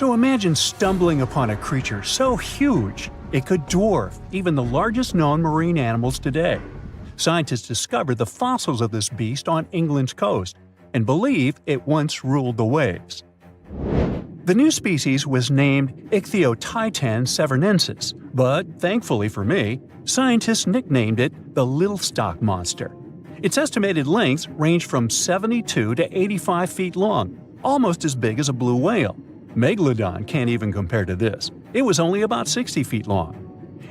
So imagine stumbling upon a creature so huge it could dwarf even the largest known marine animals today. Scientists discovered the fossils of this beast on England's coast and believe it once ruled the waves. The new species was named Ichthyotitan severnensis, but thankfully for me, scientists nicknamed it the Lilstock Monster. Its estimated lengths range from 72 to 85 feet long, almost as big as a blue whale. Megalodon can't even compare to this. It was only about 60 feet long.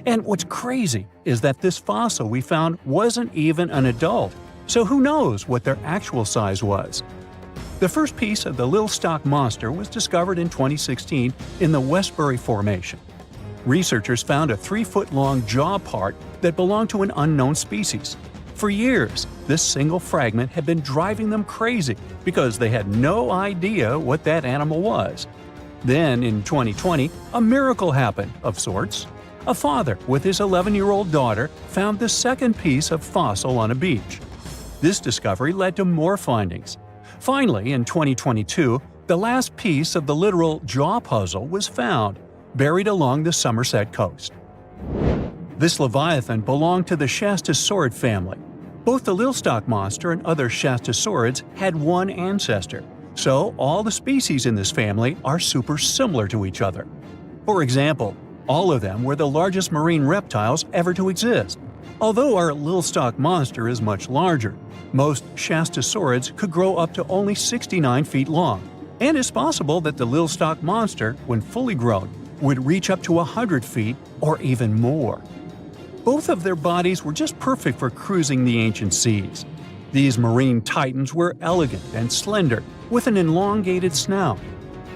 And what's crazy is that this fossil we found wasn't even an adult, so who knows what their actual size was. The first piece of the Lilstock Monster was discovered in 2016 in the Westbury Formation. Researchers found a 3-foot-long jaw part that belonged to an unknown species. For years, this single fragment had been driving them crazy because they had no idea what that animal was. Then, in 2020, a miracle happened, of sorts. A father with his 11-year-old daughter found the second piece of fossil on a beach. This discovery led to more findings. Finally, in 2022, the last piece of the literal jaw puzzle was found, buried along the Somerset coast. This Leviathan belonged to the Shastosaurid family. Both the Lilstock Monster and other Shastosaurids had one ancestor, so all the species in this family are super similar to each other. For example, all of them were the largest marine reptiles ever to exist. Although our Lilstock Monster is much larger, most Shastosaurids could grow up to only 69 feet long, and it's possible that the Lilstock Monster, when fully grown, would reach up to 100 feet or even more. Both of their bodies were just perfect for cruising the ancient seas. These marine titans were elegant and slender, with an elongated snout.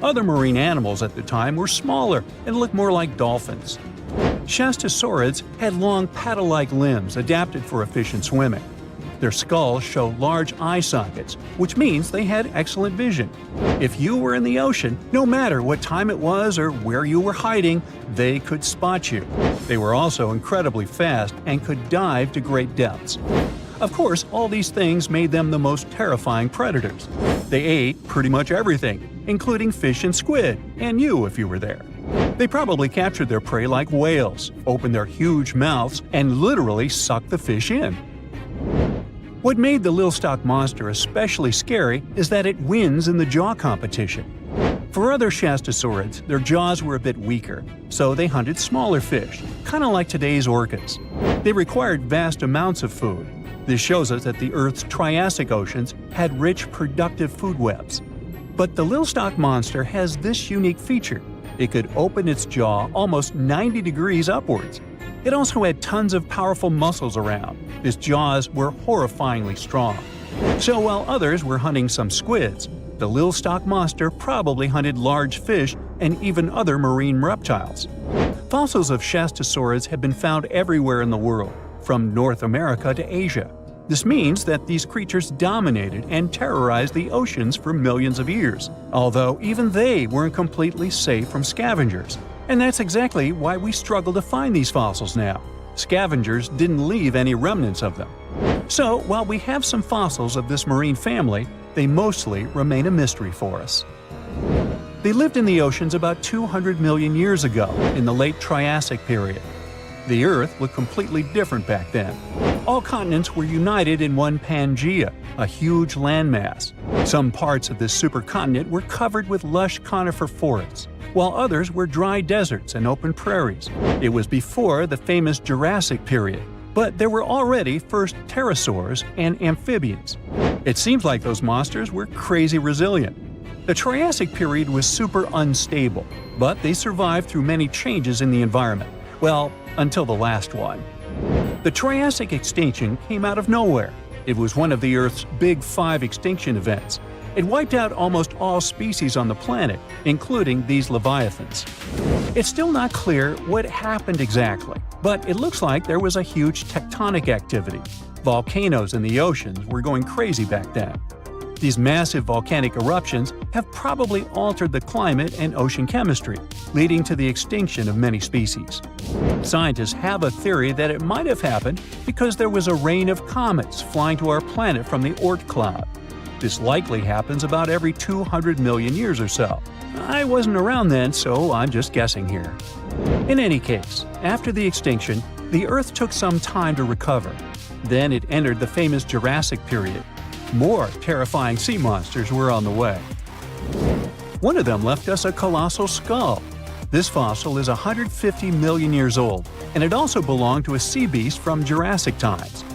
Other marine animals at the time were smaller and looked more like dolphins. Shastosaurids had long paddle-like limbs adapted for efficient swimming. Their skulls show large eye sockets, which means they had excellent vision. If you were in the ocean, no matter what time it was or where you were hiding, they could spot you. They were also incredibly fast and could dive to great depths. Of course, all these things made them the most terrifying predators. They ate pretty much everything, including fish and squid, and you if you were there. They probably captured their prey like whales, opened their huge mouths, and literally sucked the fish in. What made the Lilstock Monster especially scary is that it wins in the jaw competition. For other Shastosaurids, their jaws were a bit weaker, so they hunted smaller fish, kind of like today's orcas. They required vast amounts of food. This shows us that the Earth's Triassic oceans had rich, productive food webs. But the Lilstock Monster has this unique feature. It could open its jaw almost 90 degrees upwards. It also had tons of powerful muscles around. Its jaws were horrifyingly strong. So while others were hunting some squids, the Lilstock Monster probably hunted large fish and even other marine reptiles. Fossils of Shastosaurids have been found everywhere in the world, from North America to Asia. This means that these creatures dominated and terrorized the oceans for millions of years, although even they weren't completely safe from scavengers. And that's exactly why we struggle to find these fossils now. Scavengers didn't leave any remnants of them. So, while we have some fossils of this marine family, they mostly remain a mystery for us. They lived in the oceans about 200 million years ago, in the late Triassic period. The Earth looked completely different back then. All continents were united in one Pangaea, a huge landmass. Some parts of this supercontinent were covered with lush conifer forests, while others were dry deserts and open prairies. It was before the famous Jurassic period, but there were already first pterosaurs and amphibians. It seems like those monsters were crazy resilient. The Triassic period was super unstable, but they survived through many changes in the environment. Well, until the last one. The Triassic extinction came out of nowhere. It was one of the Earth's Big Five extinction events. It wiped out almost all species on the planet, including these leviathans. It's still not clear what happened exactly, but it looks like there was a huge tectonic activity. Volcanoes in the oceans were going crazy back then. These massive volcanic eruptions have probably altered the climate and ocean chemistry, leading to the extinction of many species. Scientists have a theory that it might have happened because there was a rain of comets flying to our planet from the Oort cloud. This likely happens about every 200 million years or so. I wasn't around then, so I'm just guessing here. In any case, after the extinction, the Earth took some time to recover. Then it entered the famous Jurassic period. More terrifying sea monsters were on the way. One of them left us a colossal skull. This fossil is 150 million years old, and it also belonged to a sea beast from Jurassic times.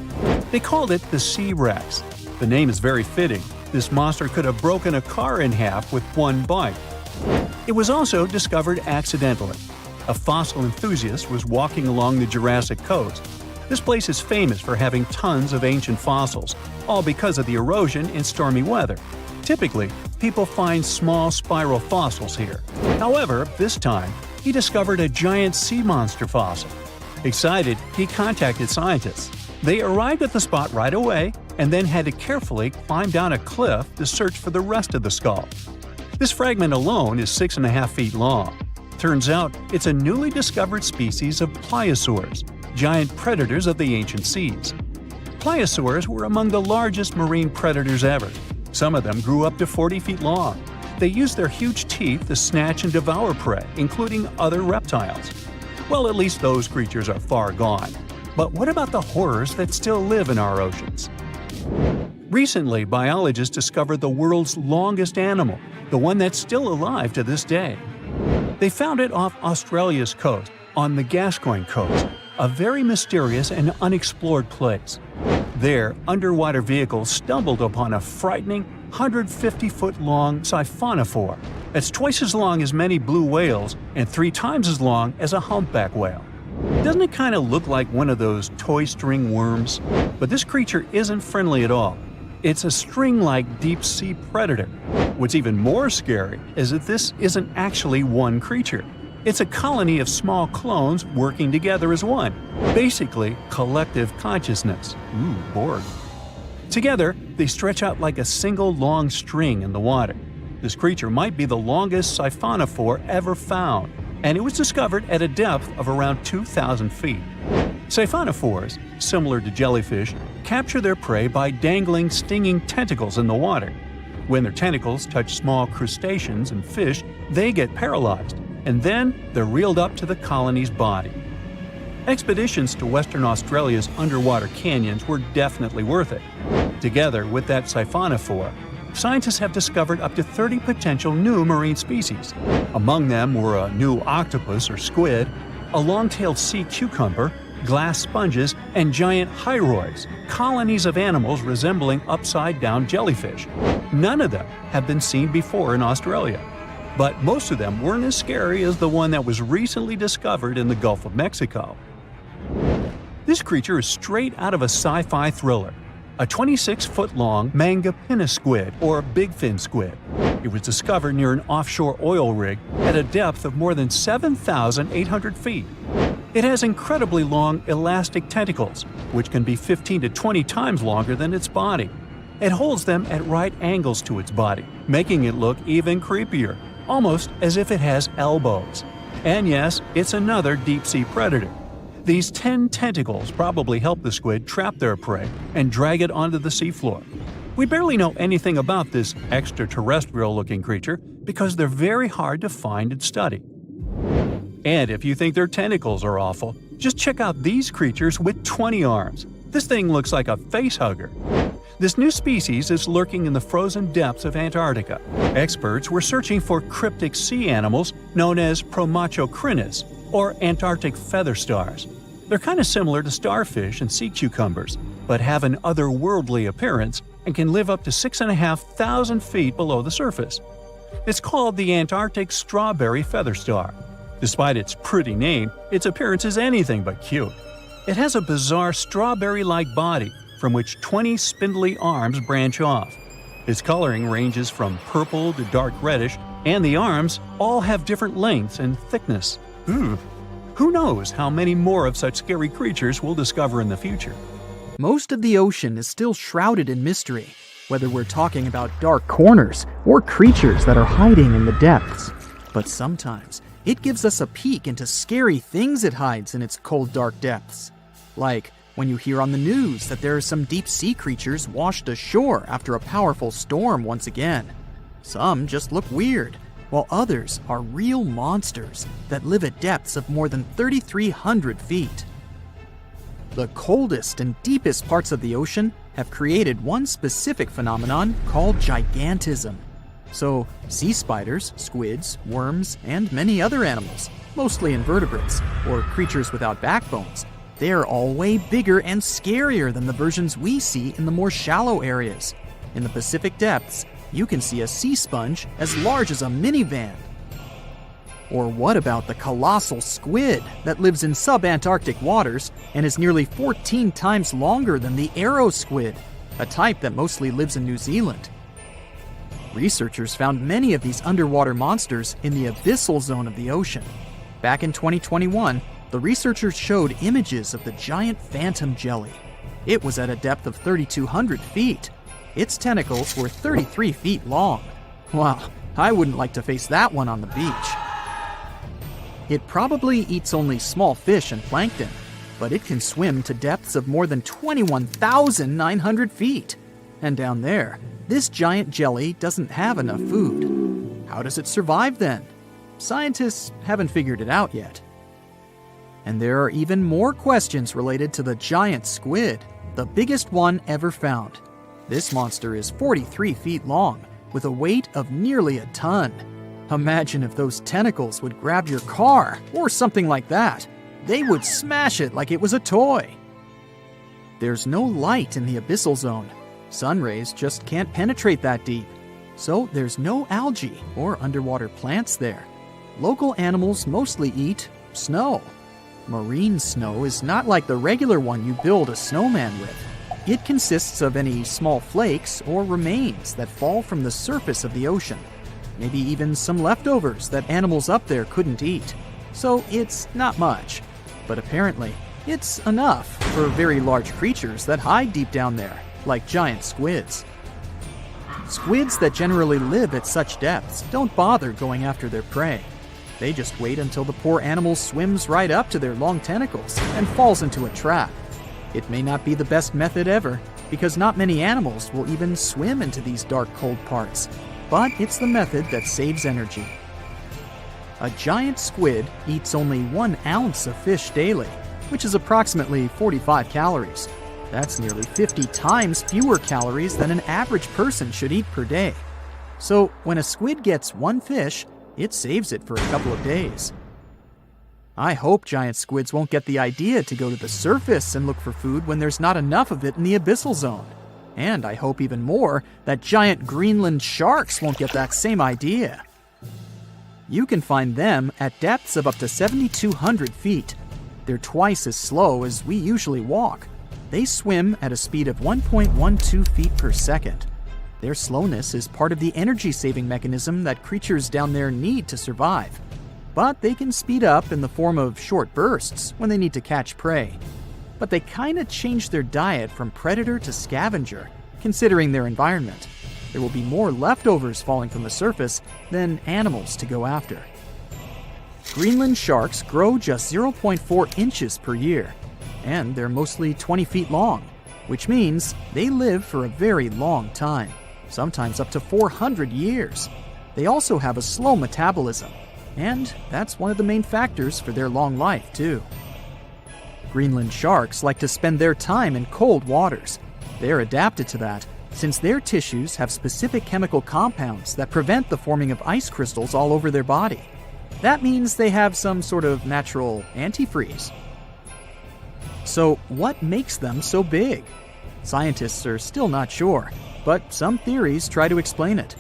They called it the Sea Rex. The name is very fitting. This monster could have broken a car in half with one bite. It was also discovered accidentally. A fossil enthusiast was walking along the Jurassic coast. This place is famous for having tons of ancient fossils, all because of the erosion in stormy weather. Typically, people find small spiral fossils here. However, this time, he discovered a giant sea monster fossil. Excited, he contacted scientists. They arrived at the spot right away and then had to carefully climb down a cliff to search for the rest of the skull. This fragment alone is 6.5 feet long. Turns out, it's a newly discovered species of pliosaurs, giant predators of the ancient seas. Pliosaurs were among the largest marine predators ever. Some of them grew up to 40 feet long. They used their huge teeth to snatch and devour prey, including other reptiles. Well, at least those creatures are far gone. But what about the horrors that still live in our oceans? Recently, biologists discovered the world's longest animal, the one that's still alive to this day. They found it off Australia's coast, on the Gascoyne coast, a very mysterious and unexplored place. There, underwater vehicles stumbled upon a frightening 150-foot-long siphonophore. That's twice as long as many blue whales and 3 times as long as a humpback whale. Doesn't it kind of look like one of those toy string worms? But this creature isn't friendly at all. It's a string-like deep-sea predator. What's even more scary is that this isn't actually one creature. It's a colony of small clones working together as one. Basically, collective consciousness. Ooh, Borg. Together, they stretch out like a single long string in the water. This creature might be the longest siphonophore ever found, and it was discovered at a depth of around 2,000 feet. Siphonophores, similar to jellyfish, capture their prey by dangling stinging tentacles in the water. When their tentacles touch small crustaceans and fish, they get paralyzed, and then they're reeled up to the colony's body. Expeditions to Western Australia's underwater canyons were definitely worth it. Together with that siphonophore, scientists have discovered up to 30 potential new marine species. Among them were a new octopus or squid, a long-tailed sea cucumber, glass sponges, and giant hyroids, colonies of animals resembling upside-down jellyfish. None of them have been seen before in Australia. But most of them weren't as scary as the one that was recently discovered in the Gulf of Mexico. This creature is straight out of a sci-fi thriller, a 26-foot-long mangapinna squid or bigfin squid. It was discovered near an offshore oil rig at a depth of more than 7,800 feet. It has incredibly long elastic tentacles, which can be 15 to 20 times longer than its body. It holds them at right angles to its body, making it look even creepier, almost as if it has elbows. And yes, it's another deep-sea predator. These 10 tentacles probably help the squid trap their prey and drag it onto the seafloor. We barely know anything about this extraterrestrial-looking creature because they're very hard to find and study. And if you think their tentacles are awful, just check out these creatures with 20 arms. This thing looks like a facehugger. This new species is lurking in the frozen depths of Antarctica. Experts were searching for cryptic sea animals known as Promachocrinis, or Antarctic feather stars. They're kind of similar to starfish and sea cucumbers, but have an otherworldly appearance and can live up to 6,500 feet below the surface. It's called the Antarctic strawberry feather star. Despite its pretty name, its appearance is anything but cute. It has a bizarre strawberry-like body from which 20 spindly arms branch off. Its coloring ranges from purple to dark reddish, and the arms all have different lengths and thickness. Who knows how many more of such scary creatures we'll discover in the future? Most of the ocean is still shrouded in mystery, whether we're talking about dark corners or creatures that are hiding in the depths. But sometimes, it gives us a peek into scary things it hides in its cold, dark depths. Like when you hear on the news that there are some deep-sea creatures washed ashore after a powerful storm once again. Some just look weird, while others are real monsters that live at depths of more than 3,300 feet. The coldest and deepest parts of the ocean have created one specific phenomenon called gigantism. So, sea spiders, squids, worms, and many other animals, mostly invertebrates, or creatures without backbones, they're all way bigger and scarier than the versions we see in the more shallow areas. In the Pacific depths, you can see a sea sponge as large as a minivan. Or what about the colossal squid that lives in subantarctic waters and is nearly 14 times longer than the arrow squid, a type that mostly lives in New Zealand? Researchers found many of these underwater monsters in the abyssal zone of the ocean. Back in 2021, the researchers showed images of the giant phantom jelly. It was at a depth of 3,200 feet. Its tentacles were 33 feet long. Wow, I wouldn't like to face that one on the beach. It probably eats only small fish and plankton, but it can swim to depths of more than 21,900 feet. And down there, this giant jelly doesn't have enough food. How does it survive then? Scientists haven't figured it out yet. And there are even more questions related to the giant squid, the biggest one ever found. This monster is 43 feet long, with a weight of nearly a ton. Imagine if those tentacles would grab your car, or something like that. They would smash it like it was a toy. There's no light in the abyssal zone. Sun rays just can't penetrate that deep. So there's no algae or underwater plants there. Local animals mostly eat snow. Marine snow is not like the regular one you build a snowman with. It consists of any small flakes or remains that fall from the surface of the ocean. Maybe even some leftovers that animals up there couldn't eat. So it's not much. But apparently, it's enough for very large creatures that hide deep down there, like giant squids. Squids that generally live at such depths don't bother going after their prey. They just wait until the poor animal swims right up to their long tentacles and falls into a trap. It may not be the best method ever, because not many animals will even swim into these dark, cold parts. But it's the method that saves energy. A giant squid eats only 1 ounce of fish daily, which is approximately 45 calories. That's nearly 50 times fewer calories than an average person should eat per day. So when a squid gets 1 fish, it saves it for a couple of days. I hope giant squids won't get the idea to go to the surface and look for food when there's not enough of it in the abyssal zone. And I hope even more that giant Greenland sharks won't get that same idea. You can find them at depths of up to 7,200 feet. They're twice as slow as we usually walk. They swim at a speed of 1.12 feet per second. Their slowness is part of the energy-saving mechanism that creatures down there need to survive. But they can speed up in the form of short bursts when they need to catch prey. But they kinda change their diet from predator to scavenger, considering their environment. There will be more leftovers falling from the surface than animals to go after. Greenland sharks grow just 0.4 inches per year, and they're mostly 20 feet long, which means they live for a very long time, sometimes up to 400 years. They also have a slow metabolism, and that's one of the main factors for their long life, too. Greenland sharks like to spend their time in cold waters. They're adapted to that, since their tissues have specific chemical compounds that prevent the forming of ice crystals all over their body. That means they have some sort of natural antifreeze. So what makes them so big? Scientists are still not sure, but some theories try to explain it.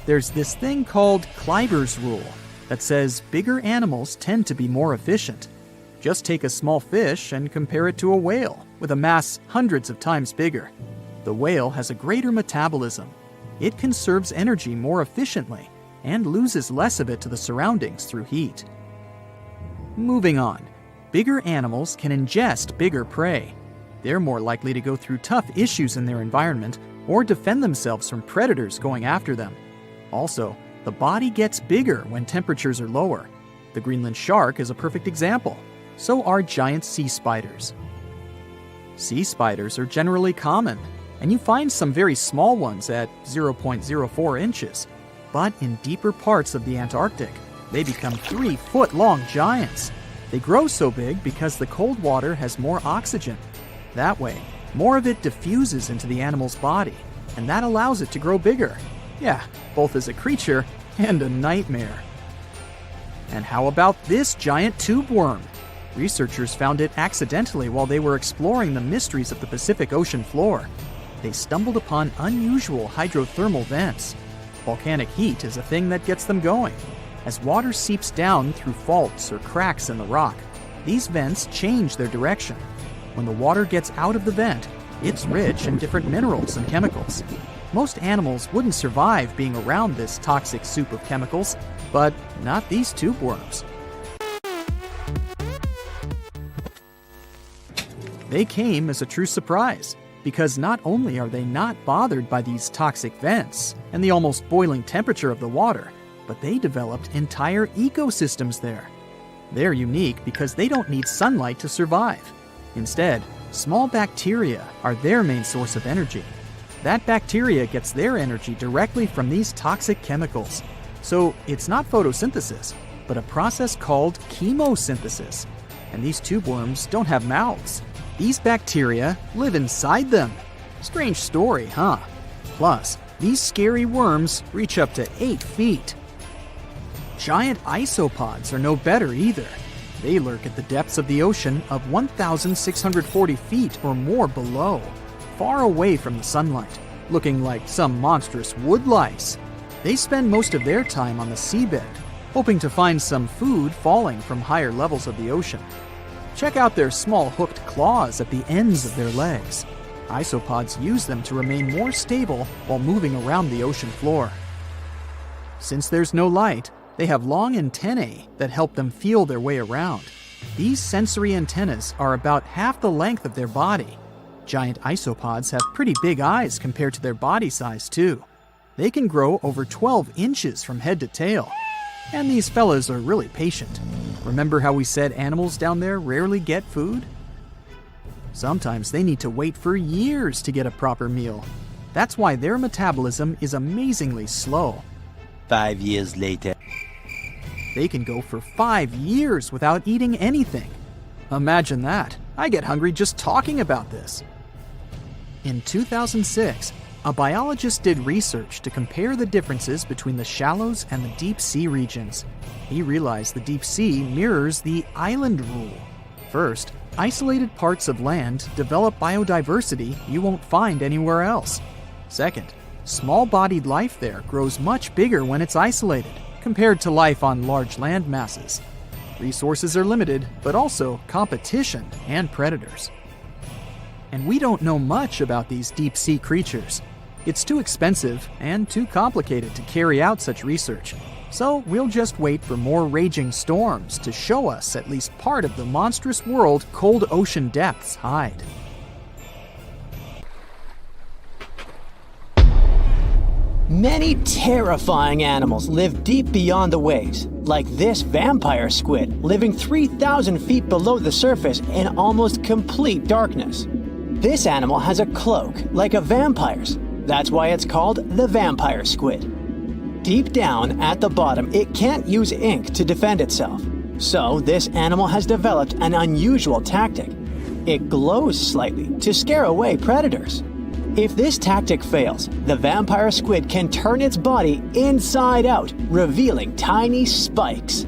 There's this thing called Kleiber's rule that says bigger animals tend to be more efficient. Just take a small fish and compare it to a whale with a mass hundreds of times bigger. The whale has a greater metabolism. It conserves energy more efficiently and loses less of it to the surroundings through heat. Moving on, bigger animals can ingest bigger prey. They're more likely to go through tough issues in their environment or defend themselves from predators going after them. Also, the body gets bigger when temperatures are lower. The Greenland shark is a perfect example. So are giant sea spiders. Sea spiders are generally common, and you find some very small ones at 0.04 inches. But in deeper parts of the Antarctic, they become 3-foot-long giants. They grow so big because the cold water has more oxygen. That way, more of it diffuses into the animal's body, and that allows it to grow bigger. Yeah, both as a creature and a nightmare. And how about this giant tube worm? Researchers found it accidentally while they were exploring the mysteries of the Pacific Ocean floor. They stumbled upon unusual hydrothermal vents. Volcanic heat is a thing that gets them going. As water seeps down through faults or cracks in the rock, these vents change their direction. When the water gets out of the vent, it's rich in different minerals and chemicals. Most animals wouldn't survive being around this toxic soup of chemicals, but not these tube worms. They came as a true surprise, because not only are they not bothered by these toxic vents and the almost boiling temperature of the water, but they developed entire ecosystems there. They're unique because they don't need sunlight to survive. Instead, small bacteria are their main source of energy. That bacteria gets their energy directly from these toxic chemicals. So it's not photosynthesis, but a process called chemosynthesis. And these tube worms don't have mouths. These bacteria live inside them. Strange story, huh? Plus, these scary worms reach up to 8 feet. Giant isopods are no better either. They lurk at the depths of the ocean of 1,640 feet or more below, far away from the sunlight, looking like some monstrous wood lice. They spend most of their time on the seabed, hoping to find some food falling from higher levels of the ocean. Check out their small hooked claws at the ends of their legs. Isopods use them to remain more stable while moving around the ocean floor. Since there's no light, they have long antennae that help them feel their way around. These sensory antennas are about half the length of their body. Giant isopods have pretty big eyes compared to their body size too. They can grow over 12 inches from head to tail. And these fellas are really patient. Remember how we said animals down there rarely get food? Sometimes they need to wait for years to get a proper meal. That's why their metabolism is amazingly slow. 5 years later. They can go for 5 years without eating anything. Imagine that. I get hungry just talking about this. In 2006, a biologist did research to compare the differences between the shallows and the deep sea regions. He realized the deep sea mirrors the island rule. First, isolated parts of land develop biodiversity you won't find anywhere else. Second, small-bodied life there grows much bigger when it's isolated, compared to life on large land masses. Resources are limited, but also competition and predators. And we don't know much about these deep-sea creatures. It's too expensive and too complicated to carry out such research. So we'll just wait for more raging storms to show us at least part of the monstrous world cold ocean depths hide. Many terrifying animals live deep beyond the waves, like this vampire squid living 3,000 feet below the surface in almost complete darkness. This animal has a cloak, like a vampire's. That's why it's called the vampire squid. Deep down at the bottom, it can't use ink to defend itself. So this animal has developed an unusual tactic. It glows slightly to scare away predators. If this tactic fails, the vampire squid can turn its body inside out, revealing tiny spikes.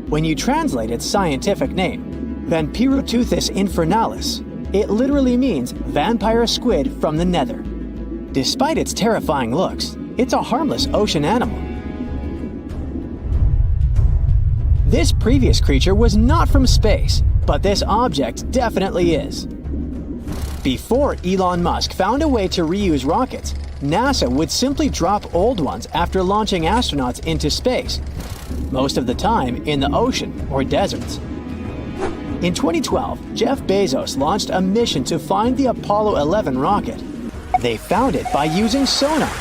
When you translate its scientific name, Vampiroteuthis infernalis, it literally means vampire squid from the nether. Despite its terrifying looks, it's a harmless ocean animal. This previous creature was not from space, but this object definitely is. Before Elon Musk found a way to reuse rockets, NASA would simply drop old ones after launching astronauts into space, most of the time in the ocean or deserts. In 2012, Jeff Bezos launched a mission to find the Apollo 11 rocket. They found it by using sonar,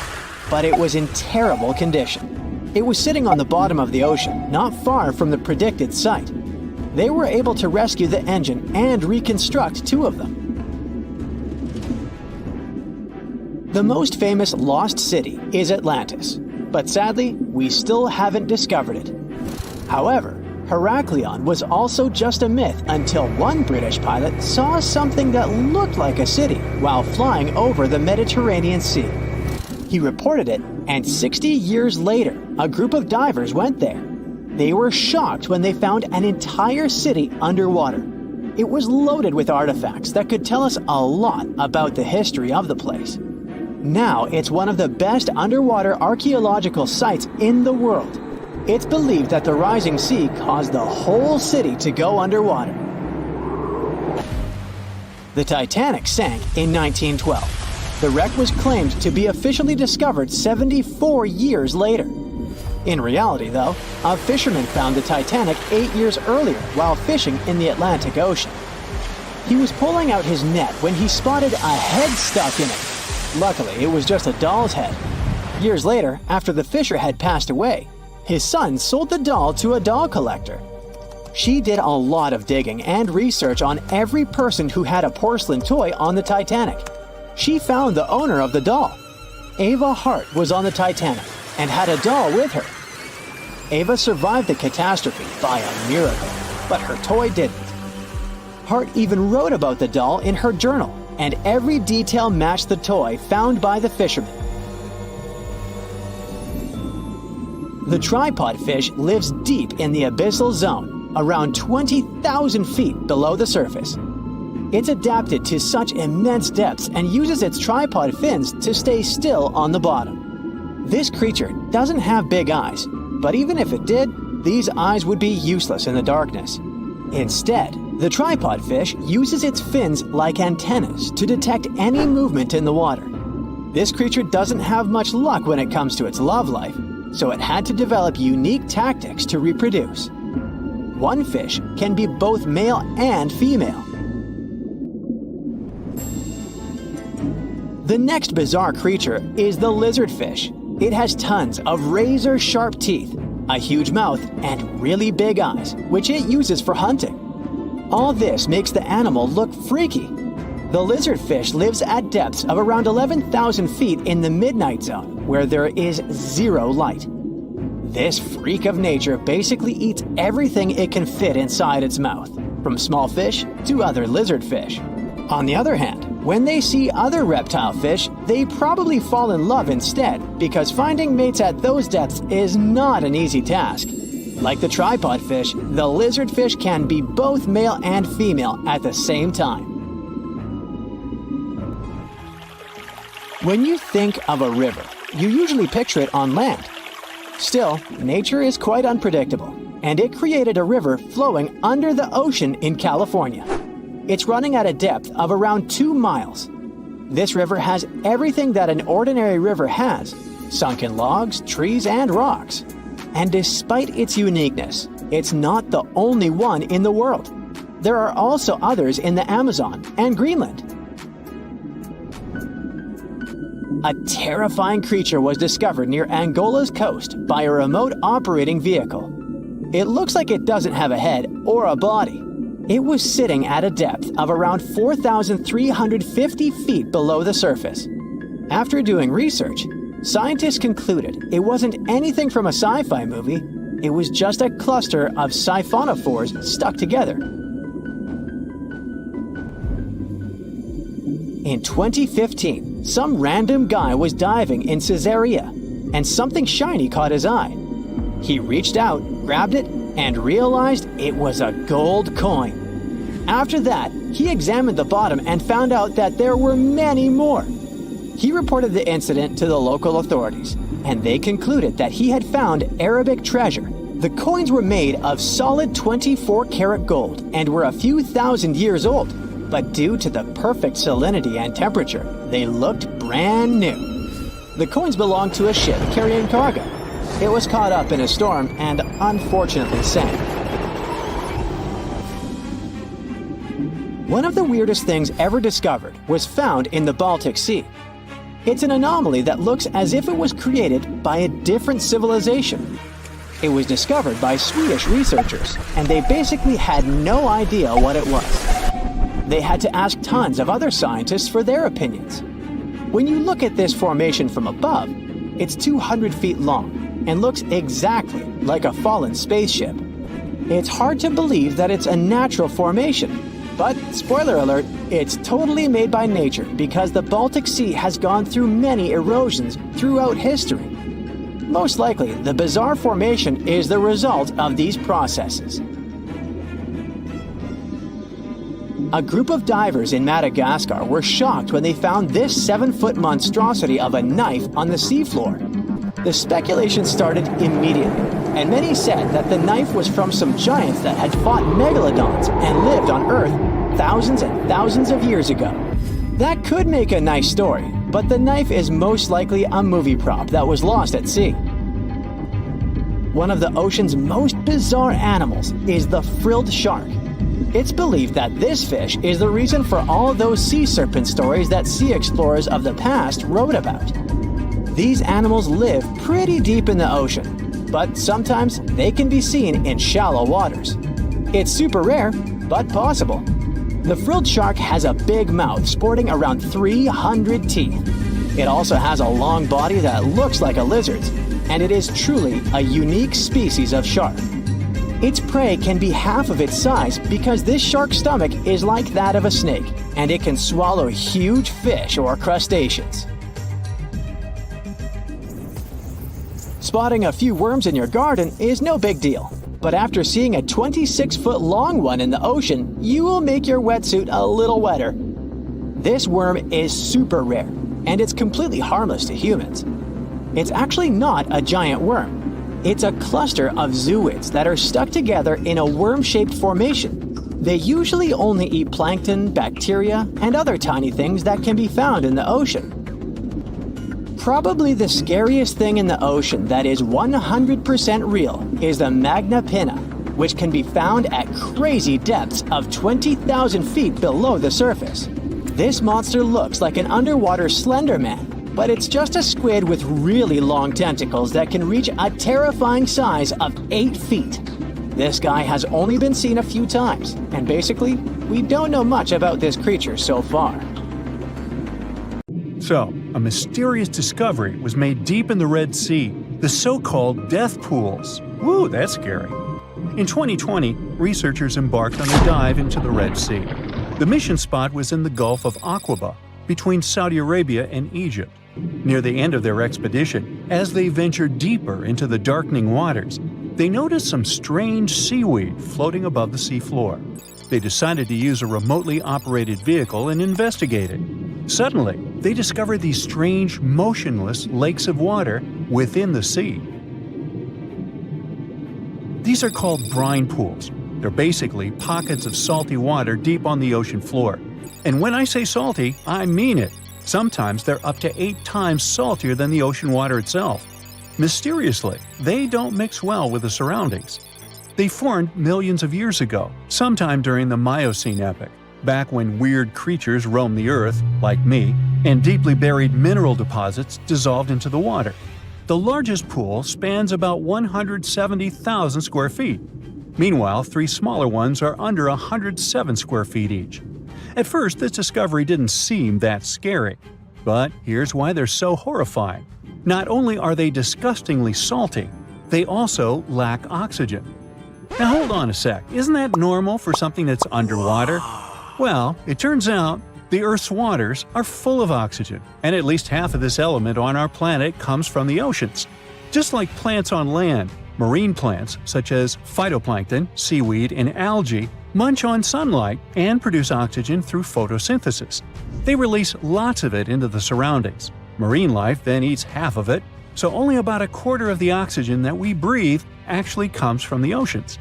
but it was in terrible condition. It was sitting on the bottom of the ocean, not far from the predicted site. They were able to rescue the engine and reconstruct 2 of them. The most famous lost city is Atlantis, but sadly, we still haven't discovered it. However, Heraklion was also just a myth until one British pilot saw something that looked like a city while flying over the Mediterranean Sea. He reported it, and 60 years later, a group of divers went there. They were shocked when they found an entire city underwater. It was loaded with artifacts that could tell us a lot about the history of the place. Now it's one of the best underwater archaeological sites in the world. It's believed that the rising sea caused the whole city to go underwater. The Titanic sank in 1912. The wreck was claimed to be officially discovered 74 years later. In reality, though, a fisherman found the Titanic 8 years earlier while fishing in the Atlantic Ocean. He was pulling out his net when he spotted a head stuck in it. Luckily, it was just a doll's head. Years later, after the fisher had passed away, his son sold the doll to a doll collector. She did a lot of digging and research on every person who had a porcelain toy on the Titanic. She found the owner of the doll. Ava Hart was on the Titanic and had a doll with her. Ava survived the catastrophe by a miracle, but her toy didn't. Hart even wrote about the doll in her journal, and every detail matched the toy found by the fisherman. The tripod fish lives deep in the abyssal zone, around 20,000 feet below the surface. It's adapted to such immense depths and uses its tripod fins to stay still on the bottom. This creature doesn't have big eyes, but even if it did, these eyes would be useless in the darkness. Instead, the tripod fish uses its fins like antennas to detect any movement in the water. This creature doesn't have much luck when it comes to its love life, so it had to develop unique tactics to reproduce. One fish can be both male and female. The next bizarre creature is the lizardfish. It has tons of razor-sharp teeth, a huge mouth, and really big eyes, which it uses for hunting. All this makes the animal look freaky. The lizardfish lives at depths of around 11,000 feet in the midnight zone, where there is zero light. This freak of nature basically eats everything it can fit inside its mouth, from small fish to other lizardfish. On the other hand, when they see other reptile fish, they probably fall in love instead, because finding mates at those depths is not an easy task. Like the tripod fish, the lizardfish can be both male and female at the same time. When you think of a river, you usually picture it on land. Still, nature is quite unpredictable, and it created a river flowing under the ocean in California. It's running at a depth of around 2 miles. This river has everything that an ordinary river has: sunken logs, trees, and rocks. And despite its uniqueness, it's not the only one in the world. There are also others in the Amazon and Greenland. A terrifying creature was discovered near Angola's coast by a remote operating vehicle. It looks like it doesn't have a head or a body. It was sitting at a depth of around 4,350 feet below the surface. After doing research, scientists concluded it wasn't anything from a sci-fi movie. It was just a cluster of siphonophores stuck together. In 2015, some random guy was diving in Caesarea, and something shiny caught his eye. He reached out, grabbed it, and realized it was a gold coin. After that, he examined the bottom and found out that there were many more. He reported the incident to the local authorities, and they concluded that he had found Arabic treasure. The coins were made of solid 24-karat gold and were a few thousand years old, but due to the perfect salinity and temperature, they looked brand new. The coins belonged to a ship carrying cargo. It was caught up in a storm and unfortunately sank. One of the weirdest things ever discovered was found in the Baltic Sea. It's an anomaly that looks as if it was created by a different civilization. It was discovered by Swedish researchers, and they basically had no idea what it was. They had to ask tons of other scientists for their opinions. When you look at this formation from above, it's 200 feet long and looks exactly like a fallen spaceship. It's hard to believe that it's a natural formation, but spoiler alert, it's totally made by nature because the Baltic Sea has gone through many erosions throughout history. Most likely, the bizarre formation is the result of these processes. A group of divers in Madagascar were shocked when they found this 7-foot monstrosity of a knife on the seafloor. The speculation started immediately, and many said that the knife was from some giants that had fought megalodons and lived on Earth thousands and thousands of years ago. That could make a nice story, but the knife is most likely a movie prop that was lost at sea. One of the ocean's most bizarre animals is the frilled shark. It's believed that this fish is the reason for all those sea serpent stories that sea explorers of the past wrote about. These animals live pretty deep in the ocean, but sometimes they can be seen in shallow waters. It's super rare, but possible. The frilled shark has a big mouth sporting around 300 teeth. It also has a long body that looks like a lizard's, and it is truly a unique species of shark. Its prey can be half of its size because this shark's stomach is like that of a snake, and it can swallow huge fish or crustaceans. Spotting a few worms in your garden is no big deal, but after seeing a 26-foot long one in the ocean, you will make your wetsuit a little wetter. This worm is super rare, and it's completely harmless to humans. It's actually not a giant worm. It's a cluster of zooids that are stuck together in a worm-shaped formation. They usually only eat plankton, bacteria, and other tiny things that can be found in the ocean. Probably the scariest thing in the ocean that is 100% real is the Magna Pinna, which can be found at crazy depths of 20,000 feet below the surface. This monster looks like an underwater Slender Man, but it's just a squid with really long tentacles that can reach a terrifying size of 8 feet. This guy has only been seen a few times, and basically, we don't know much about this creature so far. So, a mysterious discovery was made deep in the Red Sea, the so-called death pools. Woo, that's scary. In 2020, researchers embarked on a dive into the Red Sea. The mission spot was in the Gulf of Aqaba, between Saudi Arabia and Egypt. Near the end of their expedition, as they ventured deeper into the darkening waters, they noticed some strange seaweed floating above the seafloor. They decided to use a remotely operated vehicle and investigate it. Suddenly, they discovered these strange, motionless lakes of water within the sea. These are called brine pools. They're basically pockets of salty water deep on the ocean floor. And when I say salty, I mean it. Sometimes they're up to 8 times saltier than the ocean water itself. Mysteriously, they don't mix well with the surroundings. They formed millions of years ago, sometime during the Miocene epoch, back when weird creatures roamed the earth, like me, and deeply buried mineral deposits dissolved into the water. The largest pool spans about 170,000 square feet. Meanwhile, 3 smaller ones are under 107 square feet each. At first, this discovery didn't seem that scary. But here's why they're so horrifying. Not only are they disgustingly salty, they also lack oxygen. Now hold on a sec, isn't that normal for something that's underwater? Well, it turns out the Earth's waters are full of oxygen, and at least half of this element on our planet comes from the oceans. Just like plants on land, marine plants such as phytoplankton, seaweed, and algae munch on sunlight and produce oxygen through photosynthesis. They release lots of it into the surroundings. Marine life then eats half of it, so only about a quarter of the oxygen that we breathe actually comes from the oceans.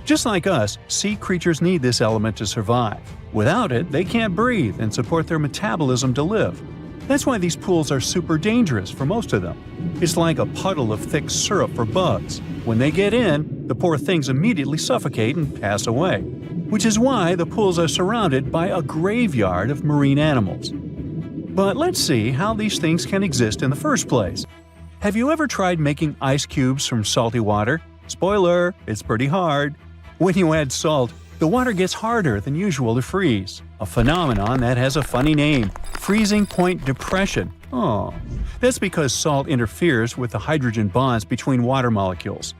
Just like us, sea creatures need this element to survive. Without it, they can't breathe and support their metabolism to live. That's why these pools are super dangerous for most of them. It's like a puddle of thick syrup for bugs. When they get in, the poor things immediately suffocate and pass away. Which is why the pools are surrounded by a graveyard of marine animals. But let's see how these things can exist in the first place. Have you ever tried making ice cubes from salty water? Spoiler, it's pretty hard. When you add salt, the water gets harder than usual to freeze, a phenomenon that has a funny name, freezing point depression, Oh, that's because salt interferes with the hydrogen bonds between water molecules.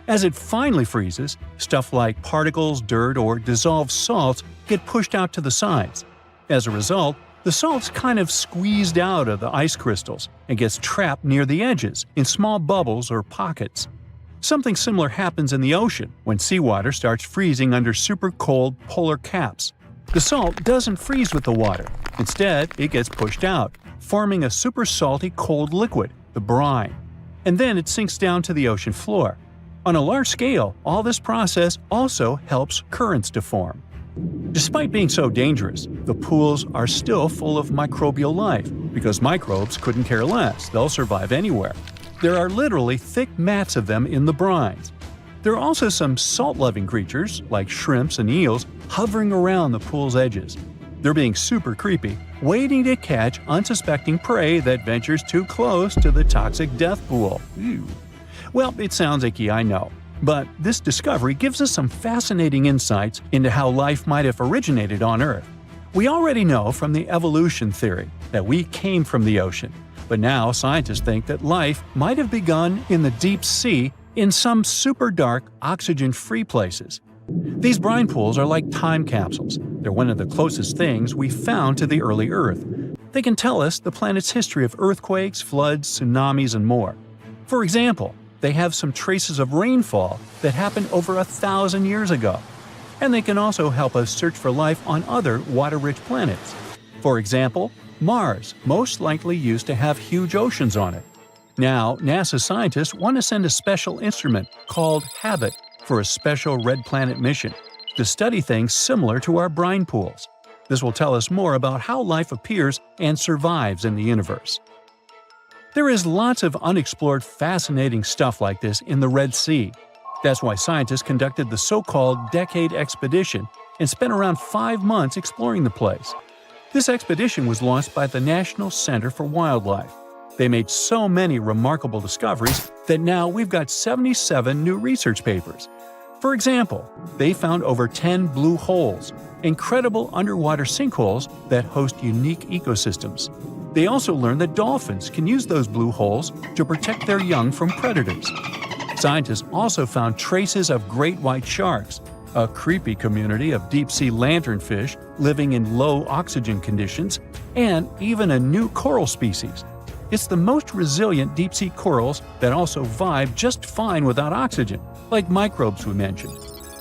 As it finally freezes, stuff like particles, dirt, or dissolved salts get pushed out to the sides. As a result, the salt's kind of squeezed out of the ice crystals and gets trapped near the edges in small bubbles or pockets. Something similar happens in the ocean when seawater starts freezing under super cold polar caps. The salt doesn't freeze with the water. Instead, it gets pushed out, forming a super salty cold liquid, the brine. And then it sinks down to the ocean floor. On a large scale, all this process also helps currents to form. Despite being so dangerous, the pools are still full of microbial life because microbes couldn't care less, they'll survive anywhere. There are literally thick mats of them in the brines. There are also some salt-loving creatures, like shrimps and eels, hovering around the pool's edges. They're being super creepy, waiting to catch unsuspecting prey that ventures too close to the toxic death pool. Ew. Well, it sounds icky, I know. But this discovery gives us some fascinating insights into how life might have originated on Earth. We already know from the evolution theory that we came from the ocean, but now scientists think that life might have begun in the deep sea in some super dark, oxygen-free places. These brine pools are like time capsules. They're one of the closest things we found to the early Earth. They can tell us the planet's history of earthquakes, floods, tsunamis, and more. For example, they have some traces of rainfall that happened over 1,000 years ago. And they can also help us search for life on other water-rich planets. For example, Mars most likely used to have huge oceans on it. Now, NASA scientists want to send a special instrument called HABIT for a special red planet mission to study things similar to our brine pools. This will tell us more about how life appears and survives in the universe. There is lots of unexplored fascinating stuff like this in the Red Sea. That's why scientists conducted the so-called Decade Expedition and spent around 5 months exploring the place. This expedition was launched by the National Center for Wildlife. They made so many remarkable discoveries that now we've got 77 new research papers. For example, they found over 10 blue holes, incredible underwater sinkholes that host unique ecosystems. They also learned that dolphins can use those blue holes to protect their young from predators. Scientists also found traces of great white sharks, a creepy community of deep-sea lanternfish living in low oxygen conditions, and even a new coral species. It's the most resilient deep-sea corals that also vibe just fine without oxygen, like microbes we mentioned.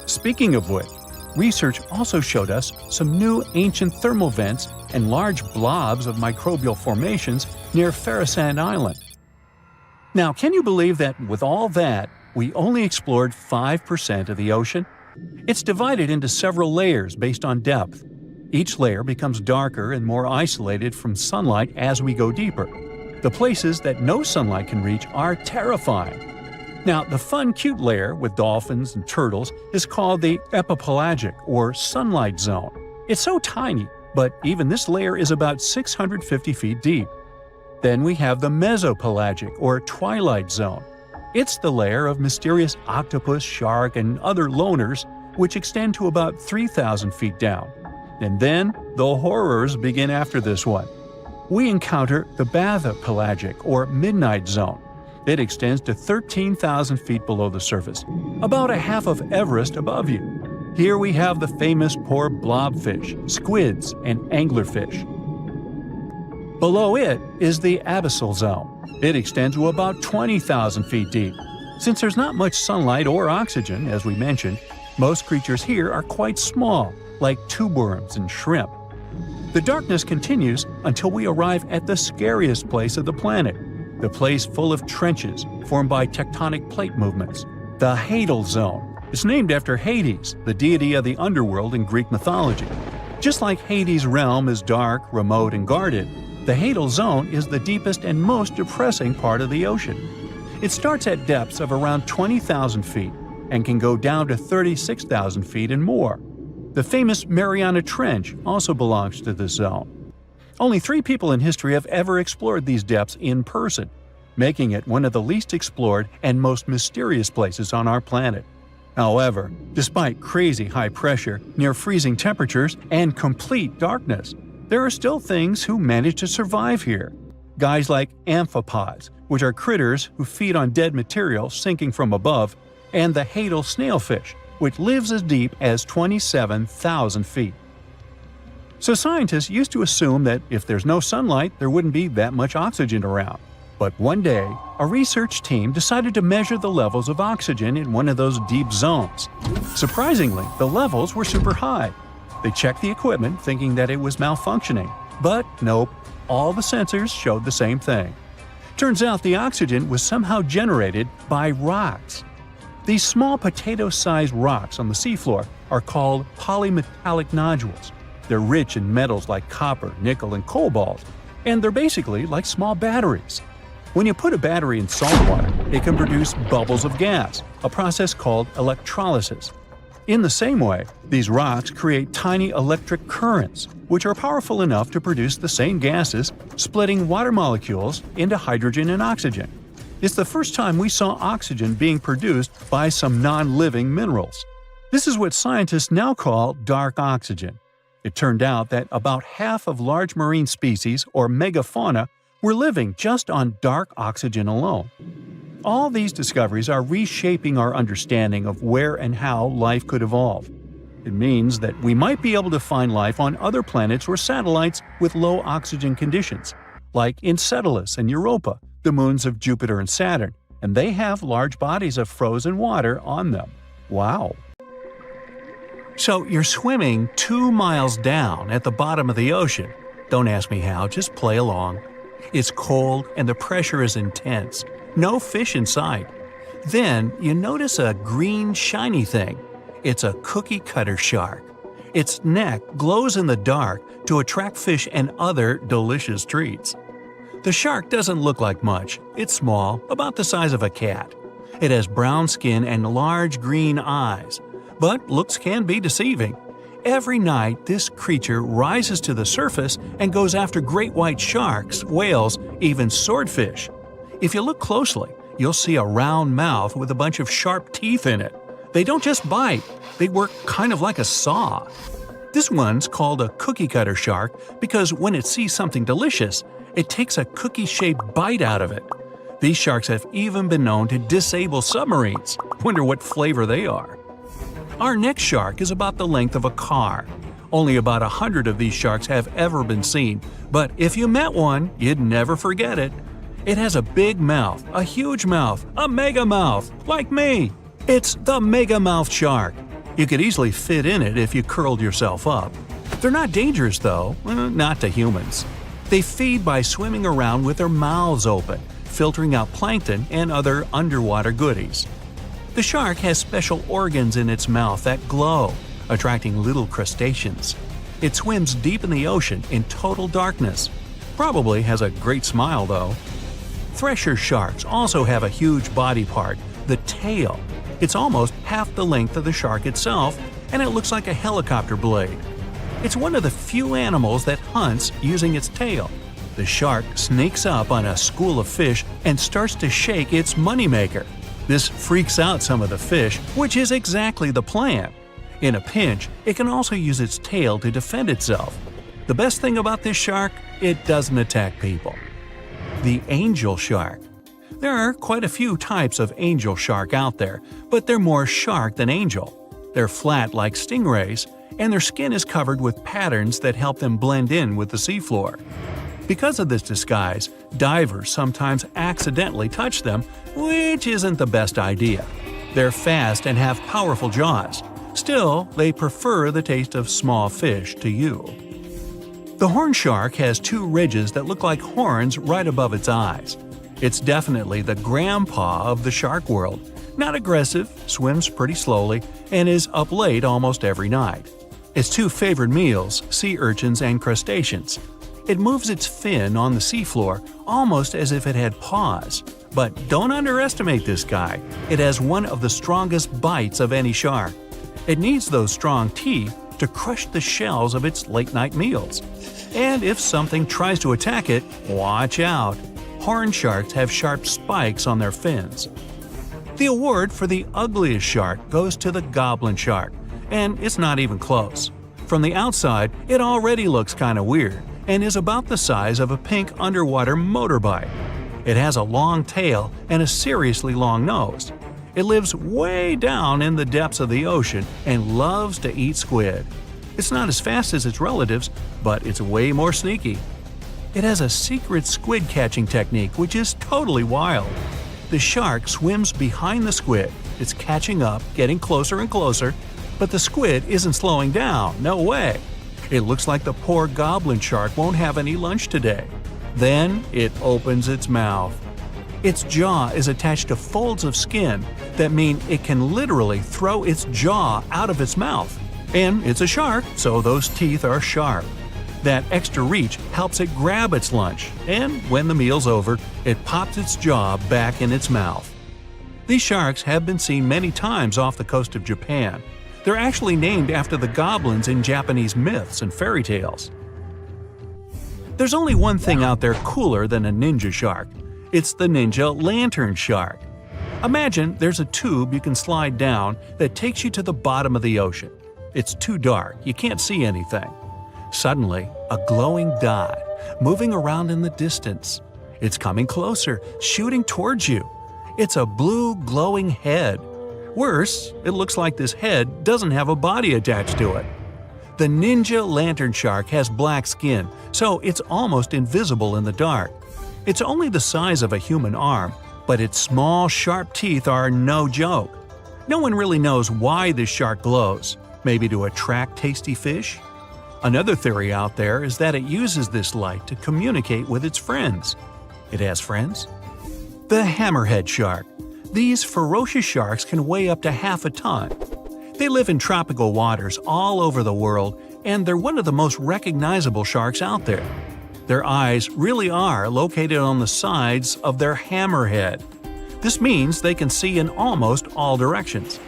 Speaking of which, research also showed us some new ancient thermal vents and large blobs of microbial formations near Farasand Island. Now, can you believe that with all that, we only explored 5% of the ocean? It's divided into several layers based on depth. Each layer becomes darker and more isolated from sunlight as we go deeper. The places that no sunlight can reach are terrifying. Now, the fun, cute layer with dolphins and turtles is called the epipelagic or sunlight zone. It's so tiny, but even this layer is about 650 feet deep. Then we have the mesopelagic or twilight zone. It's the layer of mysterious octopus, shark, and other loners which extend to about 3,000 feet down. And then the horrors begin after this one. We encounter the bathypelagic or midnight zone. It extends to 13,000 feet below the surface, about a half of Everest above you. Here we have the famous poor blobfish, squids, and anglerfish. Below it is the abyssal zone. It extends to about 20,000 feet deep. Since there's not much sunlight or oxygen, as we mentioned, most creatures here are quite small, like tube worms and shrimp. The darkness continues until we arrive at the scariest place of the planet, the place full of trenches formed by tectonic plate movements, the Hadal Zone. It's named after Hades, the deity of the underworld in Greek mythology. Just like Hades' realm is dark, remote, and guarded, the Hadal Zone is the deepest and most depressing part of the ocean. It starts at depths of around 20,000 feet and can go down to 36,000 feet and more. The famous Mariana Trench also belongs to this zone. Only 3 people in history have ever explored these depths in person, making it one of the least explored and most mysterious places on our planet. However, despite crazy high pressure, near freezing temperatures, and complete darkness, there are still things who manage to survive here. guys like amphipods, which are critters who feed on dead material sinking from above, and the hadal snailfish, which lives as deep as 27,000 feet. So scientists used to assume that if there's no sunlight, there wouldn't be that much oxygen around. But one day, a research team decided to measure the levels of oxygen in one of those deep zones. Surprisingly, the levels were super high. They checked the equipment thinking that it was malfunctioning, but nope, all the sensors showed the same thing. Turns out the oxygen was somehow generated by rocks. These small potato-sized rocks on the seafloor are called polymetallic nodules. They're rich in metals like copper, nickel, and cobalt, and they're basically like small batteries. When you put a battery in salt water, it can produce bubbles of gas, a process called electrolysis. In the same way, these rocks create tiny electric currents, which are powerful enough to produce the same gases, splitting water molecules into hydrogen and oxygen. It's the first time we saw oxygen being produced by some non-living minerals. This is what scientists now call dark oxygen. It turned out that about half of large marine species, or megafauna, were living just on dark oxygen alone. All these discoveries are reshaping our understanding of where and how life could evolve. It means that we might be able to find life on other planets or satellites with low oxygen conditions, like Enceladus and Europa, the moons of Jupiter and Saturn, and they have large bodies of frozen water on them. Wow! So you're swimming 2 miles down at the bottom of the ocean. Don't ask me how, just play along. It's cold and the pressure is intense. No fish in sight. Then you notice a green shiny thing. It's a cookie cutter shark. Its neck glows in the dark to attract fish and other delicious treats. The shark doesn't look like much. It's small, about the size of a cat. It has brown skin and large green eyes. But looks can be deceiving. Every night, this creature rises to the surface and goes after great white sharks, whales, even swordfish. If you look closely, you'll see a round mouth with a bunch of sharp teeth in it. They don't just bite, they work kind of like a saw. This one's called a cookie cutter shark because when it sees something delicious, it takes a cookie-shaped bite out of it. These sharks have even been known to disable submarines. Wonder what flavor they are. Our next shark is about the length of a car. Only about 100 of these sharks have ever been seen, but if you met one, you'd never forget it. It has a big mouth, a huge mouth, a mega mouth, like me. It's the mega mouth shark. You could easily fit in it if you curled yourself up. They're not dangerous though, not to humans. They feed by swimming around with their mouths open, filtering out plankton and other underwater goodies. The shark has special organs in its mouth that glow, attracting little crustaceans. It swims deep in the ocean in total darkness. Probably has a great smile though. Thresher sharks also have a huge body part, the tail. It's almost half the length of the shark itself, and it looks like a helicopter blade. It's one of the few animals that hunts using its tail. The shark sneaks up on a school of fish and starts to shake its moneymaker. This freaks out some of the fish, which is exactly the plan. In a pinch, it can also use its tail to defend itself. The best thing about this shark, it doesn't attack people. The angel shark. There are quite a few types of angel shark out there, but they're more shark than angel. They're flat like stingrays, and their skin is covered with patterns that help them blend in with the seafloor. Because of this disguise, divers sometimes accidentally touch them, which isn't the best idea. They're fast and have powerful jaws. Still, they prefer the taste of small fish to you. The horn shark has 2 ridges that look like horns right above its eyes. It's definitely the grandpa of the shark world. Not aggressive, swims pretty slowly, and is up late almost every night. Its 2 favorite meals, sea urchins and crustaceans. It moves its fin on the seafloor almost as if it had paws. But don't underestimate this guy. It has one of the strongest bites of any shark. It needs those strong teeth to crush the shells of its late-night meals. And if something tries to attack it, watch out. Horn sharks have sharp spikes on their fins. The award for the ugliest shark goes to the goblin shark, and it's not even close. From the outside, it already looks kinda weird. and is about the size of a pink underwater motorbike. It has a long tail and a seriously long nose. It lives way down in the depths of the ocean and loves to eat squid. It's not as fast as its relatives, but it's way more sneaky. It has a secret squid catching technique which is totally wild. The shark swims behind the squid. It's catching up, getting closer and closer, but the squid isn't slowing down, no way. It looks like the poor goblin shark won't have any lunch today. Then it opens its mouth. Its jaw is attached to folds of skin that mean it can literally throw its jaw out of its mouth. And it's a shark, so those teeth are sharp. That extra reach helps it grab its lunch, and when the meal's over, it pops its jaw back in its mouth. These sharks have been seen many times off the coast of Japan. They're actually named after the goblins in Japanese myths and fairy tales. There's only one thing out there cooler than a ninja shark. It's the ninja lantern shark. Imagine there's a tube you can slide down that takes you to the bottom of the ocean. It's too dark, you can't see anything. Suddenly, a glowing dot, moving around in the distance. It's coming closer, shooting towards you. It's a blue glowing head. Worse, it looks like this head doesn't have a body attached to it. The ninja lantern shark has black skin, so it's almost invisible in the dark. It's only the size of a human arm, but its small, sharp teeth are no joke. No one really knows why this shark glows. Maybe to attract tasty fish? Another theory out there is that it uses this light to communicate with its friends. It has friends? The hammerhead shark. These ferocious sharks can weigh up to half a ton. They live in tropical waters all over the world, and they're one of the most recognizable sharks out there. Their eyes really are located on the sides of their hammerhead. This means they can see in almost all directions.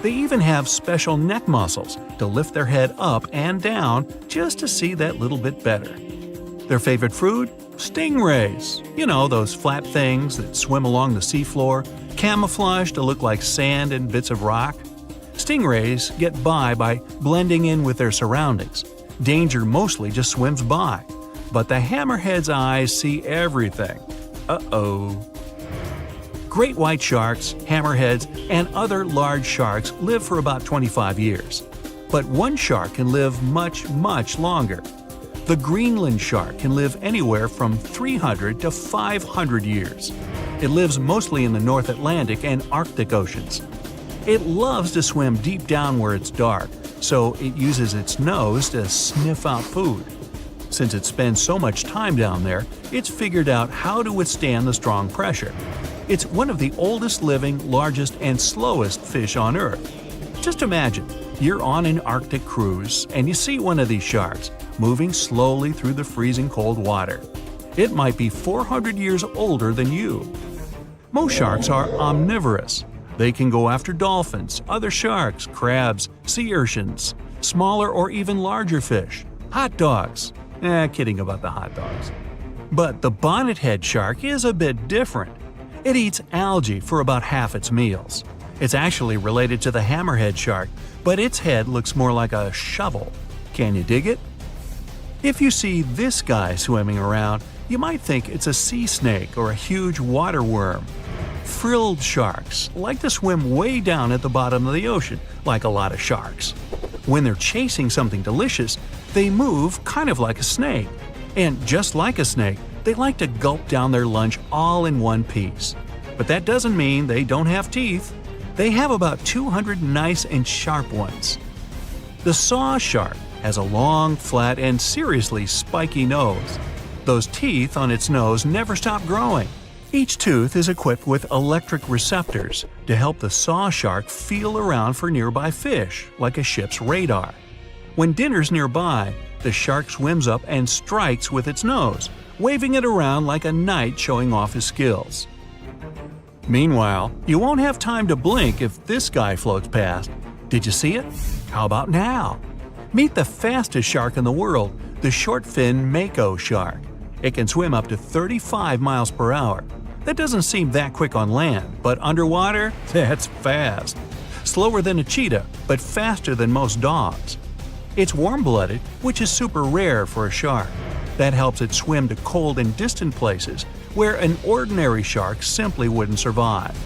They even have special neck muscles to lift their head up and down just to see that little bit better. Their favorite food? Stingrays. You know, those flat things that swim along the seafloor, camouflaged to look like sand and bits of rock. Stingrays get by blending in with their surroundings. Danger mostly just swims by. But the hammerhead's eyes see everything. Uh-oh. Great white sharks, hammerheads, and other large sharks live for about 25 years. But one shark can live much, much longer. The Greenland shark can live anywhere from 300 to 500 years. It lives mostly in the North Atlantic and Arctic oceans. It loves to swim deep down where it's dark, so it uses its nose to sniff out food. Since it spends so much time down there, it's figured out how to withstand the strong pressure. It's one of the oldest living, largest, and slowest fish on Earth. Just imagine, you're on an Arctic cruise and you see one of these sharks moving slowly through the freezing cold water. It might be 400 years older than you. Most sharks are omnivorous. They can go after dolphins, other sharks, crabs, sea urchins, smaller or even larger fish, hot dogs. Kidding about the hot dogs. But the bonnethead shark is a bit different. It eats algae for about half its meals. It's actually related to the hammerhead shark, but its head looks more like a shovel. Can you dig it? If you see this guy swimming around, you might think it's a sea snake or a huge water worm. Frilled sharks like to swim way down at the bottom of the ocean, like a lot of sharks. When they're chasing something delicious, they move kind of like a snake. And just like a snake, they like to gulp down their lunch all in one piece. But that doesn't mean they don't have teeth. They have about 200 nice and sharp ones. The saw shark has a long, flat, and seriously spiky nose. Those teeth on its nose never stop growing. Each tooth is equipped with electric receptors to help the saw shark feel around for nearby fish, like a ship's radar. When dinner's nearby, the shark swims up and strikes with its nose, waving it around like a knight showing off his skills. Meanwhile, you won't have time to blink if this guy floats past. Did you see it? How about now? Meet the fastest shark in the world, the short-fin mako shark. It can swim up to 35 miles per hour. That doesn't seem that quick on land, but underwater, that's fast. Slower than a cheetah, but faster than most dogs. It's warm-blooded, which is super rare for a shark. That helps it swim to cold and distant places where an ordinary shark simply wouldn't survive.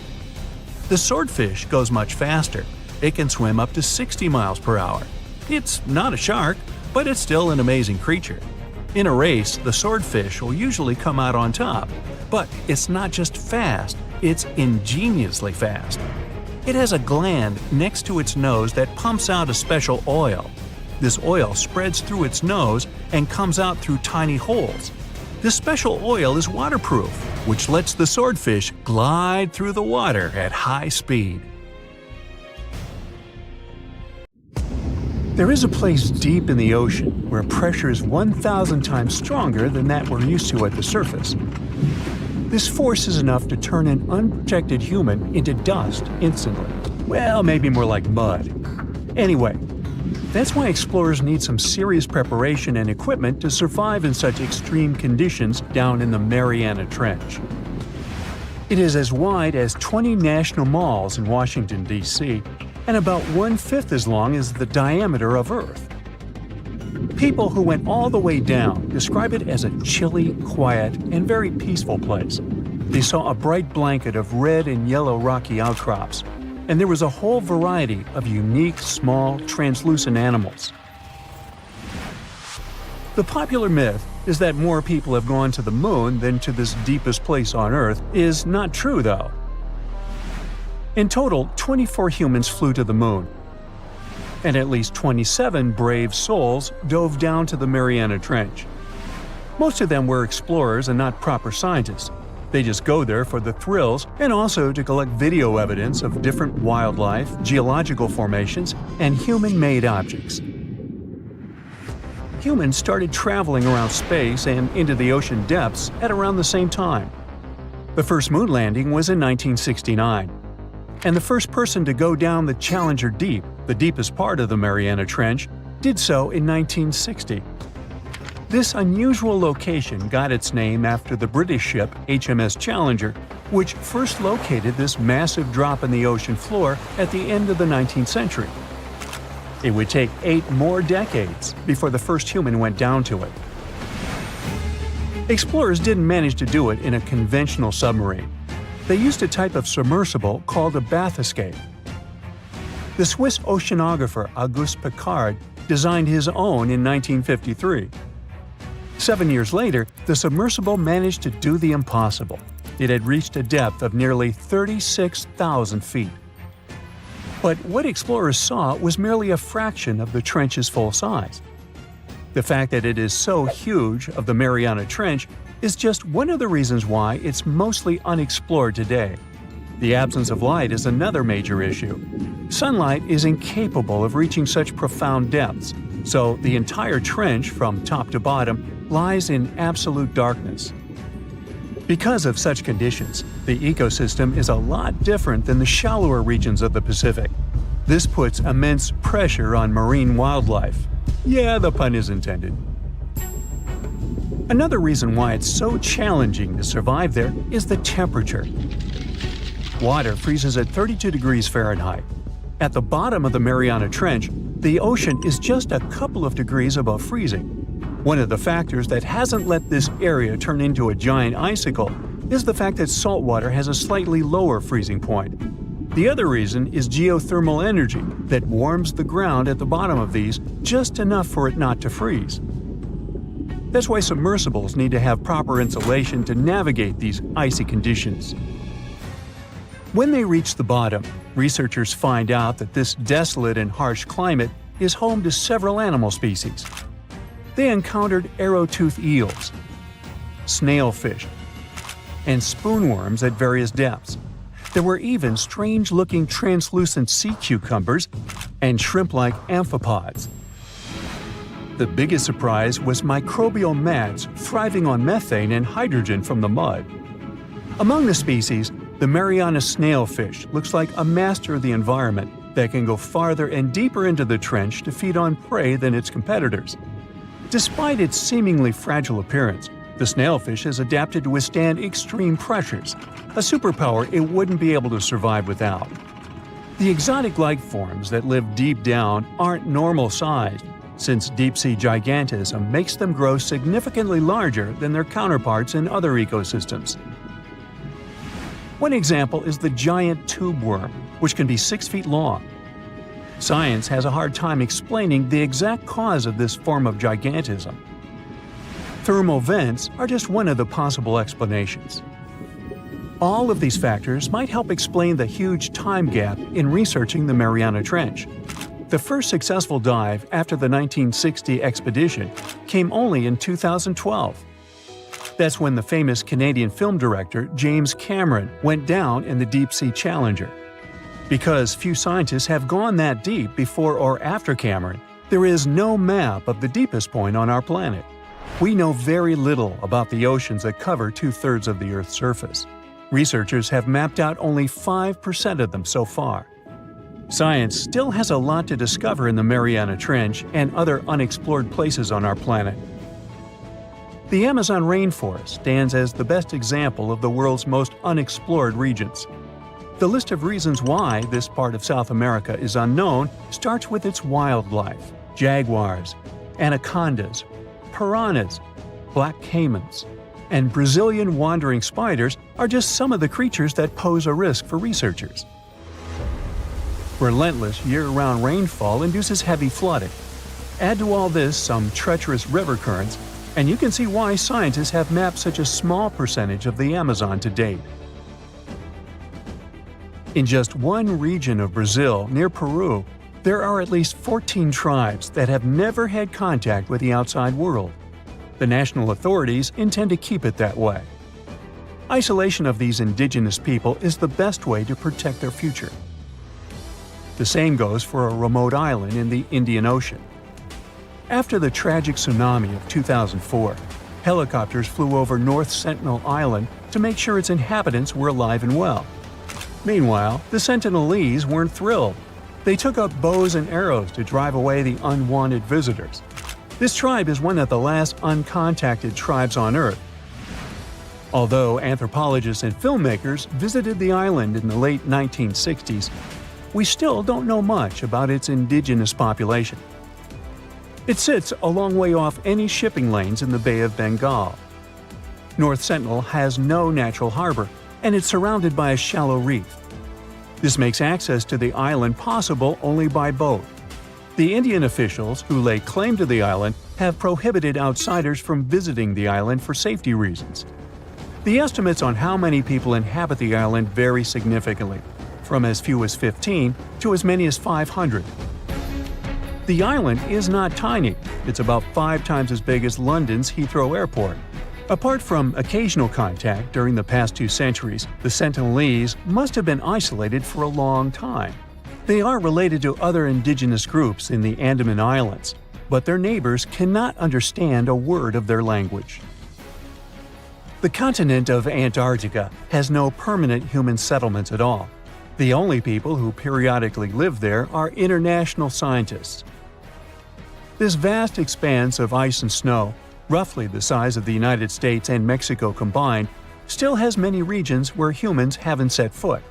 The swordfish goes much faster. It can swim up to 60 miles per hour. It's not a shark, but it's still an amazing creature. In a race, the swordfish will usually come out on top. But it's not just fast, it's ingeniously fast. It has a gland next to its nose that pumps out a special oil. This oil spreads through its nose and comes out through tiny holes. This special oil is waterproof, which lets the swordfish glide through the water at high speed. There is a place deep in the ocean where pressure is 1,000 times stronger than that we're used to at the surface. This force is enough to turn an unprotected human into dust instantly. Well, maybe more like mud. Anyway, that's why explorers need some serious preparation and equipment to survive in such extreme conditions down in the Mariana Trench. It is as wide as 20 national malls in Washington, D.C., and about 1/5 as long as the diameter of Earth. People who went all the way down describe it as a chilly, quiet, and very peaceful place. They saw a bright blanket of red and yellow rocky outcrops, and there was a whole variety of unique, small, translucent animals. The popular myth is that more people have gone to the moon than to this deepest place on Earth is not true, though. In total, 24 humans flew to the moon, and at least 27 brave souls dove down to the Mariana Trench. Most of them were explorers and not proper scientists. They just go there for the thrills and also to collect video evidence of different wildlife, geological formations, and human-made objects. Humans started traveling around space and into the ocean depths at around the same time. The first moon landing was in 1969. And the first person to go down the Challenger Deep, the deepest part of the Mariana Trench, did so in 1960. This unusual location got its name after the British ship HMS Challenger, which first located this massive drop in the ocean floor at the end of the 19th century. It would take 8 more decades before the first human went down to it. Explorers didn't manage to do it in a conventional submarine. They used a type of submersible called a bathyscaphe. The Swiss oceanographer Auguste Piccard designed his own in 1953. 7 years later, the submersible managed to do the impossible. It had reached a depth of nearly 36,000 feet. But what explorers saw was merely a fraction of the trench's full size. The fact that it is so huge of the Mariana Trench is just one of the reasons why it's mostly unexplored today. The absence of light is another major issue. Sunlight is incapable of reaching such profound depths, so the entire trench from top to bottom lies in absolute darkness. Because of such conditions, the ecosystem is a lot different than the shallower regions of the Pacific. This puts immense pressure on marine wildlife. Yeah, the pun is intended. Another reason why it's so challenging to survive there is the temperature. Water freezes at 32 degrees Fahrenheit. At the bottom of the Mariana Trench, the ocean is just a couple of degrees above freezing. One of the factors that hasn't let this area turn into a giant icicle is the fact that salt water has a slightly lower freezing point. The other reason is geothermal energy that warms the ground at the bottom of these just enough for it not to freeze. That's why submersibles need to have proper insulation to navigate these icy conditions. When they reach the bottom, researchers find out that this desolate and harsh climate is home to several animal species. They encountered arrow-toothed eels, snailfish, and spoonworms at various depths. There were even strange-looking translucent sea cucumbers and shrimp-like amphipods. The biggest surprise was microbial mats thriving on methane and hydrogen from the mud. Among the species, the Mariana snailfish looks like a master of the environment that can go farther and deeper into the trench to feed on prey than its competitors. Despite its seemingly fragile appearance, the snailfish has adapted to withstand extreme pressures, a superpower it wouldn't be able to survive without. The exotic life forms that live deep down aren't normal-sized. since deep-sea gigantism makes them grow significantly larger than their counterparts in other ecosystems. One example is the giant tube worm, which can be 6 feet long. Science has a hard time explaining the exact cause of this form of gigantism. Thermal vents are just one of the possible explanations. All of these factors might help explain the huge time gap in researching the Mariana Trench. The first successful dive after the 1960 expedition came only in 2012. That's when the famous Canadian film director James Cameron went down in the Deep-Sea Challenger. Because few scientists have gone that deep before or after Cameron, there is no map of the deepest point on our planet. We know very little about the oceans that cover 2/3 of the Earth's surface. Researchers have mapped out only 5% of them so far. Science still has a lot to discover in the Mariana Trench and other unexplored places on our planet. The Amazon rainforest stands as the best example of the world's most unexplored regions. The list of reasons why this part of South America is unknown starts with its wildlife: jaguars, anacondas, piranhas, black caimans, and Brazilian wandering spiders are just some of the creatures that pose a risk for researchers. Relentless year-round rainfall induces heavy flooding. Add to all this some treacherous river currents, and you can see why scientists have mapped such a small percentage of the Amazon to date. In just one region of Brazil, near Peru, there are at least 14 tribes that have never had contact with the outside world. The national authorities intend to keep it that way. Isolation of these indigenous people is the best way to protect their future. The same goes for a remote island in the Indian Ocean. After the tragic tsunami of 2004, helicopters flew over North Sentinel Island to make sure its inhabitants were alive and well. Meanwhile, the Sentinelese weren't thrilled. They took up bows and arrows to drive away the unwanted visitors. This tribe is one of the last uncontacted tribes on Earth. Although anthropologists and filmmakers visited the island in the late 1960s, we still don't know much about its indigenous population. It sits a long way off any shipping lanes in the Bay of Bengal. North Sentinel has no natural harbor, and it's surrounded by a shallow reef. This makes access to the island possible only by boat. The Indian officials who lay claim to the island have prohibited outsiders from visiting the island for safety reasons. The estimates on how many people inhabit the island vary significantly, from as few as 15 to as many as 500. The island is not tiny. It's about 5 times as big as London's Heathrow Airport. Apart from occasional contact during the past 2 centuries, the Sentinelese must have been isolated for a long time. They are related to other indigenous groups in the Andaman Islands, but their neighbors cannot understand a word of their language. The continent of Antarctica has no permanent human settlements at all. The only people who periodically live there are international scientists. This vast expanse of ice and snow, roughly the size of the United States and Mexico combined, still has many regions where humans haven't set foot.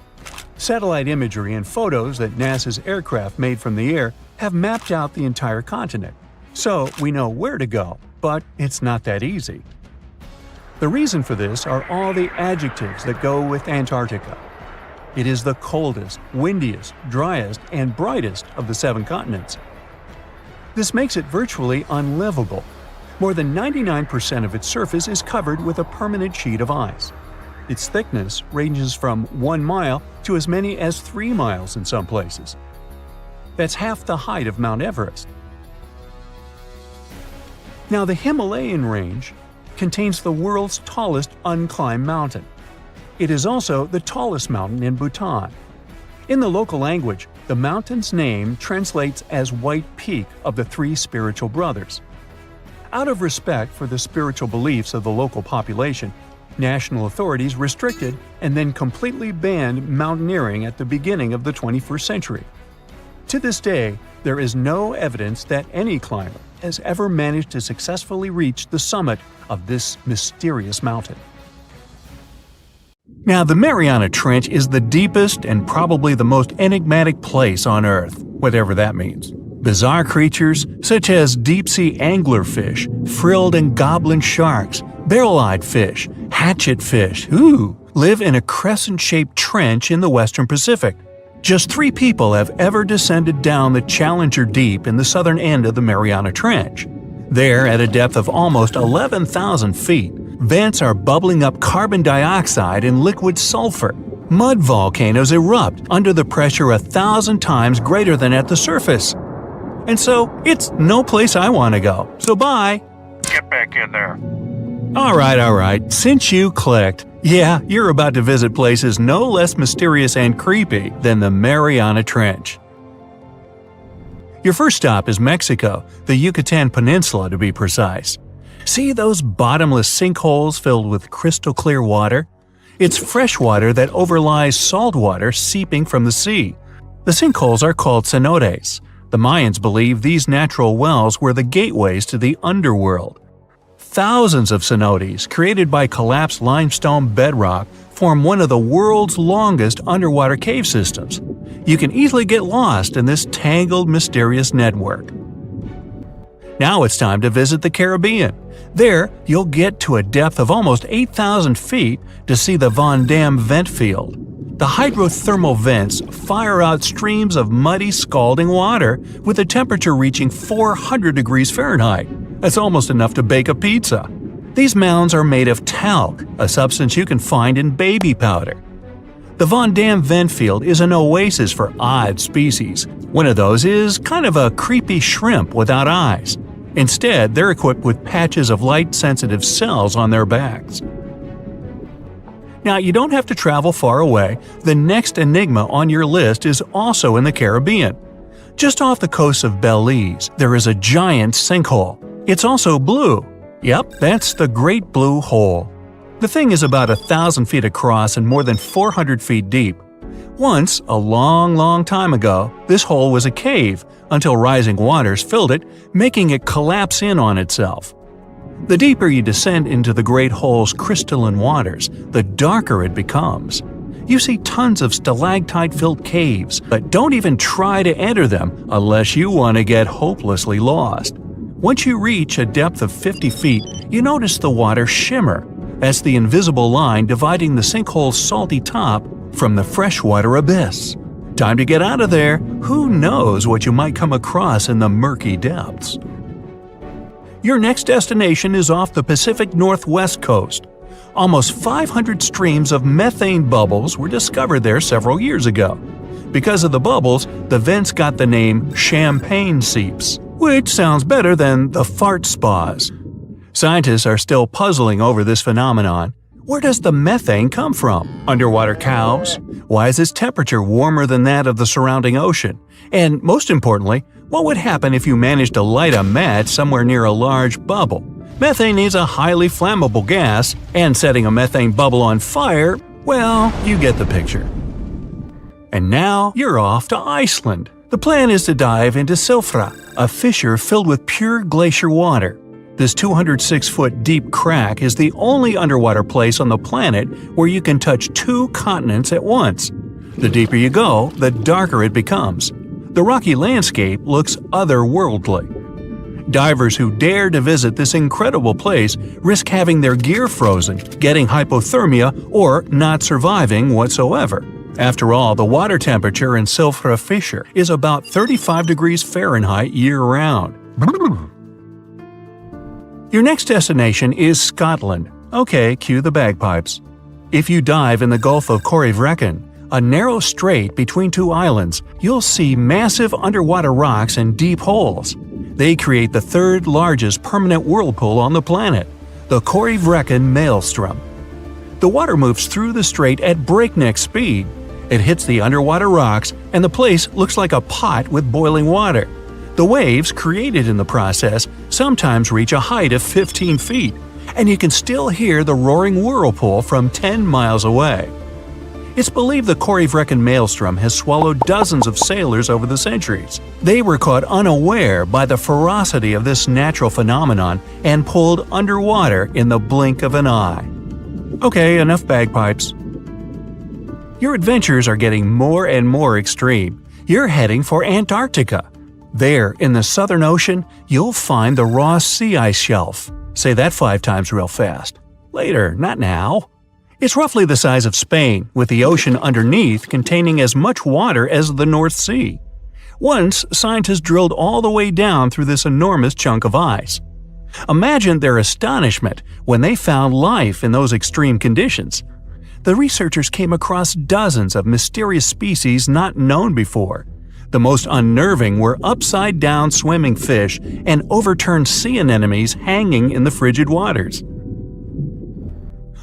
Satellite imagery and photos that NASA's aircraft made from the air have mapped out the entire continent. So we know where to go, but it's not that easy. The reason for this are all the adjectives that go with Antarctica. It is the coldest, windiest, driest, and brightest of the 7 continents. This makes it virtually unlivable. More than 99% of its surface is covered with a permanent sheet of ice. Its thickness ranges from 1 mile to as many as 3 miles in some places. That's half the height of Mount Everest. Now, the Himalayan range contains the world's tallest unclimbed mountain. It is also the tallest mountain in Bhutan. In the local language, the mountain's name translates as White Peak of the 3 Spiritual Brothers. Out of respect for the spiritual beliefs of the local population, national authorities restricted and then completely banned mountaineering at the beginning of the 21st century. To this day, there is no evidence that any climber has ever managed to successfully reach the summit of this mysterious mountain. Now, the Mariana Trench is the deepest and probably the most enigmatic place on Earth, whatever that means. Bizarre creatures such as deep-sea anglerfish, frilled and goblin sharks, barrel-eyed fish, hatchetfish, live in a crescent-shaped trench in the western Pacific. Just 3 people have ever descended down the Challenger Deep in the southern end of the Mariana Trench. There, at a depth of almost 11,000 feet, vents are bubbling up carbon dioxide and liquid sulfur. Mud volcanoes erupt under the pressure 1,000 times greater than at the surface. And so, it's no place I want to go, so bye! Get back in there. Alright, since you clicked, yeah, you're about to visit places no less mysterious and creepy than the Mariana Trench. Your first stop is Mexico, the Yucatan Peninsula to be precise. See those bottomless sinkholes filled with crystal clear water? It's fresh water that overlies salt water seeping from the sea. The sinkholes are called cenotes. The Mayans believe these natural wells were the gateways to the underworld. Thousands of cenotes, created by collapsed limestone bedrock, form one of the world's longest underwater cave systems. You can easily get lost in this tangled, mysterious network. Now it's time to visit the Caribbean. There, you'll get to a depth of almost 8,000 feet to see the Von Dam vent field. The hydrothermal vents fire out streams of muddy, scalding water with a temperature reaching 400 degrees Fahrenheit. That's almost enough to bake a pizza. These mounds are made of talc, a substance you can find in baby powder. The Von Dam vent field is an oasis for odd species. One of those is kind of a creepy shrimp without eyes. Instead, they're equipped with patches of light-sensitive cells on their backs. Now, you don't have to travel far away. The next enigma on your list is also in the Caribbean. Just off the coast of Belize, there is a giant sinkhole. It's also blue. Yep, that's the Great Blue Hole. The thing is about 1,000 feet across and more than 400 feet deep. Once, a long time ago, this hole was a cave until rising waters filled it, making it collapse in on itself. The deeper you descend into the Great Hole's crystalline waters, the darker it becomes. You see tons of stalactite-filled caves, but don't even try to enter them unless you want to get hopelessly lost. Once you reach a depth of 50 feet, you notice the water shimmer. That's the invisible line dividing the sinkhole's salty top from the freshwater abyss. Time to get out of there. Who knows what you might come across in the murky depths. Your next destination is off the Pacific Northwest coast. Almost 500 streams of methane bubbles were discovered there several years ago. Because of the bubbles, the vents got the name champagne seeps, which sounds better than the fart spas. Scientists are still puzzling over this phenomenon. Where does the methane come from? Underwater cows? Why is its temperature warmer than that of the surrounding ocean? And most importantly, what would happen if you managed to light a match somewhere near a large bubble? Methane is a highly flammable gas, and setting a methane bubble on fire, well, you get the picture. And now you're off to Iceland. The plan is to dive into Silfra, a fissure filled with pure glacier water. This 206-foot deep crack is the only underwater place on the planet where you can touch 2 continents at once. The deeper you go, the darker it becomes. The rocky landscape looks otherworldly. Divers who dare to visit this incredible place risk having their gear frozen, getting hypothermia, or not surviving whatsoever. After all, the water temperature in Silfra Fissure is about 35 degrees Fahrenheit year-round. Your next destination is Scotland. Okay, cue the bagpipes. If you dive in the Gulf of Corryvreckan, a narrow strait between 2 islands, you'll see massive underwater rocks and deep holes. They create the 3rd largest permanent whirlpool on the planet, the Corryvreckan Maelstrom. The water moves through the strait at breakneck speed. It hits the underwater rocks, and the place looks like a pot with boiling water. The waves, created in the process, sometimes reach a height of 15 feet, and you can still hear the roaring whirlpool from 10 miles away. It's believed the Corryvreckan Maelstrom has swallowed dozens of sailors over the centuries. They were caught unaware by the ferocity of this natural phenomenon and pulled underwater in the blink of an eye. Okay, enough bagpipes. Your adventures are getting more and more extreme. You're heading for Antarctica. There, in the Southern Ocean, you'll find the Ross Sea Ice Shelf. Say that 5 times real fast. Later, not now. It's roughly the size of Spain, with the ocean underneath containing as much water as the North Sea. Once, scientists drilled all the way down through this enormous chunk of ice. Imagine their astonishment when they found life in those extreme conditions. The researchers came across dozens of mysterious species not known before. The most unnerving were upside-down swimming fish and overturned sea anemones hanging in the frigid waters.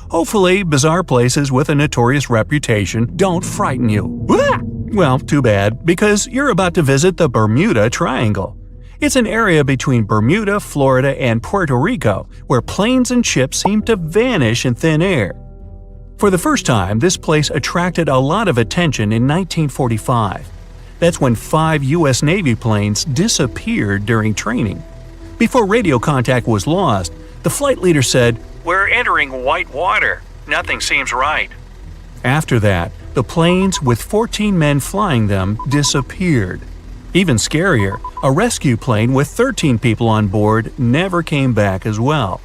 Hopefully, bizarre places with a notorious reputation don't frighten you. Well, too bad, because you're about to visit the Bermuda Triangle. It's an area between Bermuda, Florida, and Puerto Rico where planes and ships seem to vanish in thin air. For the first time, this place attracted a lot of attention in 1945. That's when 5 U.S. Navy planes disappeared during training. Before radio contact was lost, the flight leader said, "We're entering white water. Nothing seems right." After that, the planes with 14 men flying them disappeared. Even scarier, a rescue plane with 13 people on board never came back as well.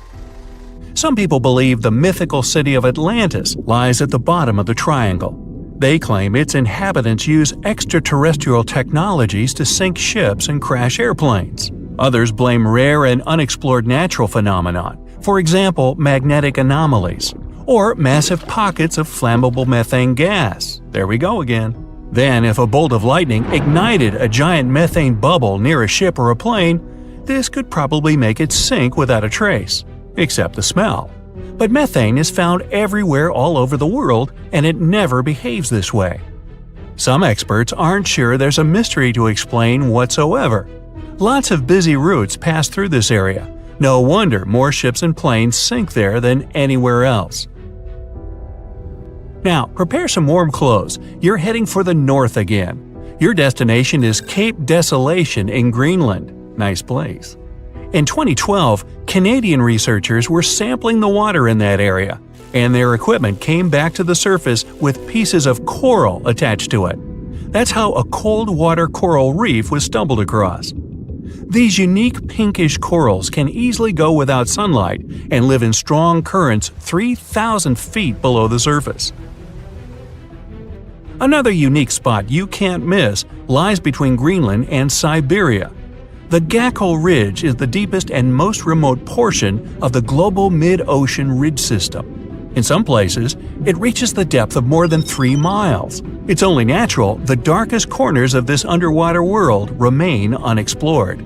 Some people believe the mythical city of Atlantis lies at the bottom of the triangle. They claim its inhabitants use extraterrestrial technologies to sink ships and crash airplanes. Others blame rare and unexplored natural phenomena, for example magnetic anomalies, or massive pockets of flammable methane gas. There we go again. Then, if a bolt of lightning ignited a giant methane bubble near a ship or a plane, this could probably make it sink without a trace, except the smell. But methane is found everywhere all over the world, and it never behaves this way. Some experts aren't sure there's a mystery to explain whatsoever. Lots of busy routes pass through this area. No wonder more ships and planes sink there than anywhere else. Now, prepare some warm clothes. You're heading for the north again. Your destination is Cape Desolation in Greenland. Nice place. In 2012, Canadian researchers were sampling the water in that area, and their equipment came back to the surface with pieces of coral attached to it. That's how a cold water coral reef was stumbled across. These unique pinkish corals can easily go without sunlight and live in strong currents 3,000 feet below the surface. Another unique spot you can't miss lies between Greenland and Siberia. The Gakkel Ridge is the deepest and most remote portion of the global mid-ocean ridge system. In some places, it reaches the depth of more than 3 miles. It's only natural the darkest corners of this underwater world remain unexplored.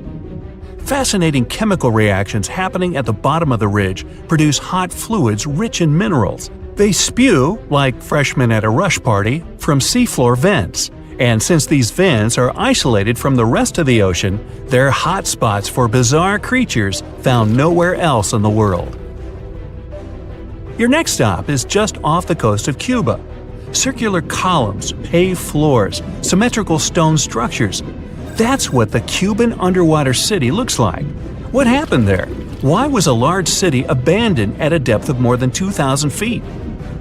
Fascinating chemical reactions happening at the bottom of the ridge produce hot fluids rich in minerals. They spew, like freshmen at a rush party, from seafloor vents. And since these vents are isolated from the rest of the ocean, they're hot spots for bizarre creatures found nowhere else in the world. Your next stop is just off the coast of Cuba. Circular columns, paved floors, symmetrical stone structures. That's what the Cuban underwater city looks like. What happened there? Why was a large city abandoned at a depth of more than 2,000 feet?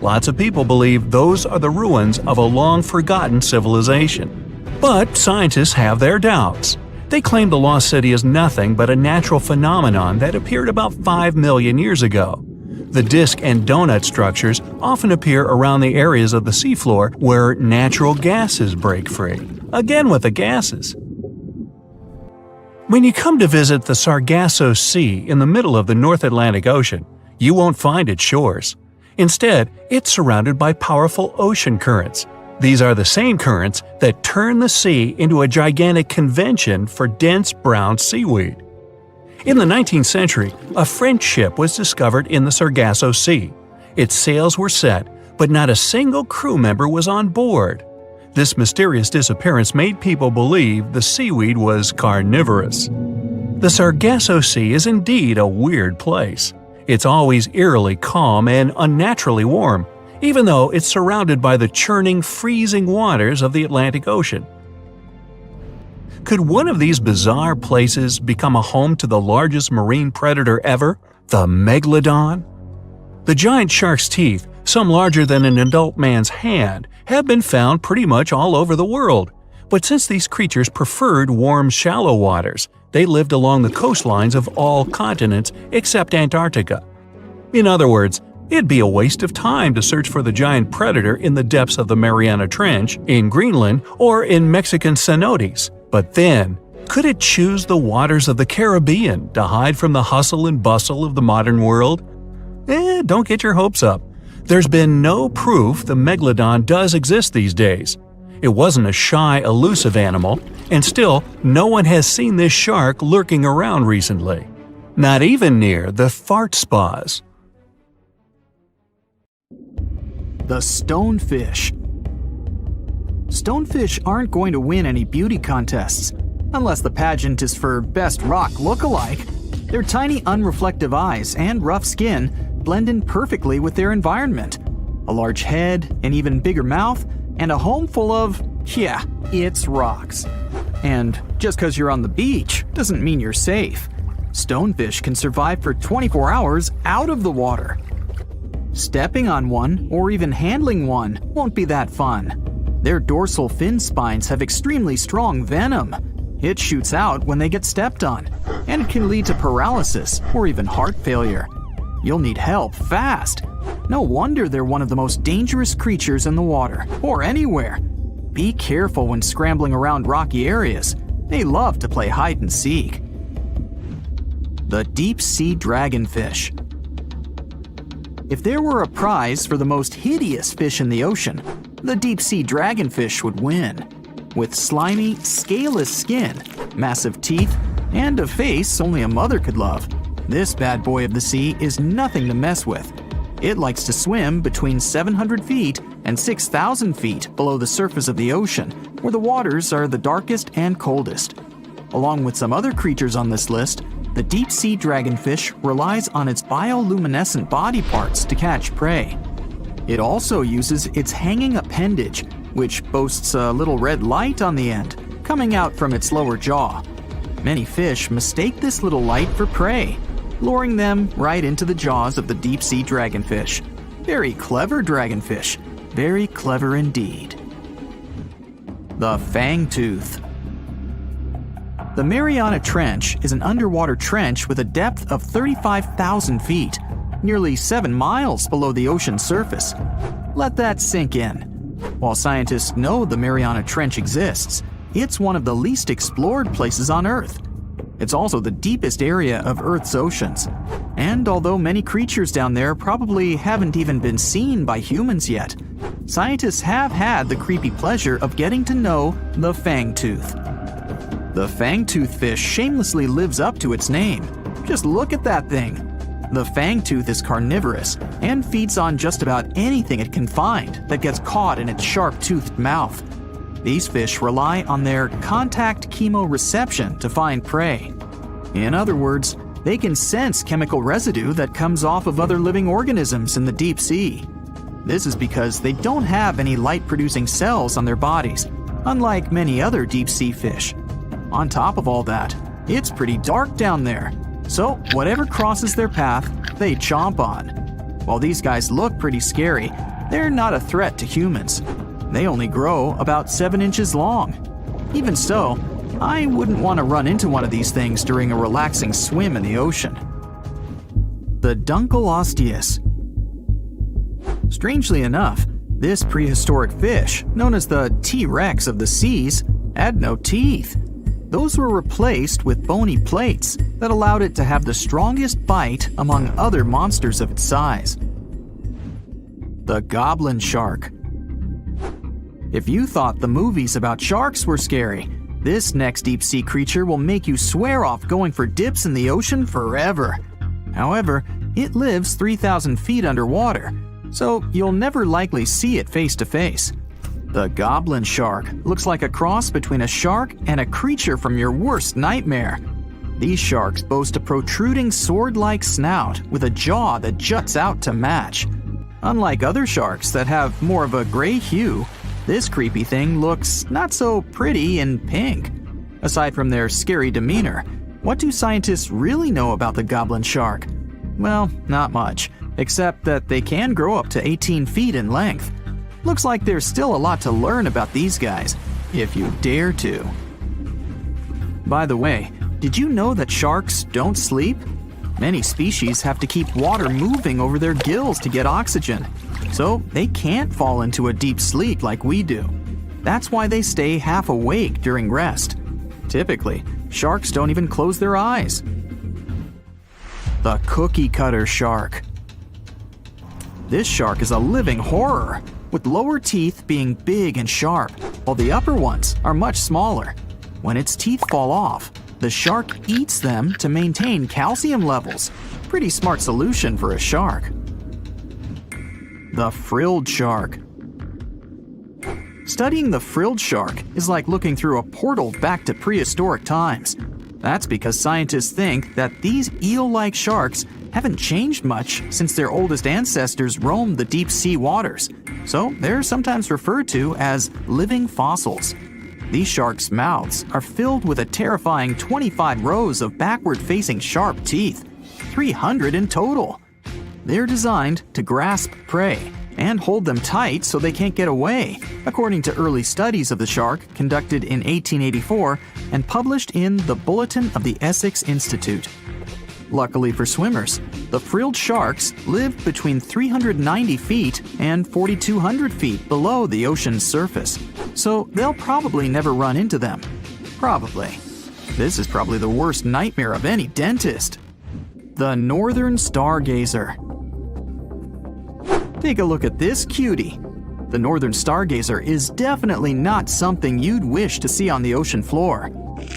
Lots of people believe those are the ruins of a long-forgotten civilization. But scientists have their doubts. They claim the lost city is nothing but a natural phenomenon that appeared about 5 million years ago. The disc and donut structures often appear around the areas of the seafloor where natural gases break free. Again with the gases. When you come to visit the Sargasso Sea in the middle of the North Atlantic Ocean, you won't find its shores. Instead, it's surrounded by powerful ocean currents. These are the same currents that turn the sea into a gigantic convention for dense brown seaweed. In the 19th century, a French ship was discovered in the Sargasso Sea. Its sails were set, but not a single crew member was on board. This mysterious disappearance made people believe the seaweed was carnivorous. The Sargasso Sea is indeed a weird place. It's always eerily calm and unnaturally warm, even though it's surrounded by the churning, freezing waters of the Atlantic Ocean. Could one of these bizarre places become a home to the largest marine predator ever, the Megalodon? The giant shark's teeth, some larger than an adult man's hand, have been found pretty much all over the world. But since these creatures preferred warm, shallow waters, they lived along the coastlines of all continents except Antarctica. In other words, it'd be a waste of time to search for the giant predator in the depths of the Mariana Trench, in Greenland, or in Mexican cenotes. But then, could it choose the waters of the Caribbean to hide from the hustle and bustle of the modern world? Don't get your hopes up. There's been no proof the Megalodon does exist these days. It wasn't a shy, elusive animal, and still, no one has seen this shark lurking around recently. Not even near the fart spas. The stonefish. Stonefish aren't going to win any beauty contests, unless the pageant is for best rock lookalike. Their tiny unreflective eyes and rough skin blend in perfectly with their environment. A large head, an even bigger mouth, and a home full of, it's rocks. And just because you're on the beach doesn't mean you're safe. Stonefish can survive for 24 hours out of the water. Stepping on one or even handling one won't be that fun. Their dorsal fin spines have extremely strong venom. It shoots out when they get stepped on, and it can lead to paralysis or even heart failure. You'll need help fast. No wonder they're one of the most dangerous creatures in the water, or anywhere. Be careful when scrambling around rocky areas. They love to play hide and seek. The deep-sea dragonfish. If there were a prize for the most hideous fish in the ocean, the deep-sea dragonfish would win. With slimy, scaleless skin, massive teeth, and a face only a mother could love, this bad boy of the sea is nothing to mess with. It likes to swim between 700 feet and 6,000 feet below the surface of the ocean, where the waters are the darkest and coldest. Along with some other creatures on this list, the deep-sea dragonfish relies on its bioluminescent body parts to catch prey. It also uses its hanging appendage, which boasts a little red light on the end, coming out from its lower jaw. Many fish mistake this little light for prey, luring them right into the jaws of the deep-sea dragonfish. Very clever dragonfish. Very clever indeed. The fangtooth. The Mariana Trench is an underwater trench with a depth of 35,000 feet, nearly 7 miles below the ocean surface. Let that sink in. While scientists know the Mariana Trench exists, it's one of the least explored places on Earth. It's also the deepest area of Earth's oceans. And although many creatures down there probably haven't even been seen by humans yet, scientists have had the creepy pleasure of getting to know the fangtooth. The fangtooth fish shamelessly lives up to its name. Just look at that thing. The fangtooth is carnivorous and feeds on just about anything it can find that gets caught in its sharp-toothed mouth. These fish rely on their contact chemoreception to find prey. In other words, they can sense chemical residue that comes off of other living organisms in the deep sea. This is because they don't have any light-producing cells on their bodies, unlike many other deep-sea fish. On top of all that, it's pretty dark down there, so whatever crosses their path, they chomp on. While these guys look pretty scary, they're not a threat to humans. They only grow about 7 inches long. Even so, I wouldn't want to run into one of these things during a relaxing swim in the ocean. The Dunkleosteus. Strangely enough, this prehistoric fish, known as the T-Rex of the seas, had no teeth. Those were replaced with bony plates that allowed it to have the strongest bite among other monsters of its size. The goblin shark. If you thought the movies about sharks were scary, this next deep-sea creature will make you swear off going for dips in the ocean forever. However, it lives 3,000 feet underwater, so you'll never likely see it face to face. The goblin shark looks like a cross between a shark and a creature from your worst nightmare. These sharks boast a protruding sword-like snout with a jaw that juts out to match. Unlike other sharks that have more of a gray hue, this creepy thing looks not so pretty and pink. Aside from their scary demeanor, what do scientists really know about the goblin shark? Well, not much, except that they can grow up to 18 feet in length. Looks like there's still a lot to learn about these guys, if you dare to. By the way, did you know that sharks don't sleep? Many species have to keep water moving over their gills to get oxygen, so they can't fall into a deep sleep like we do. That's why they stay half awake during rest. Typically, sharks don't even close their eyes. The cookie cutter shark. This shark is a living horror, with lower teeth being big and sharp, while the upper ones are much smaller. When its teeth fall off, the shark eats them to maintain calcium levels. Pretty smart solution for a shark. The frilled shark. Studying the frilled shark is like looking through a portal back to prehistoric times. That's because scientists think that these eel-like sharks haven't changed much since their oldest ancestors roamed the deep sea waters, so they're sometimes referred to as living fossils. These sharks' mouths are filled with a terrifying 25 rows of backward-facing sharp teeth, 300 in total. They're designed to grasp prey and hold them tight so they can't get away, according to early studies of the shark conducted in 1884 and published in the Bulletin of the Essex Institute. Luckily for swimmers, the frilled sharks live between 390 feet and 4,200 feet below the ocean's surface, so they'll probably never run into them. Probably. This is probably the worst nightmare of any dentist. The northern stargazer. Take a look at this cutie. The northern stargazer is definitely not something you'd wish to see on the ocean floor.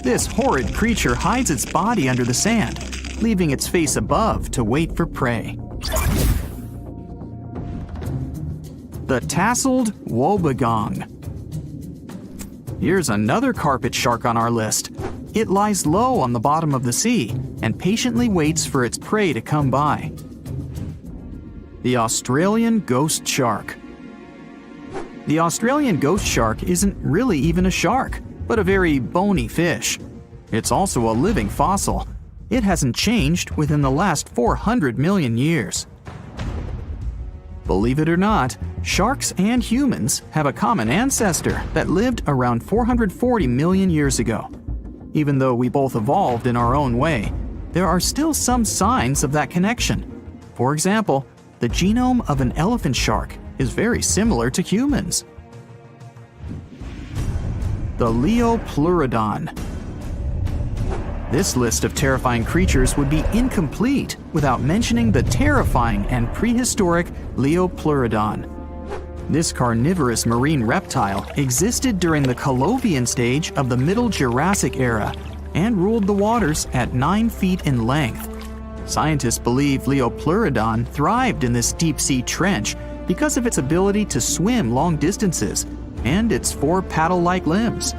This horrid creature hides its body under the sand, leaving its face above to wait for prey. The tasseled wobbegong. Here's another carpet shark on our list. It lies low on the bottom of the sea and patiently waits for its prey to come by. The Australian ghost shark. The Australian ghost shark isn't really even a shark, but a very bony fish. It's also a living fossil. It hasn't changed within the last 400 million years. Believe it or not, sharks and humans have a common ancestor that lived around 440 million years ago. Even though we both evolved in our own way, there are still some signs of that connection. For example, the genome of an elephant shark is very similar to humans. The Leopleurodon. This list of terrifying creatures would be incomplete without mentioning the terrifying and prehistoric Leopleurodon. This carnivorous marine reptile existed during the Colovian stage of the Middle Jurassic era and ruled the waters at 9 feet in length. Scientists believe Leopleurodon thrived in this deep-sea trench because of its ability to swim long distances and its 4 paddle-like limbs.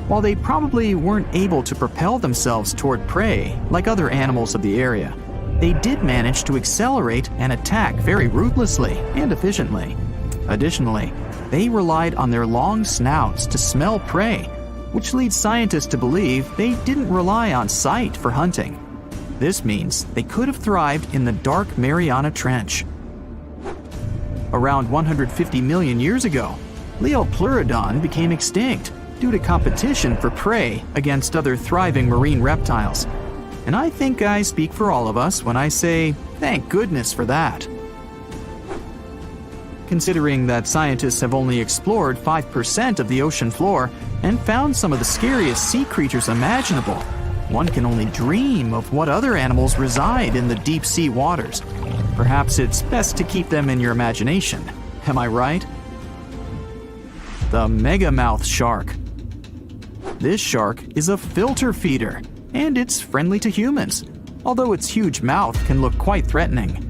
While they probably weren't able to propel themselves toward prey like other animals of the area, they did manage to accelerate and attack very ruthlessly and efficiently. Additionally, they relied on their long snouts to smell prey, which leads scientists to believe they didn't rely on sight for hunting. This means they could have thrived in the dark Mariana Trench. Around 150 million years ago, Leopleurodon became extinct due to competition for prey against other thriving marine reptiles. And I think I speak for all of us when I say, thank goodness for that. Considering that scientists have only explored 5% of the ocean floor and found some of the scariest sea creatures imaginable, one can only dream of what other animals reside in the deep sea waters. Perhaps it's best to keep them in your imagination. Am I right? The megamouth shark. This shark is a filter feeder, and it's friendly to humans, although its huge mouth can look quite threatening.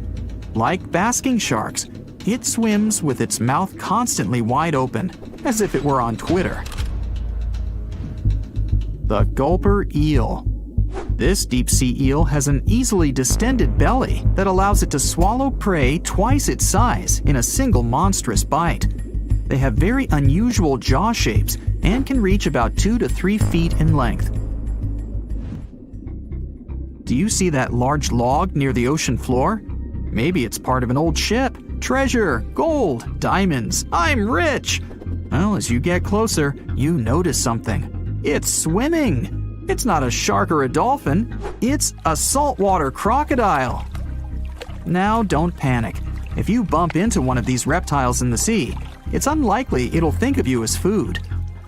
Like basking sharks, it swims with its mouth constantly wide open, as if it were on Twitter. The gulper eel. This deep-sea eel has an easily distended belly that allows it to swallow prey twice its size in a single monstrous bite. They have very unusual jaw shapes and can reach about 2 to 3 feet in length. Do you see that large log near the ocean floor? Maybe it's part of an old ship. Treasure, gold, diamonds, I'm rich! Well, as you get closer, you notice something. It's swimming! It's not a shark or a dolphin, it's a saltwater crocodile! Now don't panic. If you bump into one of these reptiles in the sea, it's unlikely it'll think of you as food.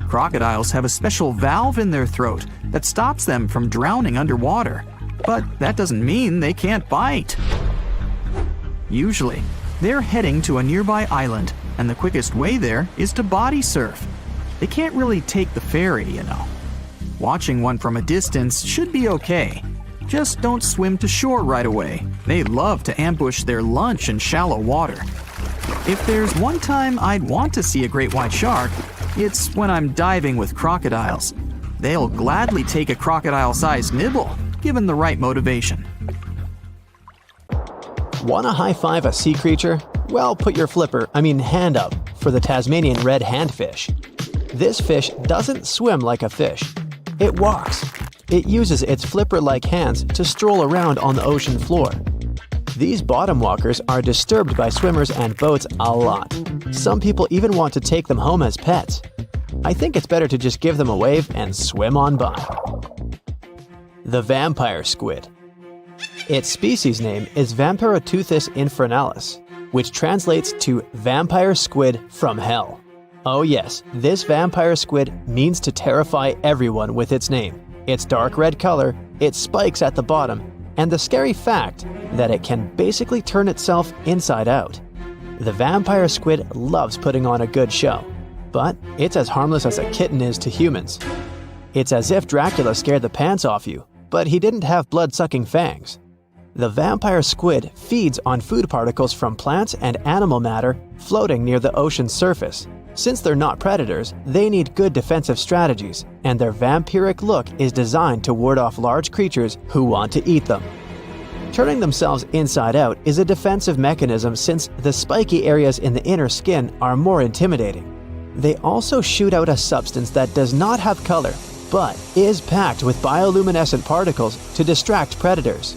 Crocodiles have a special valve in their throat that stops them from drowning underwater. But that doesn't mean they can't bite. Usually, they're heading to a nearby island, and the quickest way there is to body surf. They can't really take the ferry, you know. Watching one from a distance should be okay. Just don't swim to shore right away. They love to ambush their lunch in shallow water. If there's one time I'd want to see a great white shark, it's when I'm diving with crocodiles. They'll gladly take a crocodile-sized nibble, given the right motivation. Want to high-five a sea creature? Well, put your hand up for the Tasmanian red handfish. This fish doesn't swim like a fish. It walks. It uses its flipper-like hands to stroll around on the ocean floor. These bottom walkers are disturbed by swimmers and boats a lot. Some people even want to take them home as pets. I think it's better to just give them a wave and swim on by. The vampire squid. Its species name is Vampiroteuthis infernalis, which translates to vampire squid from hell. Oh yes, this vampire squid means to terrify everyone with its name, its dark red color, its spikes at the bottom, and the scary fact that it can basically turn itself inside out. The vampire squid loves putting on a good show, but it's as harmless as a kitten is to humans. It's as if Dracula scared the pants off you, but he didn't have blood-sucking fangs. The vampire squid feeds on food particles from plants and animal matter floating near the ocean's surface. Since they're not predators, they need good defensive strategies, and their vampiric look is designed to ward off large creatures who want to eat them. Turning themselves inside out is a defensive mechanism since the spiky areas in the inner skin are more intimidating. They also shoot out a substance that does not have color, but is packed with bioluminescent particles to distract predators.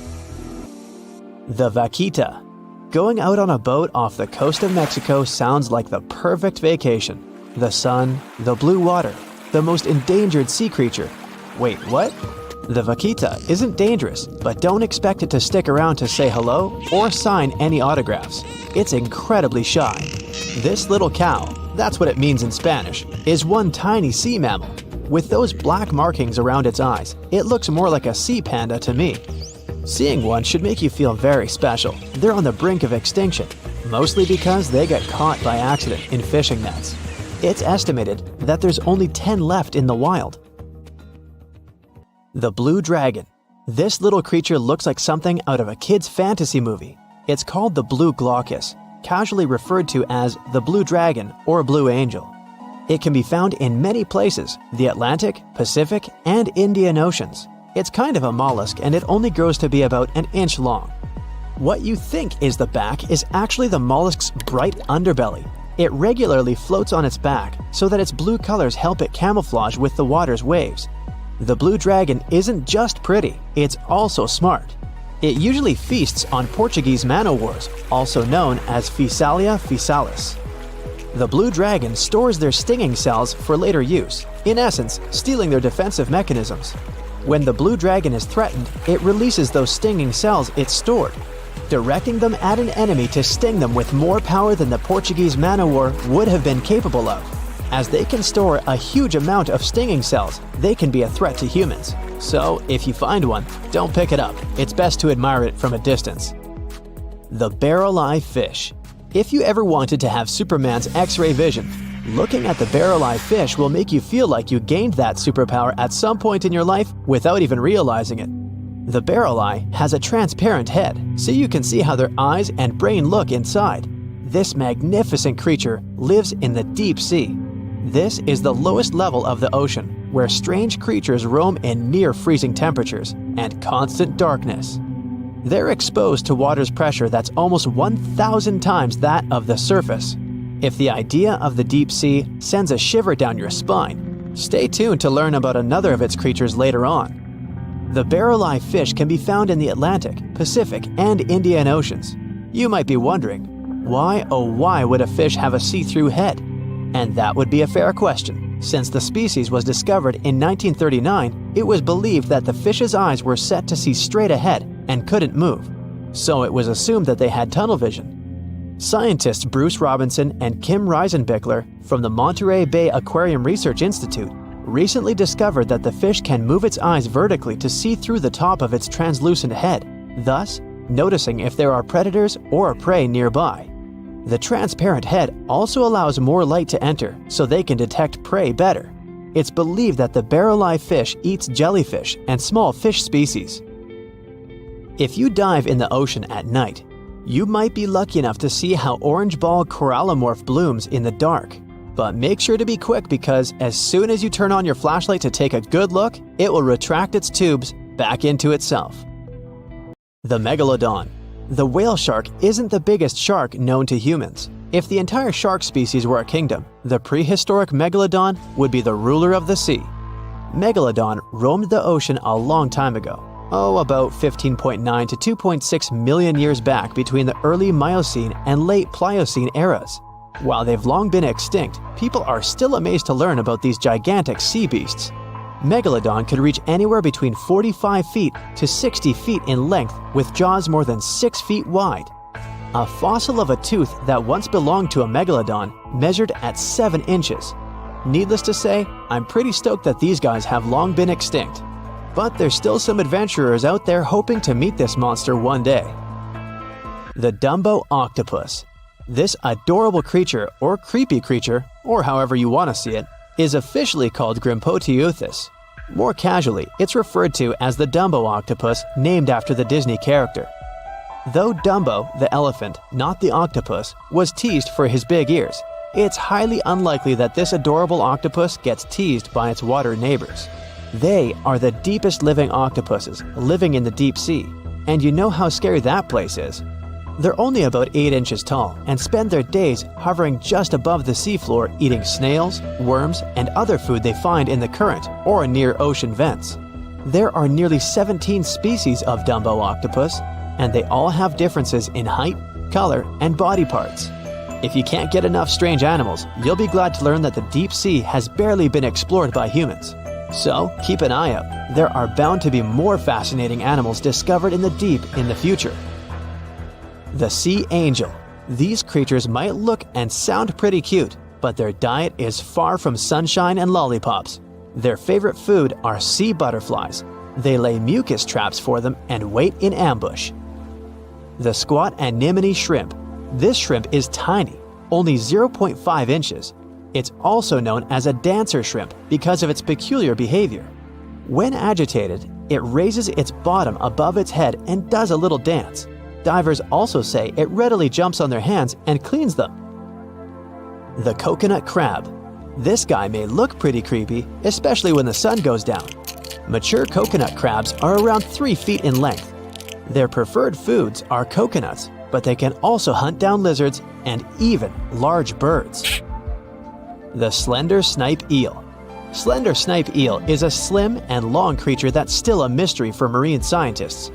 The vaquita. Going out on a boat off the coast of Mexico sounds like the perfect vacation. The sun, the blue water, the most endangered sea creature. Wait, what? The vaquita isn't dangerous, but don't expect it to stick around to say hello or sign any autographs. It's incredibly shy. This little cow, that's what it means in Spanish, is one tiny sea mammal. With those black markings around its eyes, it looks more like a sea panda to me. Seeing one should make you feel very special. They're on the brink of extinction, mostly because they got caught by accident in fishing nets. It's estimated that there's only 10 left in the wild. The blue dragon. This little creature looks like something out of a kid's fantasy movie. It's called the blue glaucus, casually referred to as the blue dragon or blue angel. It can be found in many places, the Atlantic, Pacific, and Indian Oceans. It's kind of a mollusk and it only grows to be about an inch long. What you think is the back is actually the mollusk's bright underbelly. It regularly floats on its back so that its blue colors help it camouflage with the water's waves. The blue dragon isn't just pretty, it's also smart. It usually feasts on Portuguese man-o'-wars, also known as Physalia physalis. The blue dragon stores their stinging cells for later use, in essence, stealing their defensive mechanisms. When the blue dragon is threatened, it releases those stinging cells it stored, directing them at an enemy to sting them with more power than the Portuguese man-o'-war would have been capable of. As they can store a huge amount of stinging cells, they can be a threat to humans. So, if you find one, don't pick it up. It's best to admire it from a distance. The barrel-eye fish. If you ever wanted to have Superman's X-ray vision, looking at the barrel-eye fish will make you feel like you gained that superpower at some point in your life without even realizing it. The barrel eye has a transparent head, so you can see how their eyes and brain look inside. This magnificent creature lives in the deep sea. This is the lowest level of the ocean, where strange creatures roam in near-freezing temperatures and constant darkness. They're exposed to water's pressure that's almost 1,000 times that of the surface. If the idea of the deep sea sends a shiver down your spine, stay tuned to learn about another of its creatures later on. The barrel-eye fish can be found in the Atlantic, Pacific, and Indian Oceans. You might be wondering, why oh why would a fish have a see-through head? And that would be a fair question. Since the species was discovered in 1939, it was believed that the fish's eyes were set to see straight ahead and couldn't move. So it was assumed that they had tunnel vision. Scientists Bruce Robinson and Kim Reisenbichler from the Monterey Bay Aquarium Research Institute recently discovered that the fish can move its eyes vertically to see through the top of its translucent head, thus noticing if there are predators or prey nearby. The transparent head also allows more light to enter so they can detect prey better. It's believed that the barrel-eye fish eats jellyfish and small fish species. If you dive in the ocean at night, you might be lucky enough to see how orange ball corallimorph blooms in the dark. But make sure to be quick because as soon as you turn on your flashlight to take a good look, it will retract its tubes back into itself. The Megalodon. The whale shark isn't the biggest shark known to humans. If the entire shark species were a kingdom, the prehistoric Megalodon would be the ruler of the sea. Megalodon roamed the ocean a long time ago. About 15.9 to 2.6 million years back between the early Miocene and late Pliocene eras. While they've long been extinct, people are still amazed to learn about these gigantic sea beasts. Megalodon could reach anywhere between 45 feet to 60 feet in length with jaws more than 6 feet wide. A fossil of a tooth that once belonged to a megalodon measured at 7 inches. Needless to say, I'm pretty stoked that these guys have long been extinct. But there's still some adventurers out there hoping to meet this monster one day. The Dumbo Octopus. This adorable creature, or creepy creature, or however you want to see it, is officially called Grimpoteuthis. More casually, it's referred to as the Dumbo octopus, named after the Disney character. Though Dumbo, the elephant, not the octopus, was teased for his big ears, it's highly unlikely that this adorable octopus gets teased by its water neighbors. They are the deepest living octopuses, living in the deep sea, and you know how scary that place is. They're only about 8 inches tall and spend their days hovering just above the seafloor eating snails, worms, and other food they find in the current or near ocean vents. There are nearly 17 species of Dumbo octopus, and they all have differences in height, color, and body parts. If you can't get enough strange animals, you'll be glad to learn that the deep sea has barely been explored by humans. So keep an eye out. There are bound to be more fascinating animals discovered in the deep in the future. The sea angel. These creatures might look and sound pretty cute, but their diet is far from sunshine and lollipops. Their favorite food are sea butterflies. They lay mucus traps for them and wait in ambush. The squat anemone shrimp. This shrimp is tiny, only 0.5 inches. It's also known as a dancer shrimp because of its peculiar behavior. When agitated, it raises its bottom above its head and does a little dance. Divers also say it readily jumps on their hands and cleans them. The coconut crab. This guy may look pretty creepy, especially when the sun goes down. Mature coconut crabs are around 3 feet in length. Their preferred foods are coconuts, but they can also hunt down lizards and even large birds. The slender snipe eel. Slender snipe eel is a slim and long creature that's still a mystery for marine scientists.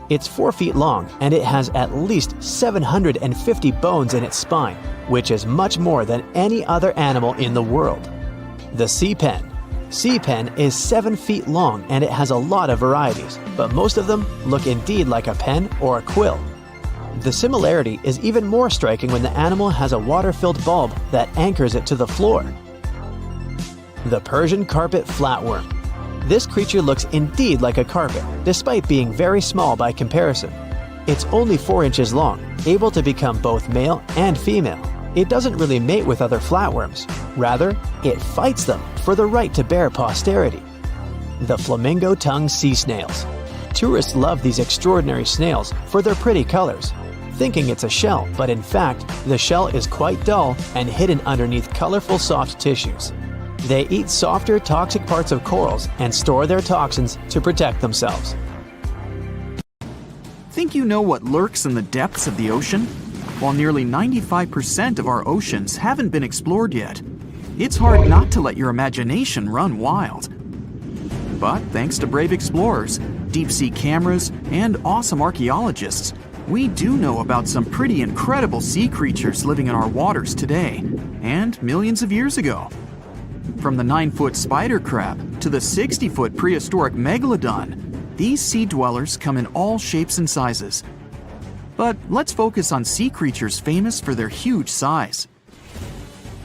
It's 4 feet long and it has at least 750 bones in its spine, which is much more than any other animal in the world. The sea pen. Sea pen is 7 feet long and it has a lot of varieties, but most of them look indeed like a pen or a quill. The similarity is even more striking when the animal has a water-filled bulb that anchors it to the floor. The Persian carpet flatworm. This creature looks indeed like a carpet, despite being very small by comparison. It's only 4 inches long, able to become both male and female. It doesn't really mate with other flatworms. Rather, it fights them for the right to bear posterity. The flamingo-tongued sea snails. Tourists love these extraordinary snails for their pretty colors, thinking it's a shell, but in fact, the shell is quite dull and hidden underneath colorful soft tissues. They eat softer, toxic parts of corals and store their toxins to protect themselves. Think you know what lurks in the depths of the ocean? While nearly 95% of our oceans haven't been explored yet, it's hard not to let your imagination run wild. But thanks to brave explorers, deep-sea cameras, and awesome archaeologists, we do know about some pretty incredible sea creatures living in our waters today, and millions of years ago. From the 9-foot spider crab to the 60-foot prehistoric Megalodon, these sea dwellers come in all shapes and sizes. But let's focus on sea creatures famous for their huge size.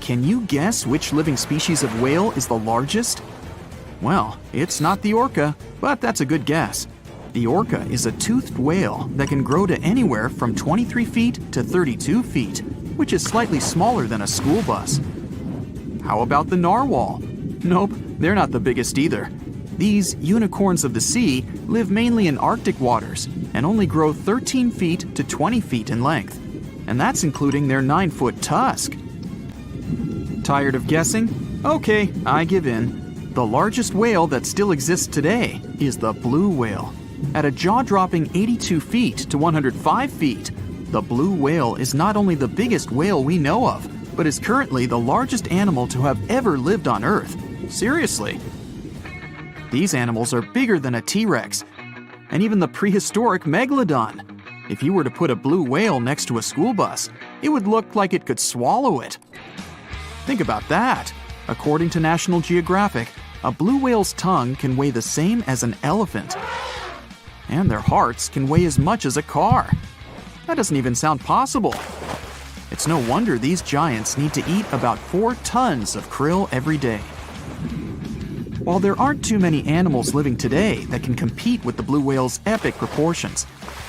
Can you guess which living species of whale is the largest? Well, it's not the orca, but that's a good guess. The orca is a toothed whale that can grow to anywhere from 23 feet to 32 feet, which is slightly smaller than a school bus. How about the narwhal? Nope, they're not the biggest either. These unicorns of the sea live mainly in Arctic waters and only grow 13 feet to 20 feet in length, and that's including their 9-foot tusk. Tired of guessing? Okay, I give in. The largest whale that still exists today is the blue whale. At a jaw-dropping 82 feet to 105 feet, the blue whale is not only the biggest whale we know of, but is currently the largest animal to have ever lived on Earth. Seriously. These animals are bigger than a T-Rex, and even the prehistoric Megalodon. If you were to put a blue whale next to a school bus, it would look like it could swallow it. Think about that. According to National Geographic, a blue whale's tongue can weigh the same as an elephant. And their hearts can weigh as much as a car. That doesn't even sound possible. It's no wonder these giants need to eat about 4 tons of krill every day. While there aren't too many animals living today that can compete with the blue whale's epic proportions,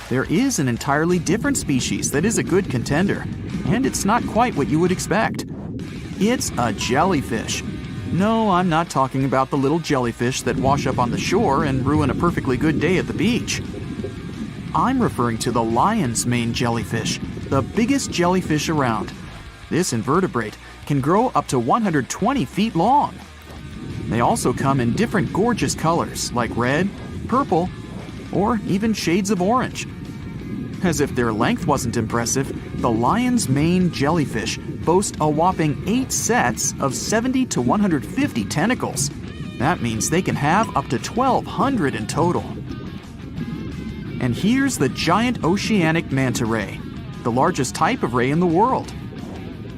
there is an entirely different species that is a good contender, and it's not quite what you would expect. It's a jellyfish. No, I'm not talking about the little jellyfish that wash up on the shore and ruin a perfectly good day at the beach. I'm referring to the lion's mane jellyfish, the biggest jellyfish around. This invertebrate can grow up to 120 feet long. They also come in different gorgeous colors like red, purple, or even shades of orange. As if their length wasn't impressive, the lion's mane jellyfish boast a whopping 8 sets of 70 to 150 tentacles. That means they can have up to 1,200 in total. And here's the giant oceanic manta ray, the largest type of ray in the world.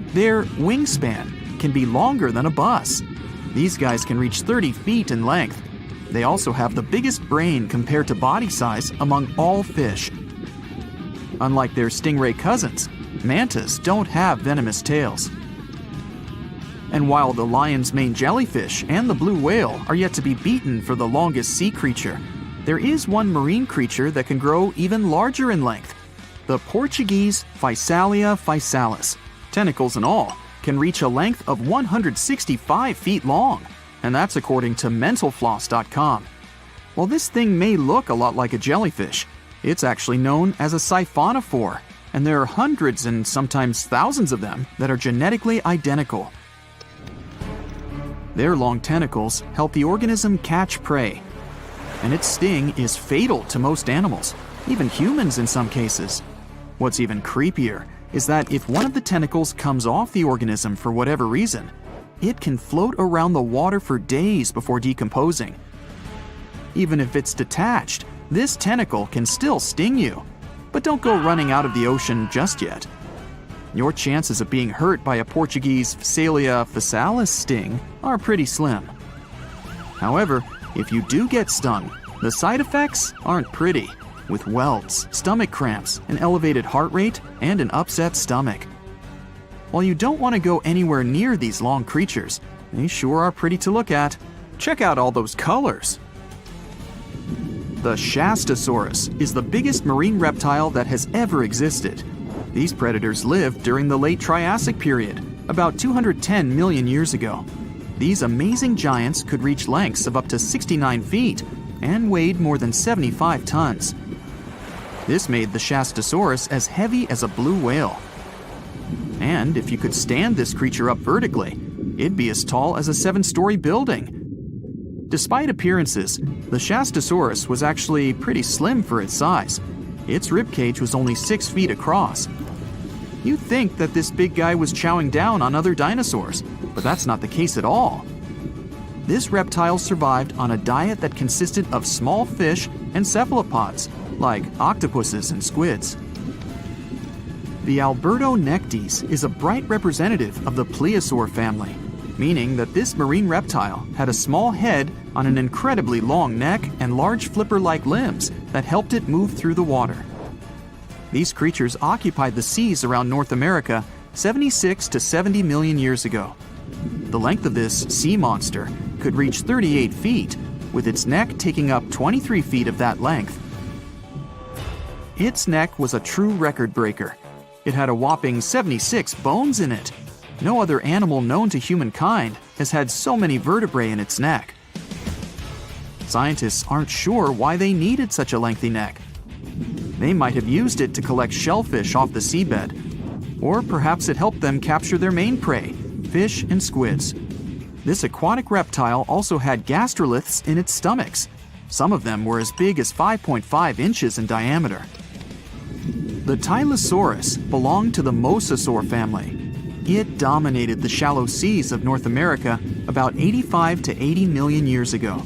Their wingspan can be longer than a bus. These guys can reach 30 feet in length. They also have the biggest brain compared to body size among all fish. Unlike their stingray cousins, mantas don't have venomous tails. And while the lion's mane jellyfish and the blue whale are yet to be beaten for the longest sea creature, there is one marine creature that can grow even larger in length. The Portuguese Physalia physalis, tentacles and all, can reach a length of 165 feet long, and that's according to mentalfloss.com. While this thing may look a lot like a jellyfish, it's actually known as a siphonophore, and there are hundreds and sometimes thousands of them that are genetically identical. Their long tentacles help the organism catch prey, and its sting is fatal to most animals, even humans in some cases. What's even creepier is that if one of the tentacles comes off the organism for whatever reason, it can float around the water for days before decomposing. Even if it's detached, this tentacle can still sting you. But don't go running out of the ocean just yet. Your chances of being hurt by a Portuguese Physalia physalis sting are pretty slim. However, if you do get stung, the side effects aren't pretty, with welts, stomach cramps, an elevated heart rate, and an upset stomach. While you don't want to go anywhere near these long creatures, they sure are pretty to look at. Check out all those colors. The Shastasaurus is the biggest marine reptile that has ever existed. These predators lived during the late Triassic period, about 210 million years ago. These amazing giants could reach lengths of up to 69 feet and weighed more than 75 tons. This made the Shastasaurus as heavy as a blue whale. And if you could stand this creature up vertically, it'd be as tall as a 7-story building. Despite appearances, the Shastasaurus was actually pretty slim for its size. Its ribcage was only 6 feet across. You'd think that this big guy was chowing down on other dinosaurs, but that's not the case at all. This reptile survived on a diet that consisted of small fish and cephalopods, like octopuses and squids. The Albertonectes is a bright representative of the plesiosaur family, meaning that this marine reptile had a small head on an incredibly long neck and large flipper-like limbs that helped it move through the water. These creatures occupied the seas around North America 76 to 70 million years ago. The length of this sea monster could reach 38 feet, with its neck taking up 23 feet of that length. Its neck was a true record breaker. It had a whopping 76 bones in it. No other animal known to humankind has had so many vertebrae in its neck. Scientists aren't sure why they needed such a lengthy neck. They might have used it to collect shellfish off the seabed, or perhaps it helped them capture their main prey, fish and squids. This aquatic reptile also had gastroliths in its stomachs. Some of them were as big as 5.5 inches in diameter. The Tylosaurus belonged to the Mosasaur family. It dominated the shallow seas of North America about 85 to 80 million years ago.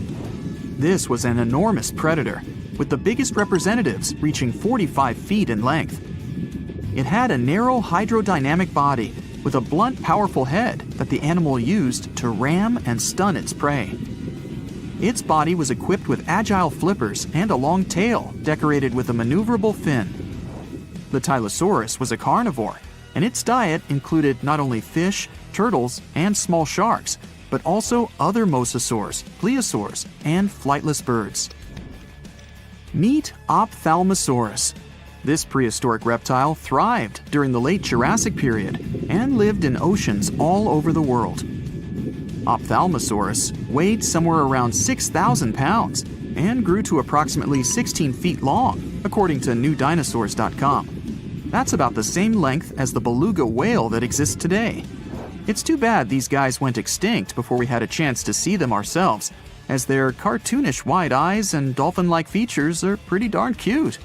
This was an enormous predator, with the biggest representatives reaching 45 feet in length. It had a narrow hydrodynamic body with a blunt, powerful head that the animal used to ram and stun its prey. Its body was equipped with agile flippers and a long tail decorated with a maneuverable fin. The Tylosaurus was a carnivore, and its diet included not only fish, turtles, and small sharks, but also other mosasaurs, plesiosaurs, and flightless birds. Meet Ophthalmosaurus. This prehistoric reptile thrived during the late Jurassic period and lived in oceans all over the world. Ophthalmosaurus weighed somewhere around 6,000 pounds and grew to approximately 16 feet long, according to newdinosaurs.com. That's about the same length as the beluga whale that exists today. It's too bad these guys went extinct before we had a chance to see them ourselves, as their cartoonish wide eyes and dolphin-like features are pretty darn cute.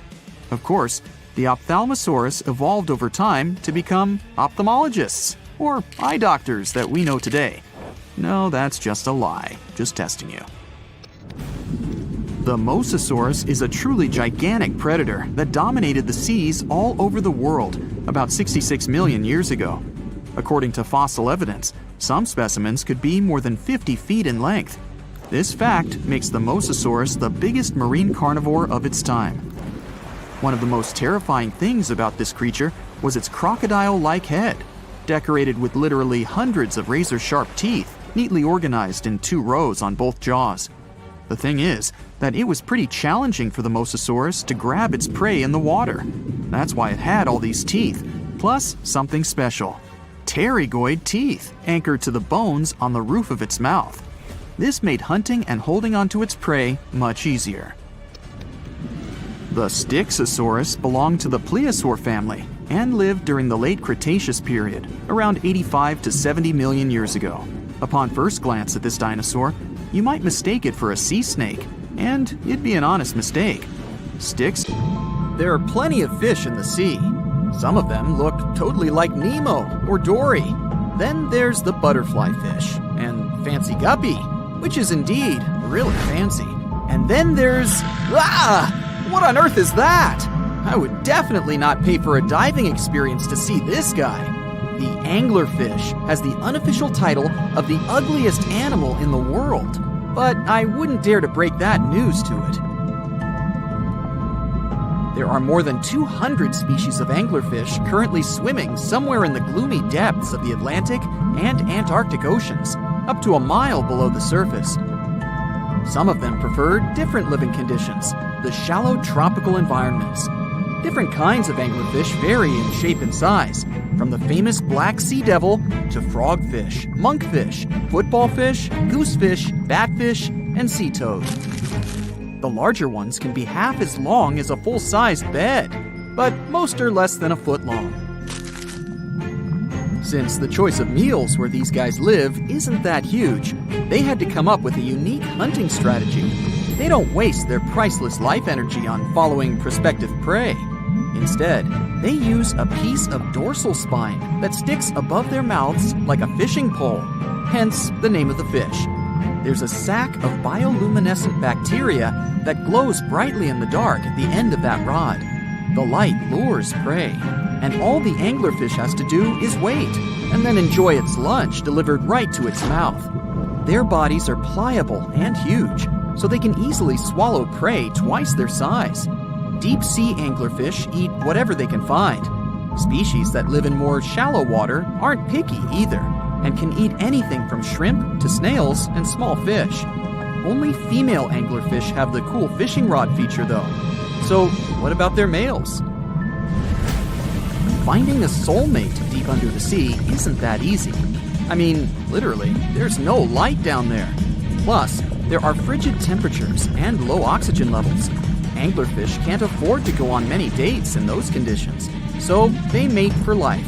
Of course, the Ophthalmosaurus evolved over time to become ophthalmologists, or eye doctors that we know today. No, that's just a lie. Just testing you. The Mosasaurus is a truly gigantic predator that dominated the seas all over the world about 66 million years ago. According to fossil evidence, some specimens could be more than 50 feet in length. This fact makes the Mosasaurus the biggest marine carnivore of its time. One of the most terrifying things about this creature was its crocodile-like head, decorated with literally hundreds of razor-sharp teeth, neatly organized in 2 rows on both jaws. The thing is that it was pretty challenging for the Mosasaurus to grab its prey in the water. That's why it had all these teeth, plus something special: pterygoid teeth anchored to the bones on the roof of its mouth. This made hunting and holding onto its prey much easier. The Styxosaurus belonged to the plesiosaur family and lived during the late Cretaceous period, around 85 to 70 million years ago. Upon first glance at this dinosaur, you might mistake it for a sea snake, and it'd be an honest mistake. There are plenty of fish in the sea. Some of them look totally like Nemo or Dory. Then there's the butterfly fish and fancy guppy, which is indeed really fancy. And then there's... What on earth is that? I would definitely not pay for a diving experience to see this guy. The anglerfish has the unofficial title of the ugliest animal in the world, but I wouldn't dare to break that news to it. There are more than 200 species of anglerfish currently swimming somewhere in the gloomy depths of the Atlantic and Antarctic Oceans, up to a mile below the surface. Some of them prefer different living conditions, the shallow tropical environments. Different kinds of anglerfish vary in shape and size, from the famous black sea devil to frogfish, monkfish, footballfish, goosefish, batfish, and sea toad. The larger ones can be half as long as a full-sized bed, but most are less than a foot long. Since the choice of meals where these guys live isn't that huge, they had to come up with a unique hunting strategy. They don't waste their priceless life energy on following prospective prey. Instead, they use a piece of dorsal spine that sticks above their mouths like a fishing pole, hence the name of the fish. There's a sac of bioluminescent bacteria that glows brightly in the dark at the end of that rod. The light lures prey, and all the anglerfish has to do is wait, and then enjoy its lunch delivered right to its mouth. Their bodies are pliable and huge, so they can easily swallow prey twice their size. Deep-sea anglerfish eat whatever they can find. Species that live in more shallow water aren't picky either, and can eat anything from shrimp to snails and small fish. Only female anglerfish have the cool fishing rod feature though. So what about their males? Finding a soulmate deep under the sea isn't that easy. I mean, literally, there's no light down there. Plus, there are frigid temperatures and low oxygen levels. Anglerfish can't afford to go on many dates in those conditions, so they mate for life.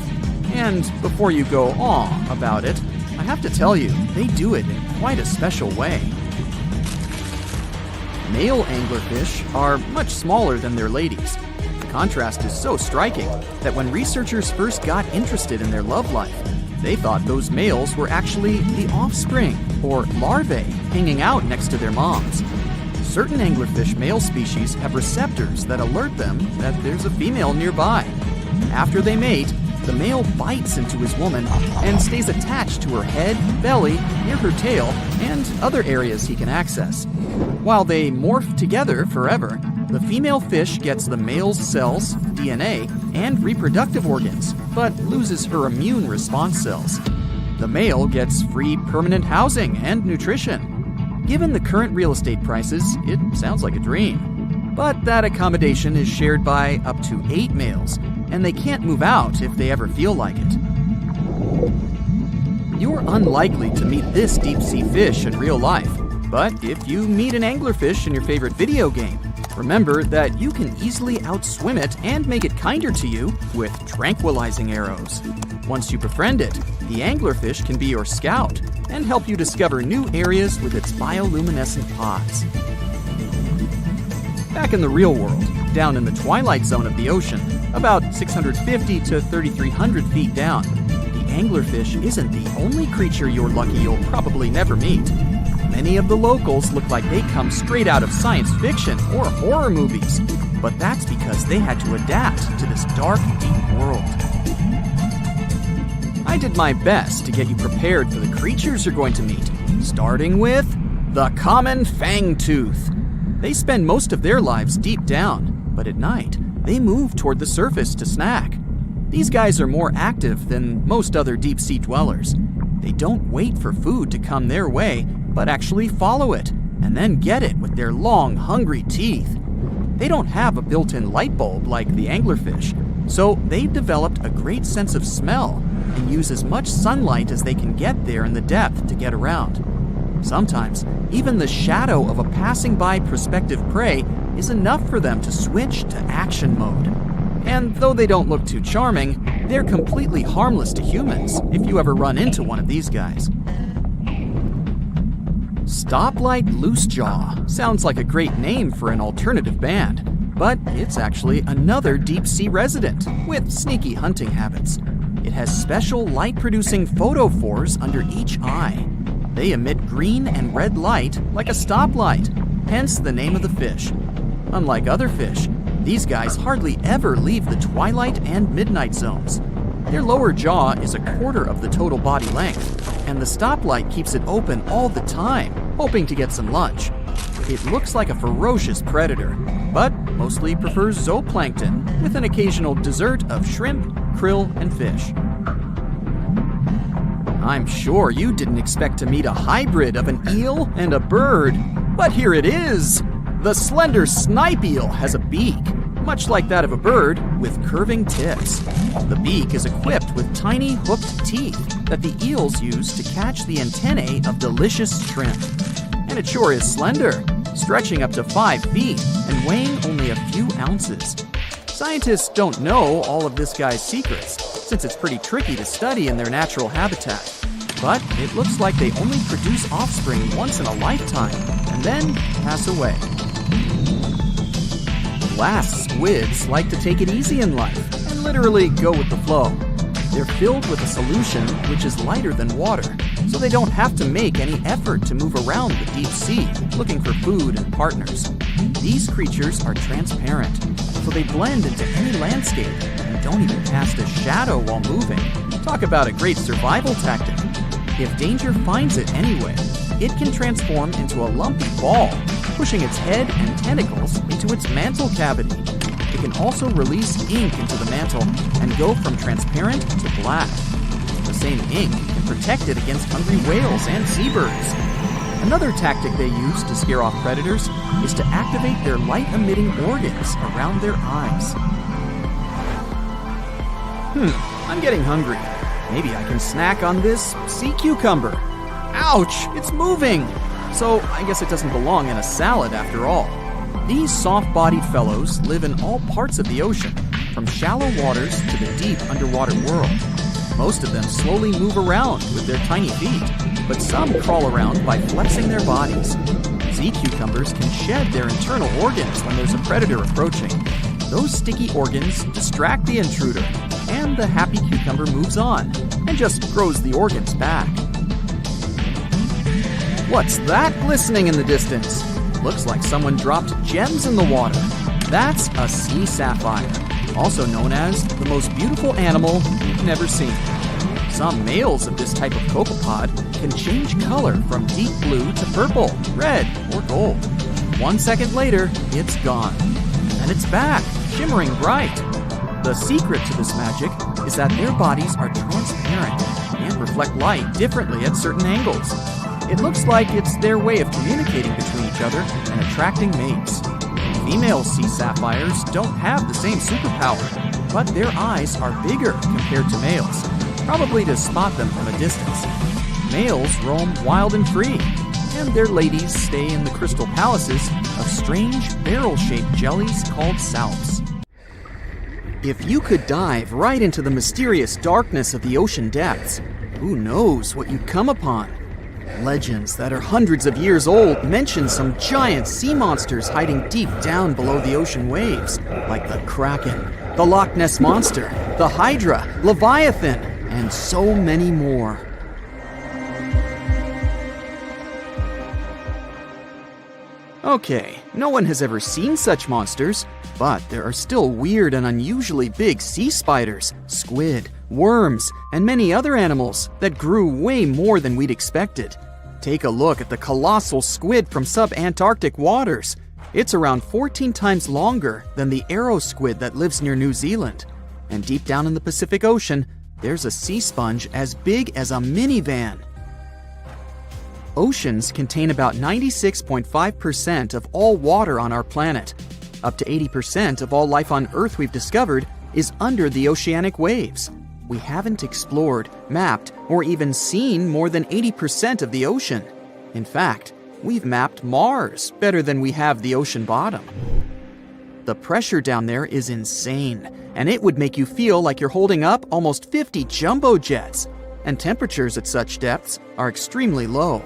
And before you go aw about it, I have to tell you, they do it in quite a special way. Male anglerfish are much smaller than their ladies. The contrast is so striking that when researchers first got interested in their love life, they thought those males were actually the offspring, or larvae, hanging out next to their moms. Certain anglerfish male species have receptors that alert them that there's a female nearby. After they mate, the male bites into his woman and stays attached to her head, belly, near her tail, and other areas he can access. While they morph together forever, the female fish gets the male's cells, DNA, and reproductive organs, but loses her immune response cells. The male gets free permanent housing and nutrition. Given the current real estate prices, it sounds like a dream. But that accommodation is shared by up to 8 males, and they can't move out if they ever feel like it. You're unlikely to meet this deep-sea fish in real life, but if you meet an anglerfish in your favorite video game, remember that you can easily outswim it and make it kinder to you with tranquilizing arrows. Once you befriend it, the anglerfish can be your scout and help you discover new areas with its bioluminescent pods. Back in the real world, down in the twilight zone of the ocean, about 650 to 3,300 feet down, the anglerfish isn't the only creature you're lucky you'll probably never meet. Many of the locals look like they come straight out of science fiction or horror movies, but that's because they had to adapt to this dark, deep world. I did my best to get you prepared for the creatures you're going to meet, starting with the common fangtooth. They spend most of their lives deep down, but at night, they move toward the surface to snack. These guys are more active than most other deep-sea dwellers. They don't wait for food to come their way, but actually follow it, and then get it with their long, hungry teeth. They don't have a built-in light bulb like the anglerfish, so they've developed a great sense of smell and use as much sunlight as they can get there in the depth to get around. Sometimes, even the shadow of a passing by prospective prey is enough for them to switch to action mode. And though they don't look too charming, they're completely harmless to humans if you ever run into one of these guys. Stoplight Loosejaw sounds like a great name for an alternative band, but it's actually another deep-sea resident with sneaky hunting habits. It has special light-producing photophores under each eye. They emit green and red light like a stoplight, hence the name of the fish. Unlike other fish, these guys hardly ever leave the twilight and midnight zones. Their lower jaw is a quarter of the total body length, and the stoplight keeps it open all the time, hoping to get some lunch. It looks like a ferocious predator, but mostly prefers zooplankton with an occasional dessert of shrimp, krill, and fish. I'm sure you didn't expect to meet a hybrid of an eel and a bird, but here it is! The slender snipe eel has a beak, much like that of a bird, with curving tips. The beak is equipped with tiny hooked teeth that the eels use to catch the antennae of delicious shrimp. And it sure is slender, stretching up to 5 feet and weighing only a few ounces. Scientists don't know all of this guy's secrets, since it's pretty tricky to study in their natural habitat. But it looks like they only produce offspring once in a lifetime, and then pass away. Glass squids like to take it easy in life and literally go with the flow. They're filled with a solution which is lighter than water, so they don't have to make any effort to move around the deep sea looking for food and partners. These creatures are transparent, so they blend into any landscape and don't even cast a shadow while moving. Talk about a great survival tactic. If danger finds it anyway, it can transform into a lumpy ball, pushing its head and tentacles into its mantle cavity. It can also release ink into the mantle and go from transparent to black. The same ink can protect it against hungry whales and seabirds. Another tactic they use to scare off predators is to activate their light-emitting organs around their eyes. I'm getting hungry. Maybe I can snack on this sea cucumber. Ouch, it's moving! So I guess it doesn't belong in a salad after all. These soft-bodied fellows live in all parts of the ocean, from shallow waters to the deep underwater world. Most of them slowly move around with their tiny feet, but some crawl around by flexing their bodies. Sea cucumbers can shed their internal organs when there's a predator approaching. Those sticky organs distract the intruder, and the happy cucumber moves on and just grows the organs back. What's that glistening in the distance? Looks like someone dropped gems in the water. That's a sea sapphire, also known as the most beautiful animal you've never seen. Some males of this type of copepod can change color from deep blue to purple, red, or gold. 1 second later, it's gone. And it's back, shimmering bright. The secret to this magic is that their bodies are transparent and reflect light differently at certain angles. It looks like it's their way of communicating between each other and attracting mates. Female sea sapphires don't have the same superpower, but their eyes are bigger compared to males, probably to spot them from a distance. Males roam wild and free, and their ladies stay in the crystal palaces of strange barrel-shaped jellies called salps. If you could dive right into the mysterious darkness of the ocean depths, who knows what you'd come upon? Legends that are hundreds of years old mention some giant sea monsters hiding deep down below the ocean waves, like the Kraken, the Loch Ness Monster, the Hydra, Leviathan, and so many more. Okay, no one has ever seen such monsters, but there are still weird and unusually big sea spiders, squid, worms, and many other animals that grew way more than we'd expected. Take a look at the colossal squid from sub-Antarctic waters. It's around 14 times longer than the arrow squid that lives near New Zealand. And deep down in the Pacific Ocean, there's a sea sponge as big as a minivan. Oceans contain about 96.5% of all water on our planet. Up to 80% of all life on Earth we've discovered is under the oceanic waves. We haven't explored, mapped, or even seen more than 80% of the ocean. In fact, we've mapped Mars better than we have the ocean bottom. The pressure down there is insane, and it would make you feel like you're holding up almost 50 jumbo jets. And temperatures at such depths are extremely low.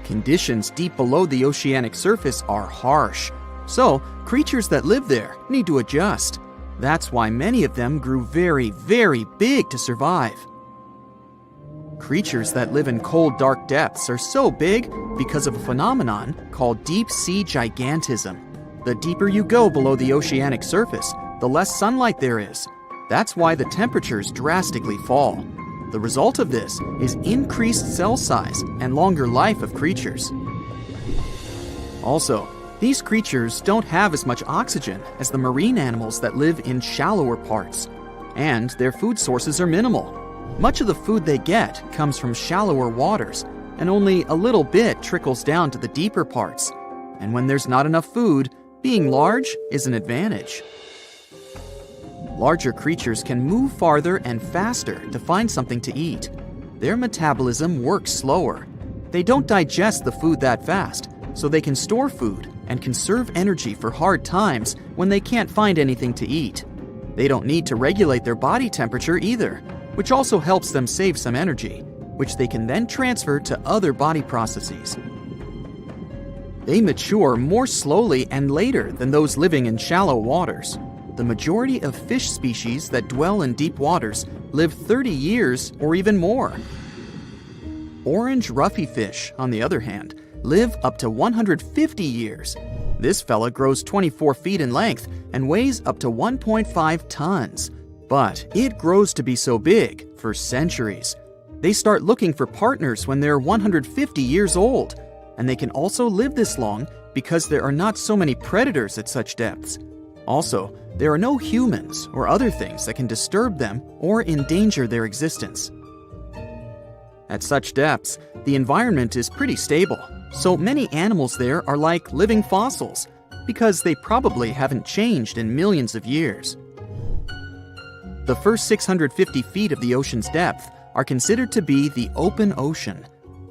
Conditions deep below the oceanic surface are harsh, so creatures that live there need to adjust. That's why many of them grew very, very big to survive. Creatures that live in cold, dark depths are so big because of a phenomenon called deep sea gigantism. The deeper you go below the oceanic surface, the less sunlight there is. That's why the temperatures drastically fall. The result of this is increased cell size and longer life of creatures. Also, these creatures don't have as much oxygen as the marine animals that live in shallower parts, and their food sources are minimal. Much of the food they get comes from shallower waters, and only a little bit trickles down to the deeper parts. And when there's not enough food, being large is an advantage. Larger creatures can move farther and faster to find something to eat. Their metabolism works slower. They don't digest the food that fast, so they can store food and conserve energy for hard times when they can't find anything to eat. They don't need to regulate their body temperature either, which also helps them save some energy, which they can then transfer to other body processes. They mature more slowly and later than those living in shallow waters. The majority of fish species that dwell in deep waters live 30 years or even more. Orange ruffy fish, on the other hand, live up to 150 years. This fella grows 24 feet in length and weighs up to 1.5 tons. But it grows to be so big for centuries. They start looking for partners when they're 150 years old, and they can also live this long because there are not so many predators at such depths. Also, there are no humans or other things that can disturb them or endanger their existence. At such depths, the environment is pretty stable, so many animals there are like living fossils because they probably haven't changed in millions of years. The first 650 feet of the ocean's depth are considered to be the open ocean.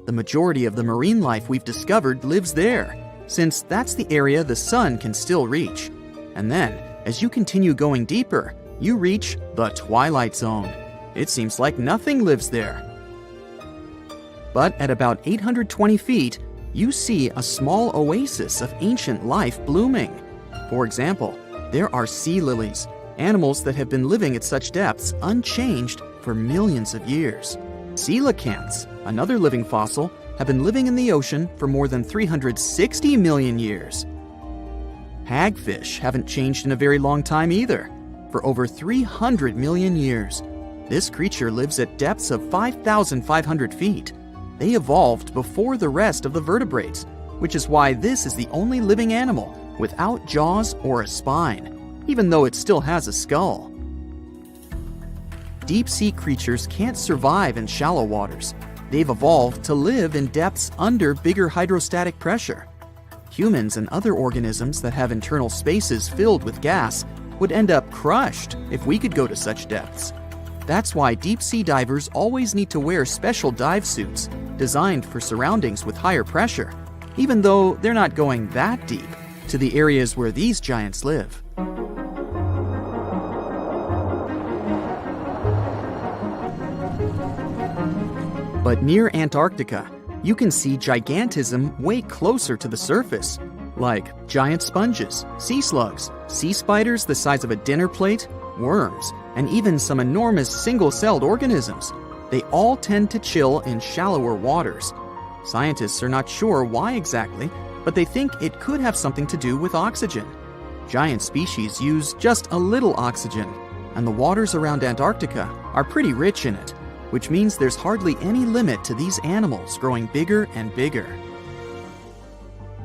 The majority of the marine life we've discovered lives there, since that's the area the sun can still reach. And then, as you continue going deeper, you reach the twilight zone. It seems like nothing lives there. But at about 820 feet, you see a small oasis of ancient life blooming. For example, there are sea lilies, animals that have been living at such depths unchanged for millions of years. Coelacanths, another living fossil, have been living in the ocean for more than 360 million years. Hagfish haven't changed in a very long time either, for over 300 million years. This creature lives at depths of 5,500 feet. They evolved before the rest of the vertebrates, which is why this is the only living animal without jaws or a spine, even though it still has a skull. Deep-sea creatures can't survive in shallow waters. They've evolved to live in depths under bigger hydrostatic pressure. Humans and other organisms that have internal spaces filled with gas would end up crushed if we could go to such depths. That's why deep-sea divers always need to wear special dive suits designed for surroundings with higher pressure, even though they're not going that deep to the areas where these giants live. But near Antarctica, you can see gigantism way closer to the surface, like giant sponges, sea slugs, sea spiders the size of a dinner plate, worms, and even some enormous single-celled organisms. They all tend to chill in shallower waters. Scientists are not sure why exactly, but they think it could have something to do with oxygen. Giant species use just a little oxygen, and the waters around Antarctica are pretty rich in it, which means there's hardly any limit to these animals growing bigger and bigger.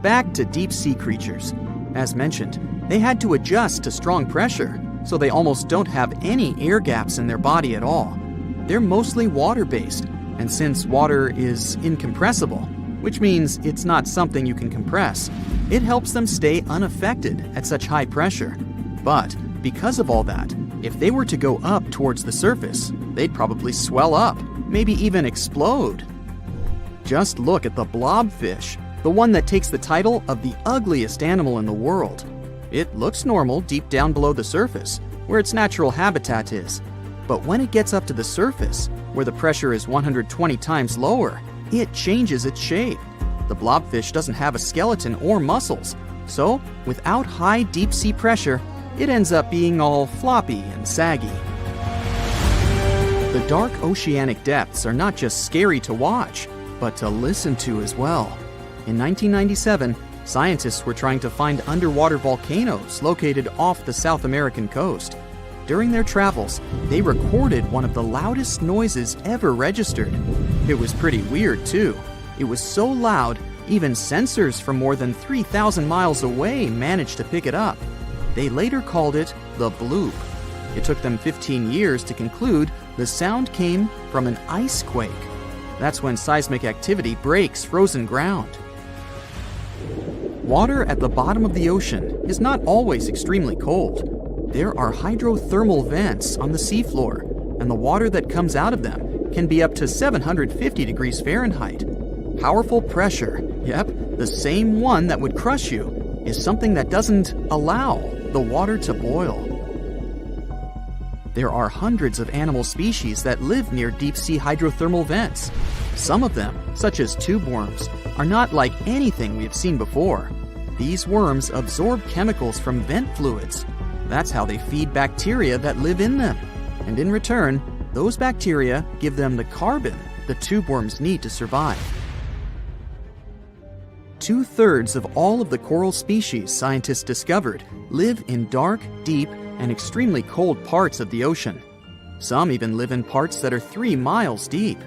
Back to deep-sea creatures. As mentioned, they had to adjust to strong pressure, so they almost don't have any air gaps in their body at all. They're mostly water-based, and since water is incompressible, which means it's not something you can compress, it helps them stay unaffected at such high pressure. But because of all that, if they were to go up towards the surface, they'd probably swell up, maybe even explode. Just look at the blobfish, the one that takes the title of the ugliest animal in the world. It looks normal deep down below the surface, where its natural habitat is. But when it gets up to the surface, where the pressure is 120 times lower, it changes its shape. The blobfish doesn't have a skeleton or muscles, so without high deep-sea pressure, it ends up being all floppy and saggy. The dark oceanic depths are not just scary to watch, but to listen to as well. In 1997, scientists were trying to find underwater volcanoes located off the South American coast. During their travels, they recorded one of the loudest noises ever registered. It was pretty weird, too. It was so loud, even sensors from more than 3,000 miles away managed to pick it up. They later called it the bloop. It took them 15 years to conclude the sound came from an ice quake. That's when seismic activity breaks frozen ground. Water at the bottom of the ocean is not always extremely cold. There are hydrothermal vents on the seafloor, and the water that comes out of them can be up to 750 degrees Fahrenheit. Powerful pressure, yep, the same one that would crush you, is something that doesn't allow the water to boil. There are hundreds of animal species that live near deep-sea hydrothermal vents. Some of them, such as tube worms, are not like anything we have seen before. These worms absorb chemicals from vent fluids. That's how they feed bacteria that live in them. And in return, those bacteria give them the carbon the tube worms need to survive. 2/3 of all of the coral species scientists discovered live in dark, deep, and extremely cold parts of the ocean. Some even live in parts that are 3 miles deep.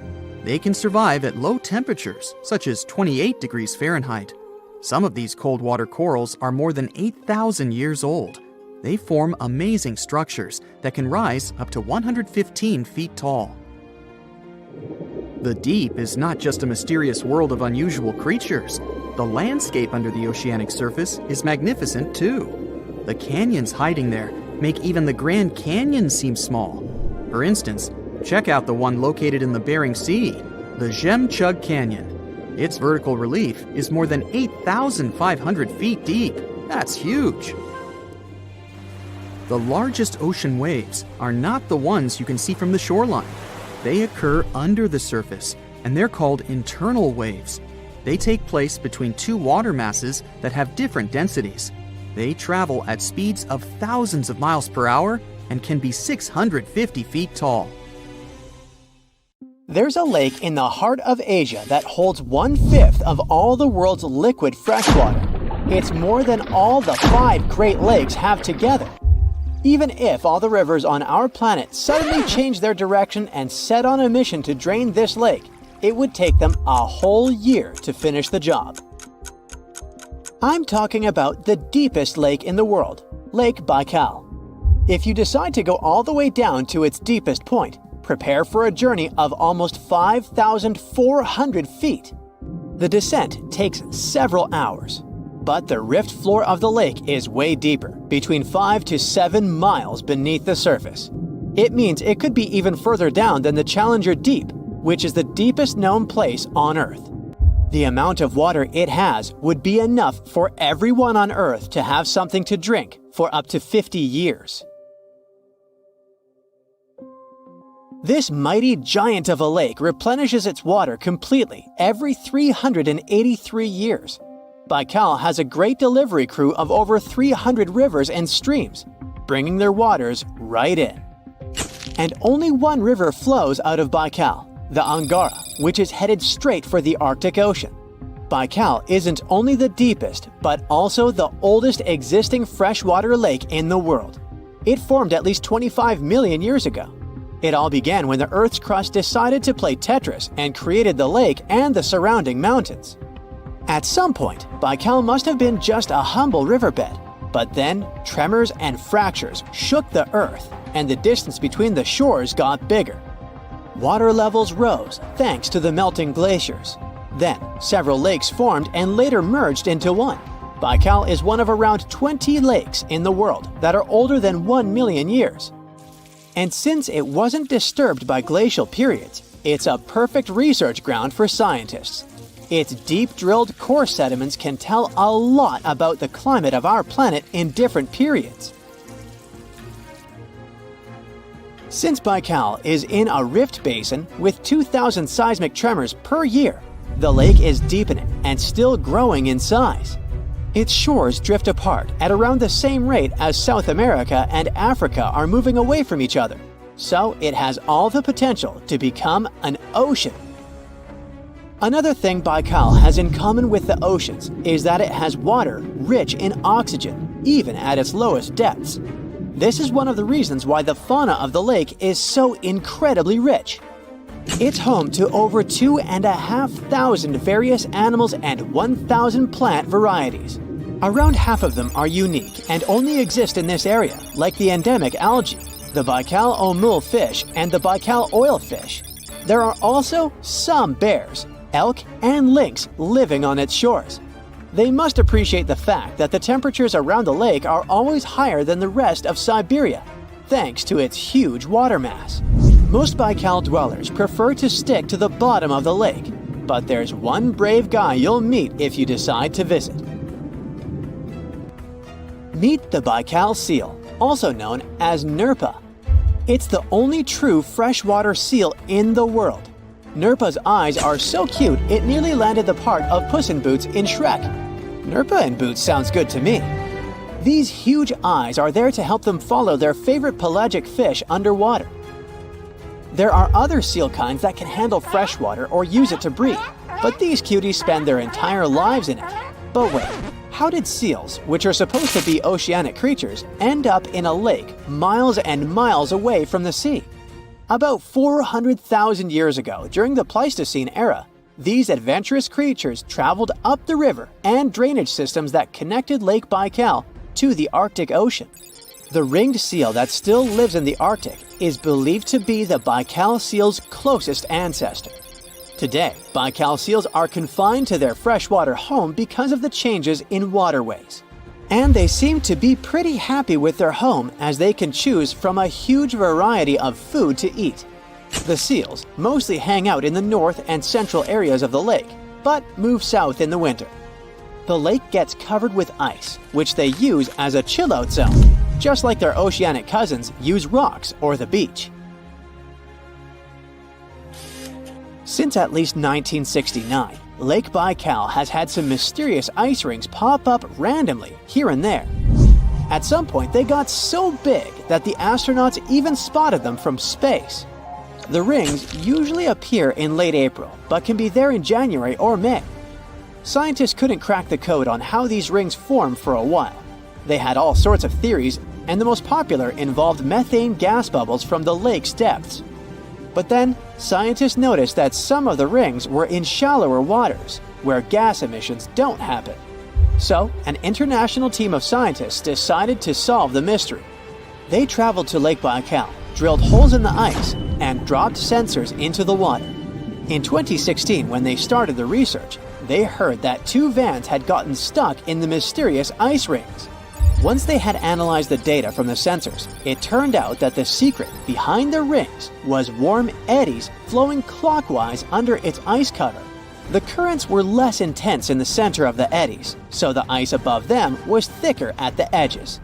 They can survive at low temperatures, such as 28 degrees Fahrenheit. Some of these cold water corals are more than 8,000 years old. They form amazing structures that can rise up to 115 feet tall. The deep is not just a mysterious world of unusual creatures. The landscape under the oceanic surface is magnificent too. The canyons hiding there make even the Grand Canyon seem small. For instance, check out the one located in the Bering Sea, the Jemchug Canyon. Its vertical relief is more than 8,500 feet deep. That's huge. The largest ocean waves are not the ones you can see from the shoreline. They occur under the surface, and they're called internal waves. They take place between two water masses that have different densities. They travel at speeds of thousands of miles per hour and can be 650 feet tall. There's a lake in the heart of Asia that holds 1/5 of all the world's liquid freshwater. It's more than all the 5 Great Lakes have together. Even if all the rivers on our planet suddenly changed their direction and set on a mission to drain this lake, it would take them a whole year to finish the job. I'm talking about the deepest lake in the world, Lake Baikal. If you decide to go all the way down to its deepest point, prepare for a journey of almost 5,400 feet. The descent takes several hours, but the rift floor of the lake is way deeper, between 5 to 7 miles beneath the surface. It means it could be even further down than the Challenger Deep, which is the deepest known place on Earth. The amount of water it has would be enough for everyone on Earth to have something to drink for up to 50 years. This mighty giant of a lake replenishes its water completely every 383 years. Baikal has a great delivery crew of over 300 rivers and streams, bringing their waters right in. And only one river flows out of Baikal, the Angara, which is headed straight for the Arctic Ocean. Baikal isn't only the deepest, but also the oldest existing freshwater lake in the world. It formed at least 25 million years ago. It all began when the Earth's crust decided to play Tetris and created the lake and the surrounding mountains. At some point, Baikal must have been just a humble riverbed, but then tremors and fractures shook the Earth, and the distance between the shores got bigger. Water levels rose thanks to the melting glaciers. Then, several lakes formed and later merged into one. Baikal is one of around 20 lakes in the world that are older than 1 million years. And since it wasn't disturbed by glacial periods, it's a perfect research ground for scientists. Its deep-drilled core sediments can tell a lot about the climate of our planet in different periods. Since Baikal is in a rift basin with 2,000 seismic tremors per year, the lake is deepening and still growing in size. Its shores drift apart at around the same rate as South America and Africa are moving away from each other, so it has all the potential to become an ocean. Another thing Baikal has in common with the oceans is that it has water rich in oxygen, even at its lowest depths. This is one of the reasons why the fauna of the lake is so incredibly rich. It's home to over 2,500 various animals and 1,000 plant varieties. Around half of them are unique and only exist in this area, like the endemic algae, the Baikal omul fish, and the Baikal oilfish. There are also some bears, elk, and lynx living on its shores. They must appreciate the fact that the temperatures around the lake are always higher than the rest of Siberia, thanks to its huge water mass. Most Baikal dwellers prefer to stick to the bottom of the lake, but there's one brave guy you'll meet if you decide to visit. Meet the Baikal seal, also known as Nerpa. It's the only true freshwater seal in the world. Nerpa's eyes are so cute it nearly landed the part of Puss in Boots in Shrek. Nerpa in Boots sounds good to me. These huge eyes are there to help them follow their favorite pelagic fish underwater. There are other seal kinds that can handle freshwater or use it to breed, but these cuties spend their entire lives in it. But wait, how did seals, which are supposed to be oceanic creatures, end up in a lake miles and miles away from the sea? About 400,000 years ago, during the Pleistocene era, these adventurous creatures traveled up the river and drainage systems that connected Lake Baikal to the Arctic Ocean. The ringed seal that still lives in the Arctic is believed to be the Baikal seal's closest ancestor. Today, Baikal seals are confined to their freshwater home because of the changes in waterways. And they seem to be pretty happy with their home as they can choose from a huge variety of food to eat. The seals mostly hang out in the north and central areas of the lake, but move south in the winter. The lake gets covered with ice, which they use as a chill-out zone, just like their oceanic cousins use rocks or the beach. Since at least 1969, Lake Baikal has had some mysterious ice rings pop up randomly here and there. At some point, they got so big that the astronauts even spotted them from space. The rings usually appear in late April, but can be there in January or May. Scientists couldn't crack the code on how these rings form for a while. They had all sorts of theories, and the most popular involved methane gas bubbles from the lake's depths. But then, scientists noticed that some of the rings were in shallower waters, where gas emissions don't happen. So, an international team of scientists decided to solve the mystery. They traveled to Lake Baikal, drilled holes in the ice, and dropped sensors into the water. In 2016, when they started the research, they heard that 2 vans had gotten stuck in the mysterious ice rings. Once they had analyzed the data from the sensors, it turned out that the secret behind the rings was warm eddies flowing clockwise under its ice cover. The currents were less intense in the center of the eddies, so the ice above them was thicker at the edges.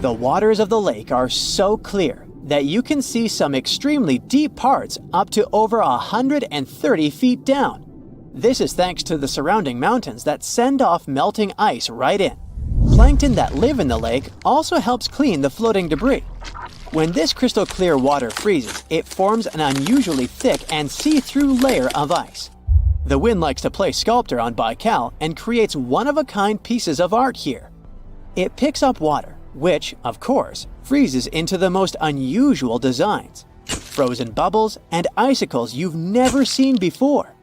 The waters of the lake are so clear that you can see some extremely deep parts up to over 130 feet down. This is thanks to the surrounding mountains that send off melting ice right in. Plankton that live in the lake also helps clean the floating debris. When this crystal clear water freezes, it forms an unusually thick and see-through layer of ice. The wind likes to play sculptor on Baikal and creates one-of-a-kind pieces of art here. It picks up water, which, of course, freezes into the most unusual designs. Frozen bubbles and icicles you've never seen before.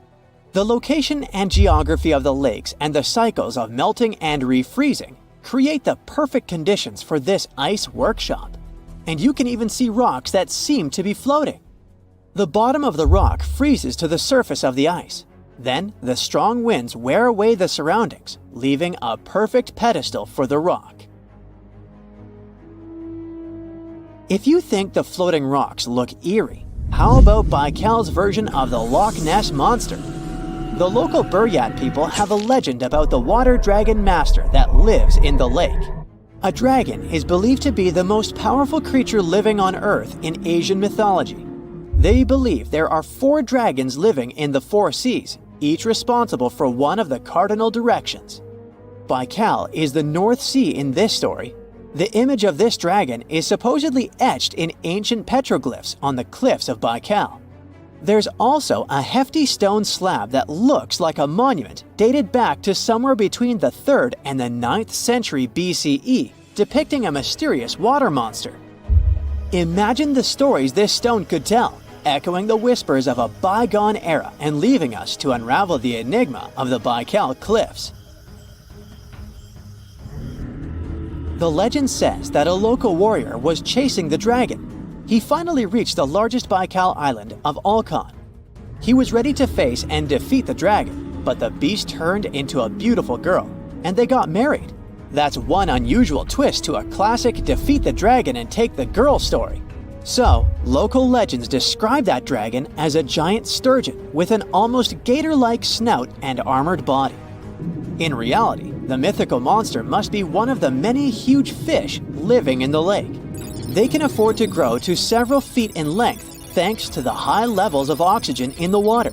The location and geography of the lakes and the cycles of melting and refreezing create the perfect conditions for this ice workshop. And you can even see rocks that seem to be floating. The bottom of the rock freezes to the surface of the ice. Then, the strong winds wear away the surroundings, leaving a perfect pedestal for the rock. If you think the floating rocks look eerie, how about Baikal's version of the Loch Ness Monster? The local Buryat people have a legend about the water dragon master that lives in the lake. A dragon is believed to be the most powerful creature living on Earth in Asian mythology. They believe there are 4 dragons living in the 4 seas, each responsible for one of the cardinal directions. Baikal is the North Sea in this story. The image of this dragon is supposedly etched in ancient petroglyphs on the cliffs of Baikal. There's also a hefty stone slab that looks like a monument dated back to somewhere between the 3rd and the 9th century BCE, depicting a mysterious water monster. Imagine the stories this stone could tell, echoing the whispers of a bygone era and leaving us to unravel the enigma of the Baikal cliffs. The legend says that a local warrior was chasing the dragon. He finally reached the largest Baikal island of Alkan. He was ready to face and defeat the dragon, but the beast turned into a beautiful girl, and they got married. That's one unusual twist to a classic defeat the dragon and take the girl story. So, local legends describe that dragon as a giant sturgeon with an almost gator-like snout and armored body. In reality, the mythical monster must be one of the many huge fish living in the lake. They can afford to grow to several feet in length thanks to the high levels of oxygen in the water.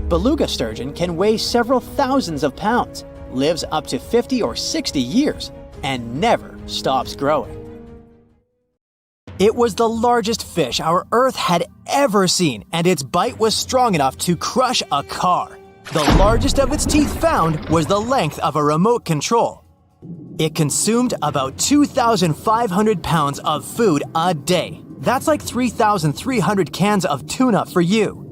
Beluga sturgeon can weigh several thousands of pounds, lives up to 50 or 60 years, and never stops growing. It was the largest fish our Earth had ever seen, and its bite was strong enough to crush a car. The largest of its teeth found was the length of a remote control. It consumed about 2,500 pounds of food a day. That's like 3,300 cans of tuna for you.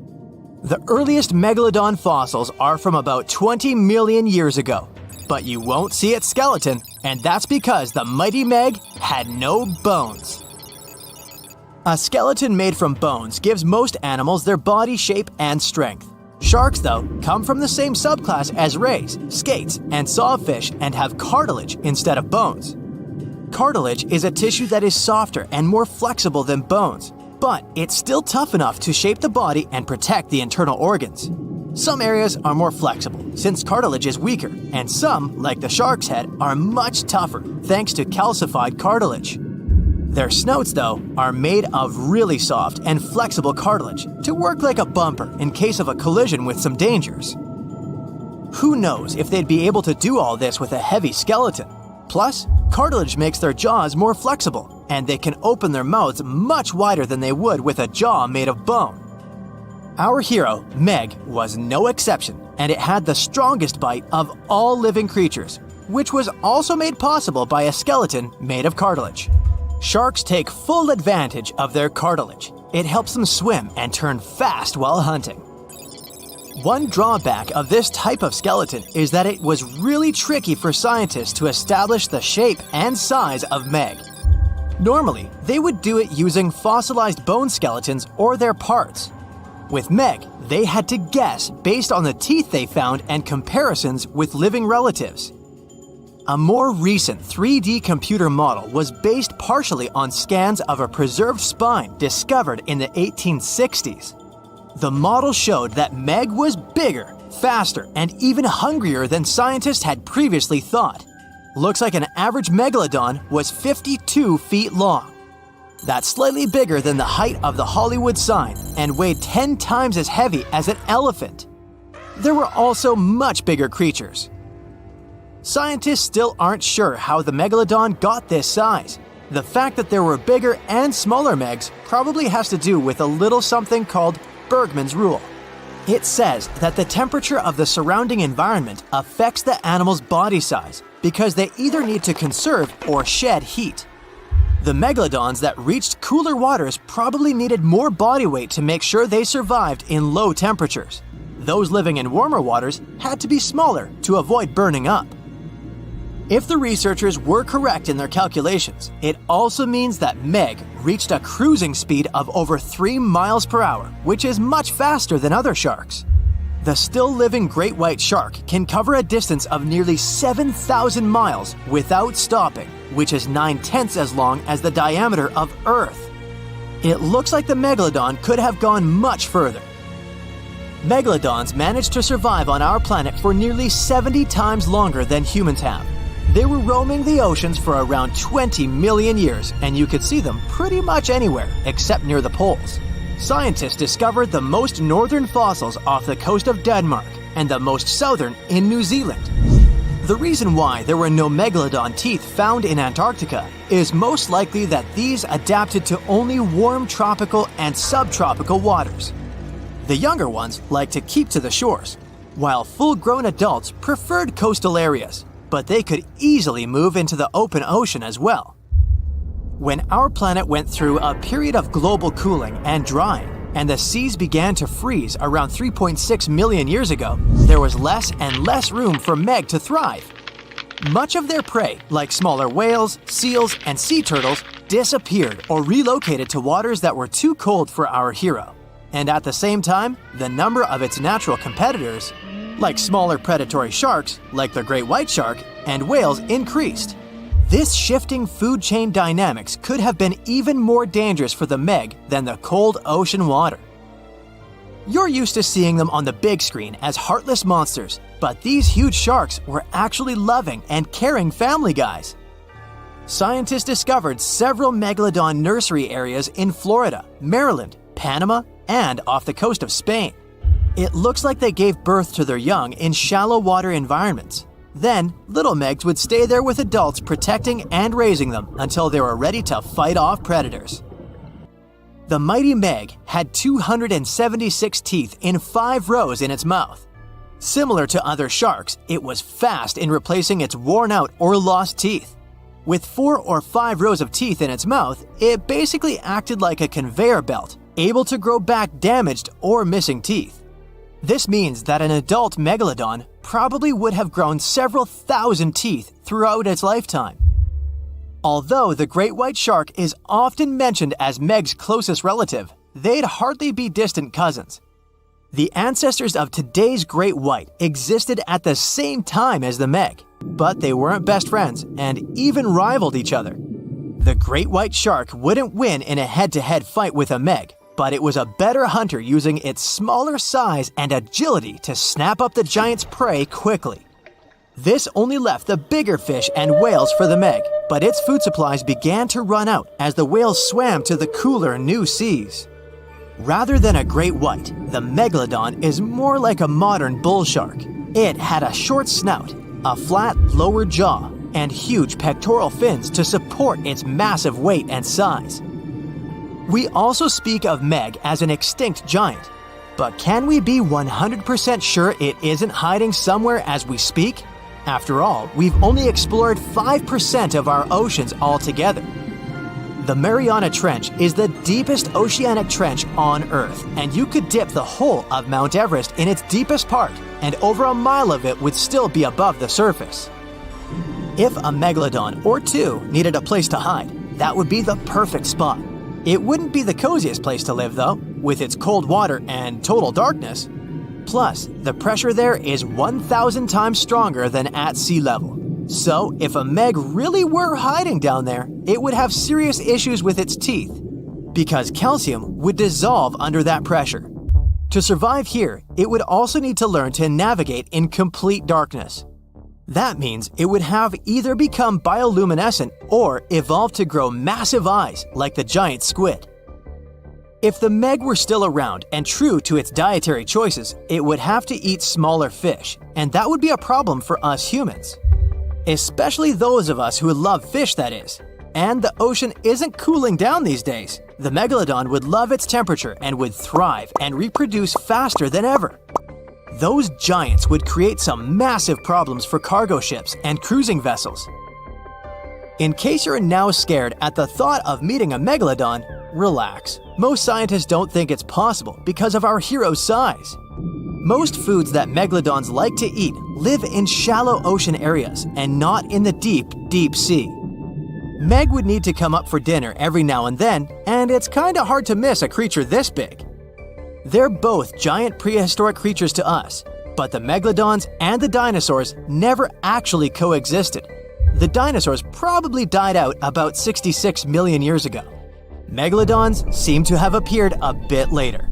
The earliest Megalodon fossils are from about 20 million years ago, but you won't see its skeleton, and that's because the mighty Meg had no bones. A skeleton made from bones gives most animals their body shape and strength. Sharks, though, come from the same subclass as rays, skates, and sawfish and have cartilage instead of bones. Cartilage is a tissue that is softer and more flexible than bones, but it's still tough enough to shape the body and protect the internal organs. Some areas are more flexible, since cartilage is weaker, and some, like the shark's head, are much tougher thanks to calcified cartilage. Their snouts, though, are made of really soft and flexible cartilage to work like a bumper in case of a collision with some dangers. Who knows if they'd be able to do all this with a heavy skeleton? Plus, cartilage makes their jaws more flexible, and they can open their mouths much wider than they would with a jaw made of bone. Our hero, Meg, was no exception, and it had the strongest bite of all living creatures, which was also made possible by a skeleton made of cartilage. Sharks take full advantage of their cartilage. It helps them swim and turn fast while hunting. One drawback of this type of skeleton is that it was really tricky for scientists to establish the shape and size of Meg. Normally, they would do it using fossilized bone skeletons or their parts. With Meg, they had to guess based on the teeth they found and comparisons with living relatives. A more recent 3D computer model was based partially on scans of a preserved spine discovered in the 1860s. The model showed that Meg was bigger, faster, and even hungrier than scientists had previously thought. Looks like an average Megalodon was 52 feet long. That's slightly bigger than the height of the Hollywood sign and weighed 10 times as heavy as an elephant. There were also much bigger creatures. Scientists still aren't sure how the Megalodon got this size. The fact that there were bigger and smaller Megs probably has to do with a little something called Bergmann's rule. It says that the temperature of the surrounding environment affects the animal's body size because they either need to conserve or shed heat. The Megalodons that reached cooler waters probably needed more body weight to make sure they survived in low temperatures. Those living in warmer waters had to be smaller to avoid burning up. If the researchers were correct in their calculations, it also means that Meg reached a cruising speed of over 3 miles per hour, which is much faster than other sharks. The still-living great white shark can cover a distance of nearly 7,000 miles without stopping, which is 9/10 as long as the diameter of Earth. It looks like the Megalodon could have gone much further. Megalodons managed to survive on our planet for nearly 70 times longer than humans have. They were roaming the oceans for around 20 million years, and you could see them pretty much anywhere except near the poles. Scientists discovered the most northern fossils off the coast of Denmark and the most southern in New Zealand. The reason why there were no Megalodon teeth found in Antarctica is most likely that these adapted to only warm tropical and subtropical waters. The younger ones like to keep to the shores, while full-grown adults preferred coastal areas, but they could easily move into the open ocean as well. When our planet went through a period of global cooling and drying, and the seas began to freeze around 3.6 million years ago, there was less and less room for Meg to thrive. Much of their prey, like smaller whales, seals, and sea turtles, disappeared or relocated to waters that were too cold for our hero. And at the same time, the number of its natural competitors, like smaller predatory sharks, like the great white shark, and whales increased. This shifting food chain dynamics could have been even more dangerous for the Meg than the cold ocean water. You're used to seeing them on the big screen as heartless monsters, but these huge sharks were actually loving and caring family guys. Scientists discovered several Megalodon nursery areas in Florida, Maryland, Panama, and off the coast of Spain. It looks like they gave birth to their young in shallow water environments. Then, little Megs would stay there with adults protecting and raising them until they were ready to fight off predators. The mighty Meg had 276 teeth in 5 rows in its mouth. Similar to other sharks, it was fast in replacing its worn-out or lost teeth. With 4 or 5 rows of teeth in its mouth, it basically acted like a conveyor belt, able to grow back damaged or missing teeth. This means that an adult megalodon probably would have grown several thousand teeth throughout its lifetime. Although the great white shark is often mentioned as Meg's closest relative, they'd hardly be distant cousins. The ancestors of today's great white existed at the same time as the Meg, but they weren't best friends and even rivaled each other. The great white shark wouldn't win in a head-to-head fight with a Meg, but it was a better hunter using its smaller size and agility to snap up the giant's prey quickly. This only left the bigger fish and whales for the Meg, but its food supplies began to run out as the whales swam to the cooler new seas. Rather than a great white, the Megalodon is more like a modern bull shark. It had a short snout, a flat lower jaw, and huge pectoral fins to support its massive weight and size. We also speak of Meg as an extinct giant, but can we be 100% sure it isn't hiding somewhere as we speak? After all, we've only explored 5% of our oceans altogether. The Mariana Trench is the deepest oceanic trench on Earth, and you could dip the whole of Mount Everest in its deepest part, and over a mile of it would still be above the surface. If a megalodon or two needed a place to hide, that would be the perfect spot. It wouldn't be the coziest place to live, though, with its cold water and total darkness. Plus, the pressure there is 1,000 times stronger than at sea level. So, if a Meg really were hiding down there, it would have serious issues with its teeth, because calcium would dissolve under that pressure. To survive here, it would also need to learn to navigate in complete darkness. That means it would have either become bioluminescent or evolve to grow massive eyes like the giant squid. If the Meg were still around and true to its dietary choices, it would have to eat smaller fish, and that would be a problem for us humans. Especially those of us who love fish, that is. And the ocean isn't cooling down these days. The Megalodon would love its temperature and would thrive and reproduce faster than ever. Those giants would create some massive problems for cargo ships and cruising vessels. In case you're now scared at the thought of meeting a Megalodon, relax. Most scientists don't think it's possible because of our hero's size. Most foods that megalodons like to eat live in shallow ocean areas and not in the deep, deep sea. Meg would need to come up for dinner every now and then, and it's kinda hard to miss a creature this big. They're both giant prehistoric creatures to us, but the megalodons and the dinosaurs never actually coexisted. The dinosaurs probably died out about 66 million years ago. Megalodons seem to have appeared a bit later.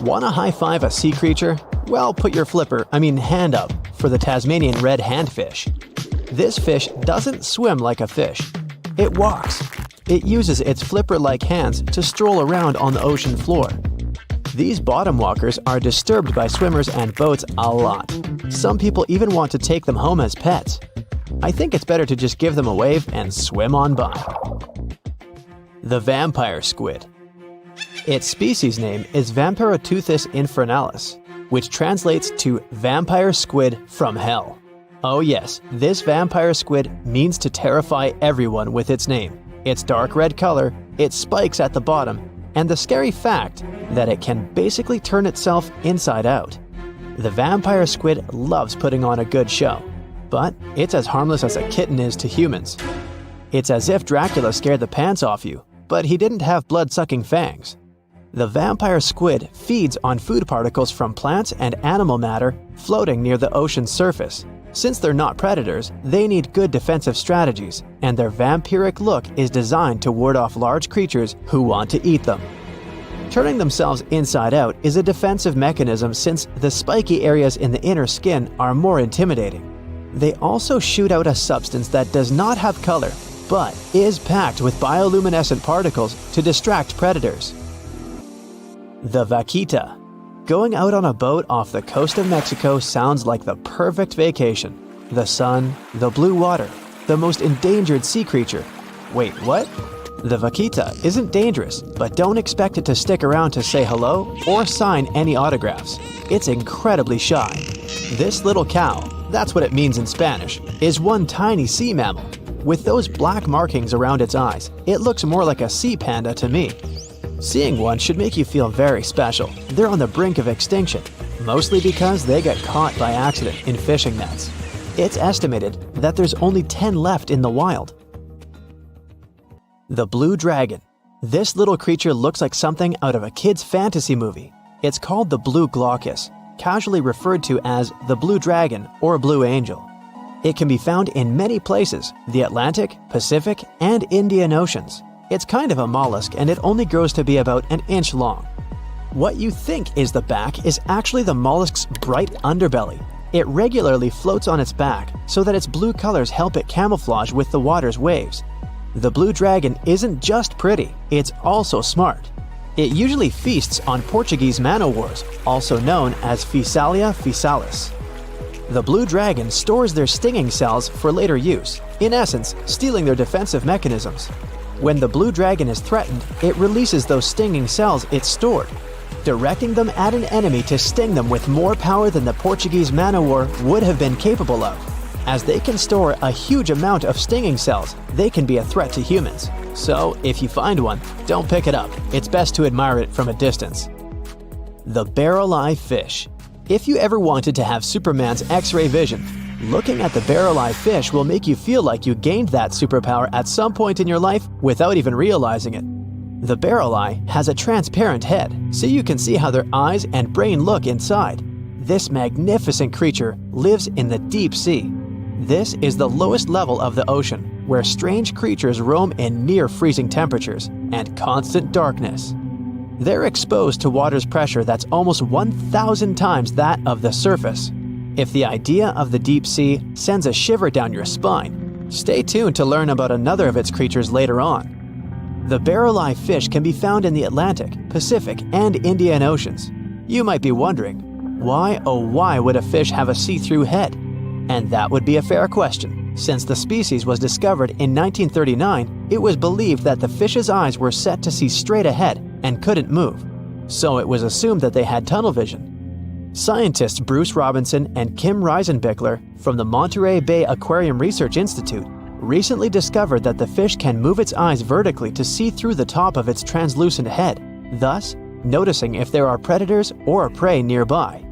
Wanna high-five a sea creature? Well, put your hand up for the Tasmanian red handfish. This fish doesn't swim like a fish. It walks. It uses its flipper-like hands to stroll around on the ocean floor. These bottom walkers are disturbed by swimmers and boats a lot. Some people even want to take them home as pets. I think it's better to just give them a wave and swim on by. The vampire squid. Its species name is Vampiroteuthis infernalis, which translates to vampire squid from hell. Oh yes, this vampire squid means to terrify everyone with its name, its dark red color, its spikes at the bottom, and the scary fact that it can basically turn itself inside out. The vampire squid loves putting on a good show, but it's as harmless as a kitten is to humans. It's as if Dracula scared the pants off you, but he didn't have blood-sucking fangs. The vampire squid feeds on food particles from plants and animal matter floating near the ocean's surface. Since they're not predators, they need good defensive strategies, and their vampiric look is designed to ward off large creatures who want to eat them. Turning themselves inside out is a defensive mechanism since the spiky areas in the inner skin are more intimidating. They also shoot out a substance that does not have color, but is packed with bioluminescent particles to distract predators. The vaquita. Going out on a boat off the coast of Mexico sounds like the perfect vacation. The sun, the blue water, the most endangered sea creature. Wait, what? The vaquita isn't dangerous, but don't expect it to stick around to say hello or sign any autographs. It's incredibly shy. This little cow, that's what it means in Spanish, is one tiny sea mammal. With those black markings around its eyes, it looks more like a sea panda to me. Seeing one should make you feel very special. They're on the brink of extinction, mostly because they got caught by accident in fishing nets. It's estimated that there's only 10 left in the wild. The blue dragon. This little creature looks like something out of a kid's fantasy movie. It's called the blue glaucus, casually referred to as the blue dragon or blue angel. It can be found in many places, the Atlantic, Pacific, and Indian Oceans. It's kind of a mollusk and it only grows to be about an inch long. What you think is the back is actually the mollusk's bright underbelly. It regularly floats on its back so that its blue colors help it camouflage with the water's waves. The blue dragon isn't just pretty, it's also smart. It usually feasts on Portuguese man-o'-wars, also known as Physalia physalis. The blue dragon stores their stinging cells for later use, in essence, stealing their defensive mechanisms. When the blue dragon is threatened, it releases those stinging cells it stored, directing them at an enemy to sting them with more power than the Portuguese man-o'-war would have been capable of. As they can store a huge amount of stinging cells, they can be a threat to humans. So, if you find one, don't pick it up. It's best to admire it from a distance. The barrel-eye fish. If you ever wanted to have Superman's X-ray vision, looking at the barrel-eye fish will make you feel like you gained that superpower at some point in your life without even realizing it. The barrel eye has a transparent head, so you can see how their eyes and brain look inside. This magnificent creature lives in the deep sea. This is the lowest level of the ocean, where strange creatures roam in near-freezing temperatures and constant darkness. They're exposed to water's pressure that's almost 1,000 times that of the surface. If the idea of the deep sea sends a shiver down your spine, stay tuned to learn about another of its creatures later on. The barrel-eye fish can be found in the Atlantic, Pacific, and Indian Oceans. You might be wondering, why oh why would a fish have a see-through head? And that would be a fair question. Since the species was discovered in 1939, it was believed that the fish's eyes were set to see straight ahead and couldn't move. So it was assumed that they had tunnel vision. Scientists Bruce Robinson and Kim Reisenbichler from the Monterey Bay Aquarium Research Institute recently discovered that the fish can move its eyes vertically to see through the top of its translucent head, thus noticing if there are predators or prey nearby.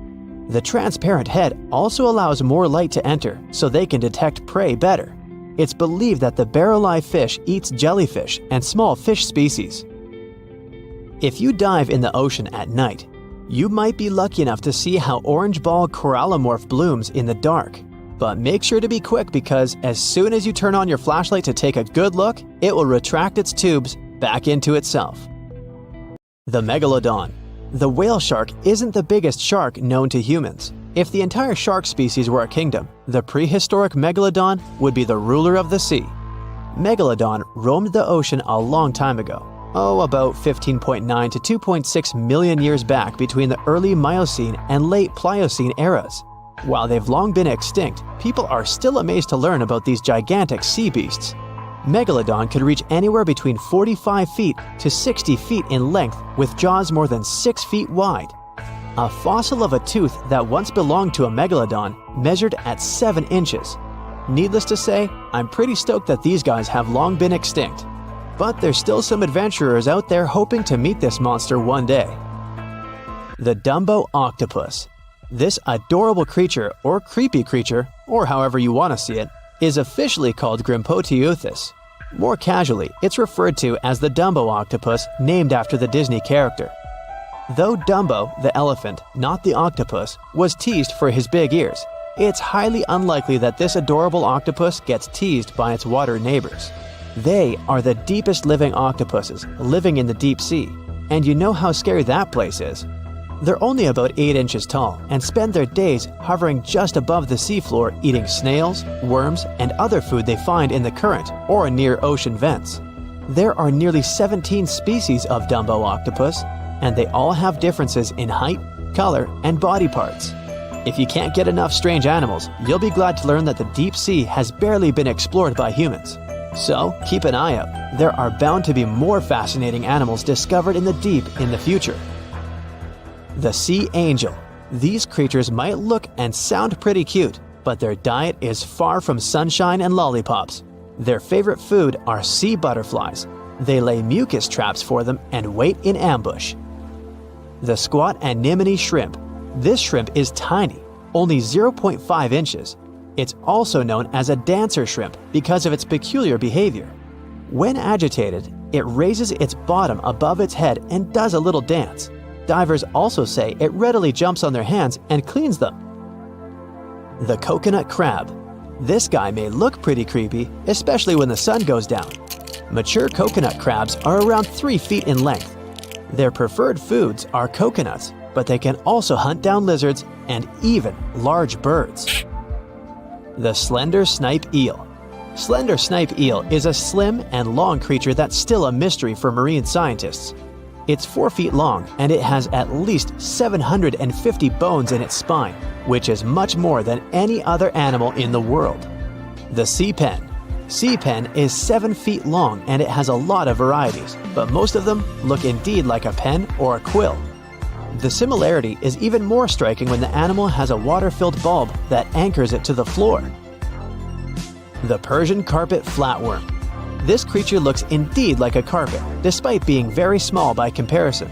The transparent head also allows more light to enter so they can detect prey better. It's believed that the barrel-eye fish eats jellyfish and small fish species. If you dive in the ocean at night, you might be lucky enough to see how orange ball corallimorph blooms in the dark. But make sure to be quick because as soon as you turn on your flashlight to take a good look, it will retract its tubes back into itself. The Megalodon. The whale shark isn't the biggest shark known to humans. If the entire shark species were a kingdom, the prehistoric Megalodon would be the ruler of the sea. Megalodon roamed the ocean a long time ago. About 15.9 to 2.6 million years back between the early Miocene and late Pliocene eras. While they've long been extinct, people are still amazed to learn about these gigantic sea beasts. Megalodon could reach anywhere between 45 feet to 60 feet in length with jaws more than 6 feet wide. A fossil of a tooth that once belonged to a Megalodon measured at 7 inches. Needless to say, I'm pretty stoked that these guys have long been extinct. But there's still some adventurers out there hoping to meet this monster one day. The Dumbo Octopus. This adorable creature, or creepy creature, or however you want to see it, is officially called Grimpoteuthis. More casually, it's referred to as the Dumbo octopus, named after the Disney character. Though Dumbo, the elephant, not the octopus, was teased for his big ears, it's highly unlikely that this adorable octopus gets teased by its water neighbors. They are the deepest living octopuses, living in the deep sea, and you know how scary that place is. They're only about 8 inches tall and spend their days hovering just above the seafloor eating snails, worms, and other food they find in the current or near ocean vents. There are nearly 17 species of Dumbo octopus, and they all have differences in height, color, and body parts. If you can't get enough strange animals, you'll be glad to learn that the deep sea has barely been explored by humans. So keep an eye out. There are bound to be more fascinating animals discovered in the deep in the future. The sea angel. These creatures might look and sound pretty cute, but their diet is far from sunshine and lollipops. Their favorite food are sea butterflies. They lay mucus traps for them and wait in ambush. The squat anemone shrimp. This shrimp is tiny, only 0.5 inches. It's also known as a dancer shrimp because of its peculiar behavior. When agitated, it raises its bottom above its head and does a little dance. Divers also say it readily jumps on their hands and cleans them. The coconut crab. This guy may look pretty creepy, especially when the sun goes down. Mature coconut crabs are around 3 feet in length. Their preferred foods are coconuts, but they can also hunt down lizards and even large birds. The slender snipe eel. Slender snipe eel is a slim and long creature that's still a mystery for marine scientists. It's 4 feet long and it has at least 750 bones in its spine, which is much more than any other animal in the world. The sea pen. Sea pen is 7 feet long and it has a lot of varieties, but most of them look indeed like a pen or a quill. The similarity is even more striking when the animal has a water-filled bulb that anchors it to the floor. The Persian carpet flatworm. This creature looks indeed like a carpet, despite being very small by comparison.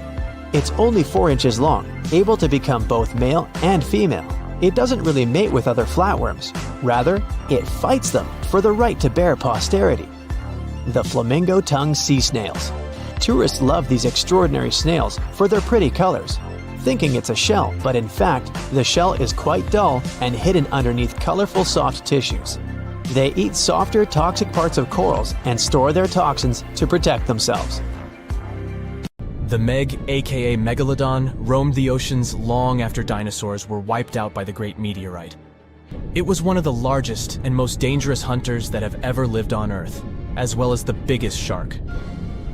It's only 4 inches long, able to become both male and female. It doesn't really mate with other flatworms. Rather, it fights them for the right to bear posterity. The flamingo-tongued sea snails. Tourists love these extraordinary snails for their pretty colors, thinking it's a shell, but in fact, the shell is quite dull and hidden underneath colorful soft tissues. They eat softer, toxic parts of corals and store their toxins to protect themselves. The Meg, aka Megalodon, roamed the oceans long after dinosaurs were wiped out by the Great Meteorite. It was one of the largest and most dangerous hunters that have ever lived on Earth, as well as the biggest shark.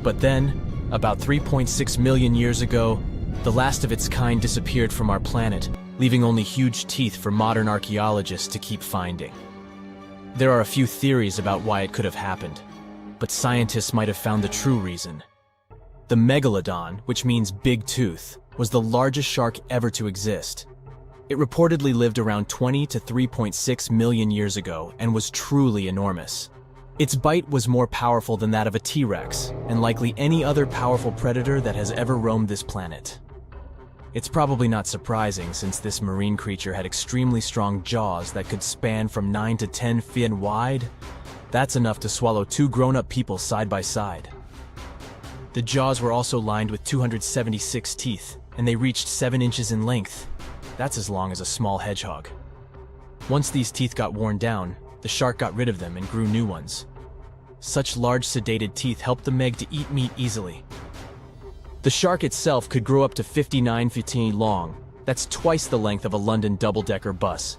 But then, about 3.6 million years ago, the last of its kind disappeared from our planet, leaving only huge teeth for modern archaeologists to keep finding. There are a few theories about why it could have happened, but scientists might have found the true reason. The Megalodon, which means big tooth, was the largest shark ever to exist. It reportedly lived around 20 to 3.6 million years ago and was truly enormous. Its bite was more powerful than that of a T-Rex, and likely any other powerful predator that has ever roamed this planet. It's probably not surprising since this marine creature had extremely strong jaws that could span from 9 to 10 feet wide. That's enough to swallow 2 grown-up people side by side. The jaws were also lined with 276 teeth, and they reached 7 inches in length. That's as long as a small hedgehog. Once these teeth got worn down, the shark got rid of them and grew new ones. Such large sedated teeth helped the Meg to eat meat easily. The shark itself could grow up to 59 feet long. That's twice the length of a London double-decker bus.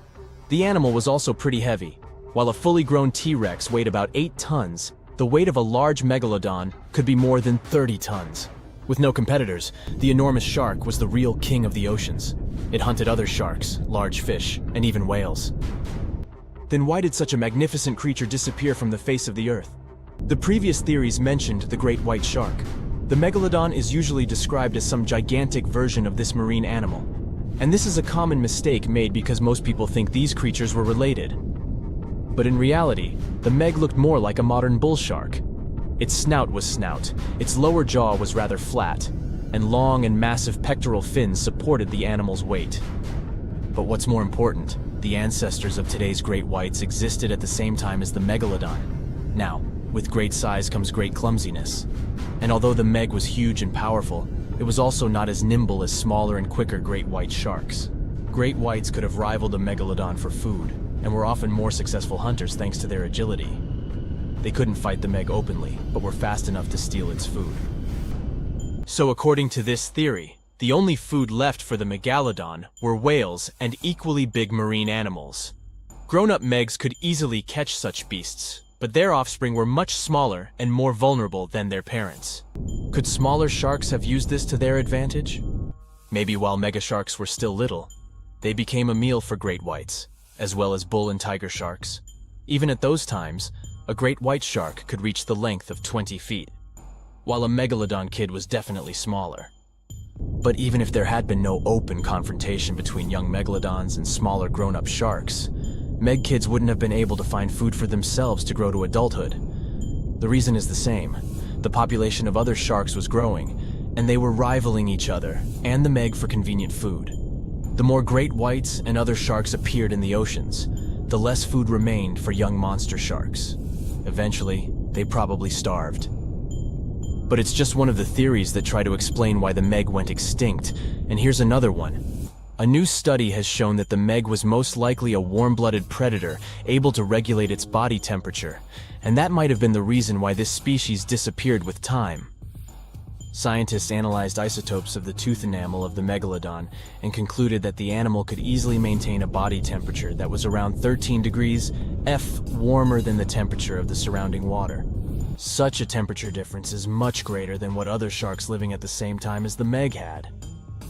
The animal was also pretty heavy. While a fully grown T-Rex weighed about 8 tons, the weight of a large Megalodon could be more than 30 tons. With no competitors, the enormous shark was the real king of the oceans. It hunted other sharks, large fish, and even whales. Then why did such a magnificent creature disappear from the face of the earth? The previous theories mentioned the great white shark. The Megalodon is usually described as some gigantic version of this marine animal. And this is a common mistake made because most people think these creatures were related. But in reality, the Meg looked more like a modern bull shark. Its snout was snout, its lower jaw was rather flat, and long and massive pectoral fins supported the animal's weight. But what's more important, the ancestors of today's great whites existed at the same time as the Megalodon. Now, with great size comes great clumsiness. And although the Meg was huge and powerful, it was also not as nimble as smaller and quicker great white sharks. Great whites could have rivaled a Megalodon for food, and were often more successful hunters thanks to their agility. They couldn't fight the Meg openly, but were fast enough to steal its food. So according to this theory, the only food left for the Megalodon were whales and equally big marine animals. Grown-up Megs could easily catch such beasts, but their offspring were much smaller and more vulnerable than their parents. Could smaller sharks have used this to their advantage? Maybe while megasharks were still little, they became a meal for great whites, as well as bull and tiger sharks. Even at those times, a great white shark could reach the length of 20 feet, while a Megalodon kid was definitely smaller. But even if there had been no open confrontation between young Megalodons and smaller grown-up sharks, Meg kids wouldn't have been able to find food for themselves to grow to adulthood. The reason is the same. The population of other sharks was growing, and they were rivaling each other and the Meg for convenient food. The more great whites and other sharks appeared in the oceans, the less food remained for young monster sharks. Eventually, they probably starved. But it's just one of the theories that try to explain why the Meg went extinct, and here's another one. A new study has shown that the Meg was most likely a warm-blooded predator able to regulate its body temperature, and that might have been the reason why this species disappeared with time. Scientists analyzed isotopes of the tooth enamel of the Megalodon and concluded that the animal could easily maintain a body temperature that was around 13 degrees F warmer than the temperature of the surrounding water. Such a temperature difference is much greater than what other sharks living at the same time as the Meg had,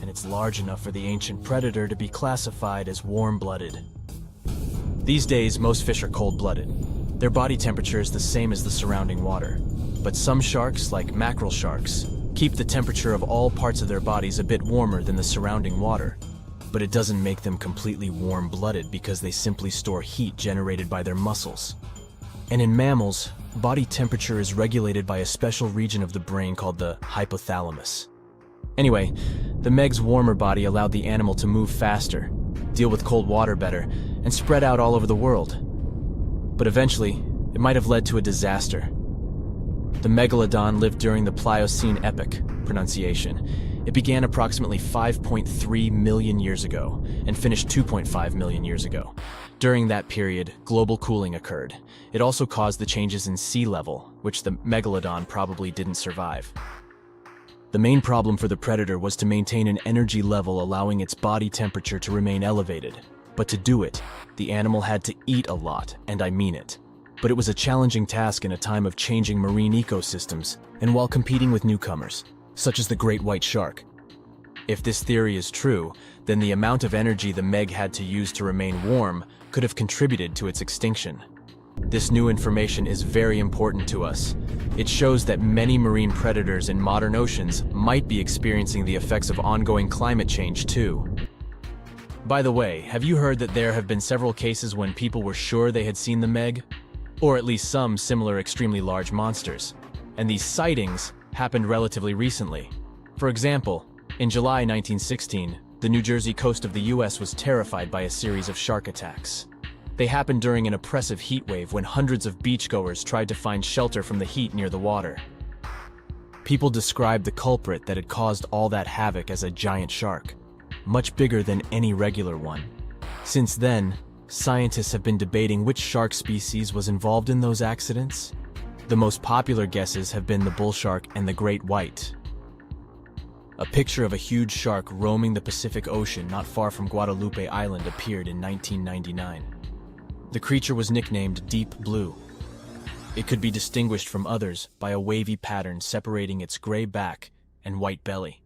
and it's large enough for the ancient predator to be classified as warm-blooded. These days, most fish are cold-blooded. Their body temperature is the same as the surrounding water, but some sharks, like mackerel sharks, keep the temperature of all parts of their bodies a bit warmer than the surrounding water. But it doesn't make them completely warm-blooded because they simply store heat generated by their muscles. And in mammals, body temperature is regulated by a special region of the brain called the hypothalamus. Anyway, the Meg's warmer body allowed the animal to move faster, deal with cold water better, and spread out all over the world. But eventually, it might have led to a disaster. The Megalodon lived during the Pliocene epoch, pronunciation. It began approximately 5.3 million years ago and finished 2.5 million years ago. During that period, global cooling occurred. It also caused the changes in sea level, which the Megalodon probably didn't survive. The main problem for the predator was to maintain an energy level allowing its body temperature to remain elevated. But to do it, the animal had to eat a lot, and I mean it. But it was a challenging task in a time of changing marine ecosystems and while competing with newcomers, such as the great white shark. If this theory is true, then the amount of energy the Meg had to use to remain warm could have contributed to its extinction. This new information is very important to us. It shows that many marine predators in modern oceans might be experiencing the effects of ongoing climate change too. By the way, have you heard that there have been several cases when people were sure they had seen the Meg? Or at least some similar extremely large monsters. And these sightings happened relatively recently. For example, in July 1916, the New Jersey coast of the US was terrified by a series of shark attacks. They happened during an oppressive heat wave when hundreds of beachgoers tried to find shelter from the heat near the water. People described the culprit that had caused all that havoc as a giant shark, much bigger than any regular one. Since then, scientists have been debating which shark species was involved in those accidents. The most popular guesses have been the bull shark and the great white. A picture of a huge shark roaming the Pacific Ocean not far from Guadalupe Island appeared in 1999. The creature was nicknamed Deep Blue. It could be distinguished from others by a wavy pattern separating its gray back and white belly.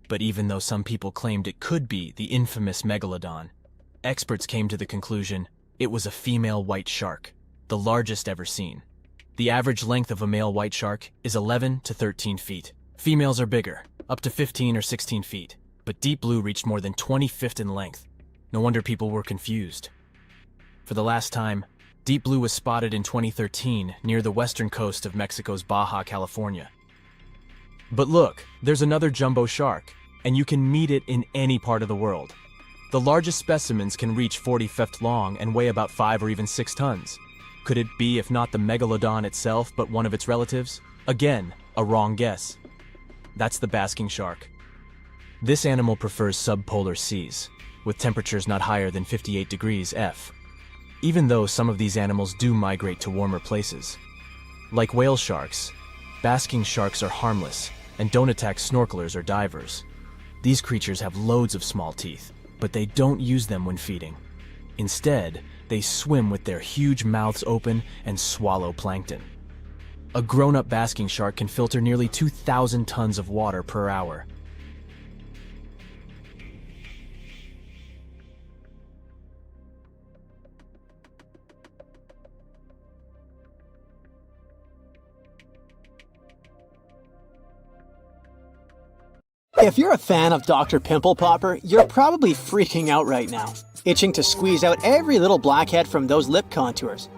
But even though some people claimed it could be the infamous Megalodon, experts came to the conclusion it was a female white shark, the largest ever seen. The average length of a male white shark is 11 to 13 feet. Females are bigger, up to 15 or 16 feet, but Deep Blue reached more than 20 feet in length. No wonder people were confused. For the last time, Deep Blue was spotted in 2013 near the western coast of Mexico's Baja California. But look, there's another jumbo shark, and you can meet it in any part of the world. The largest specimens can reach 40 feet long and weigh about 5 or even 6 tons. Could it be, if not the Megalodon itself, but one of its relatives? Again, a wrong guess. That's the basking shark. This animal prefers subpolar seas, with temperatures not higher than 58 degrees F. Even though some of these animals do migrate to warmer places. Like whale sharks, basking sharks are harmless and don't attack snorkelers or divers. These creatures have loads of small teeth, but they don't use them when feeding. Instead, they swim with their huge mouths open and swallow plankton. A grown-up basking shark can filter nearly 2,000 tons of water per hour. If you're a fan of Dr. Pimple Popper, you're probably freaking out right now, itching to squeeze out every little blackhead from those lip contours.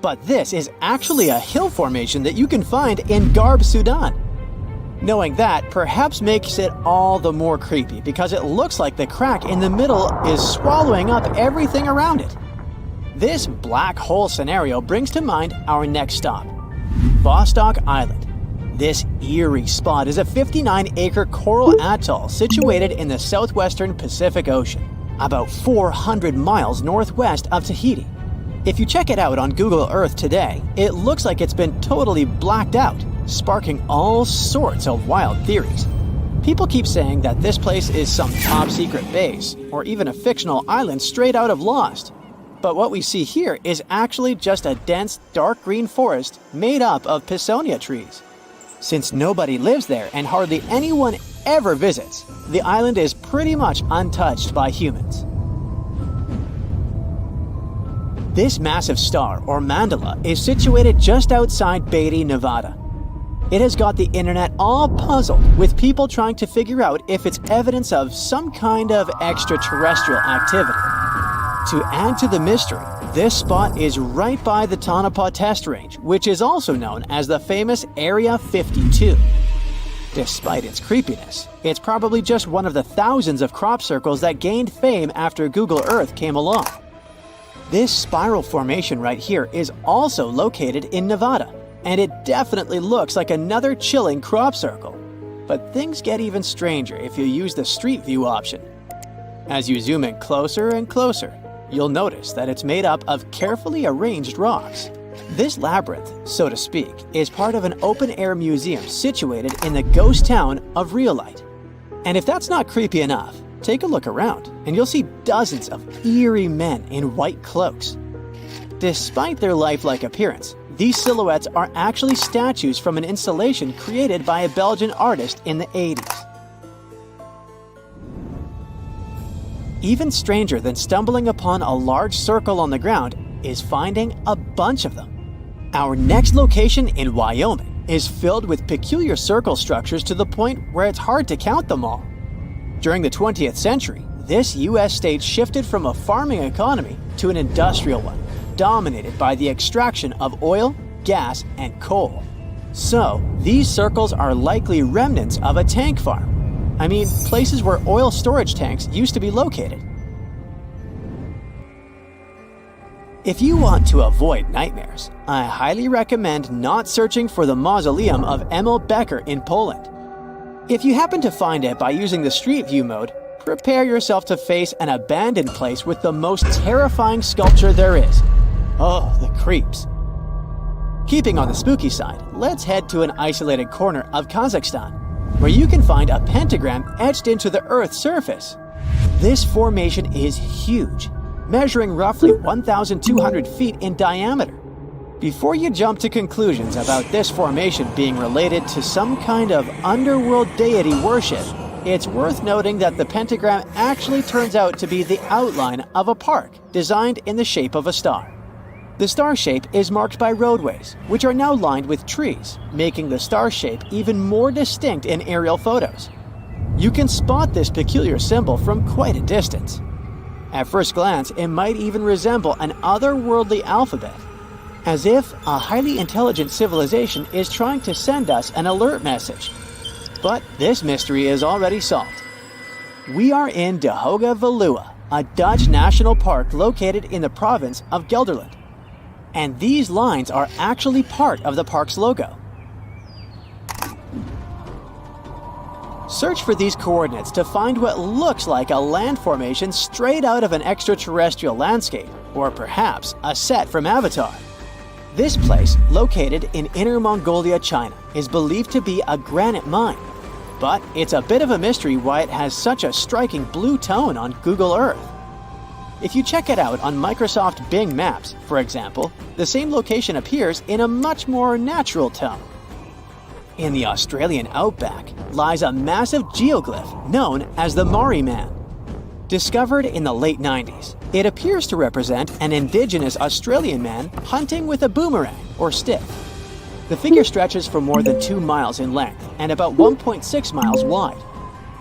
But this is actually a hill formation that you can find in Garb, Sudan. Knowing that perhaps makes it all the more creepy because it looks like the crack in the middle is swallowing up everything around it. This black hole scenario brings to mind our next stop, Vostok Island. This eerie spot is a 59-acre coral atoll situated in the southwestern Pacific Ocean, about 400 miles northwest of Tahiti. If you check it out on Google Earth today, it looks like it's been totally blacked out, sparking all sorts of wild theories. People keep saying that this place is some top-secret base, or even a fictional island straight out of Lost. But what we see here is actually just a dense, dark green forest made up of Pisonia trees. Since nobody lives there and hardly anyone ever visits, the island is pretty much untouched by humans. This massive star, or mandala, is situated just outside Beatty, Nevada. It has got the internet all puzzled, with people trying to figure out if it's evidence of some kind of extraterrestrial activity. To add to the mystery, this spot is right by the Tonopah Test Range, which is also known as the famous Area 52. Despite its creepiness, it's probably just one of the thousands of crop circles that gained fame after Google Earth came along. This spiral formation right here is also located in Nevada, and it definitely looks like another chilling crop circle. But things get even stranger if you use the Street View option. As you zoom in closer and closer, you'll notice that it's made up of carefully arranged rocks. This labyrinth, so to speak, is part of an open-air museum situated in the ghost town of Rhyolite. And if that's not creepy enough, take a look around and you'll see dozens of eerie men in white cloaks. Despite their lifelike appearance, these silhouettes are actually statues from an installation created by a Belgian artist in the 80s. Even stranger than stumbling upon a large circle on the ground is finding a bunch of them. Our next location in Wyoming is filled with peculiar circle structures to the point where it's hard to count them all. During the 20th century, this U.S. state shifted from a farming economy to an industrial one, dominated by the extraction of oil, gas, and coal. So, these circles are likely remnants of a tank farm. I mean, places where oil storage tanks used to be located. If you want to avoid nightmares, I highly recommend not searching for the mausoleum of Emil Becker in Poland. If you happen to find it by using the Street View mode, prepare yourself to face an abandoned place with the most terrifying sculpture there is. Oh, the creeps. Keeping on the spooky side, let's head to an isolated corner of Kazakhstan, where you can find a pentagram etched into the Earth's surface. This formation is huge, measuring roughly 1,200 feet in diameter. Before you jump to conclusions about this formation being related to some kind of underworld deity worship, it's worth noting that the pentagram actually turns out to be the outline of a park designed in the shape of a star. The star shape is marked by roadways, which are now lined with trees, making the star shape even more distinct in aerial photos. You can spot this peculiar symbol from quite a distance. At first glance, it might even resemble an otherworldly alphabet, as if a highly intelligent civilization is trying to send us an alert message. But this mystery is already solved. We are in De Hoge Veluwe, a Dutch national park located in the province of Gelderland. And these lines are actually part of the park's logo. Search for these coordinates to find what looks like a land formation straight out of an extraterrestrial landscape, or perhaps a set from Avatar. This place, located in Inner Mongolia, China, is believed to be a granite mine, but it's a bit of a mystery why it has such a striking blue tone on Google Earth. If you check it out on Microsoft Bing Maps, for example, the same location appears in a much more natural tone. In the Australian outback lies a massive geoglyph known as the Maori Man. Discovered in the late 90s, it appears to represent an indigenous Australian man hunting with a boomerang or stick. The figure stretches for more than 2 miles in length and about 1.6 miles wide.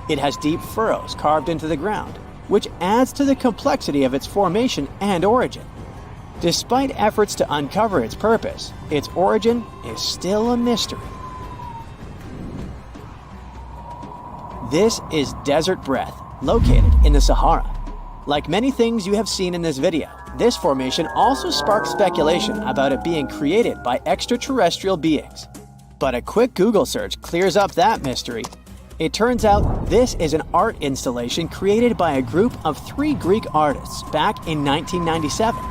It has deep furrows carved into the ground, which adds to the complexity of its formation and origin. Despite efforts to uncover its purpose, its origin is still a mystery. This is desert breath, located in the Sahara. Like many things you have seen in this video, this formation also sparks speculation about it being created by extraterrestrial beings. But a quick Google search clears up that mystery. It turns out this is an art installation created by a group of 3 Greek artists back in 1997.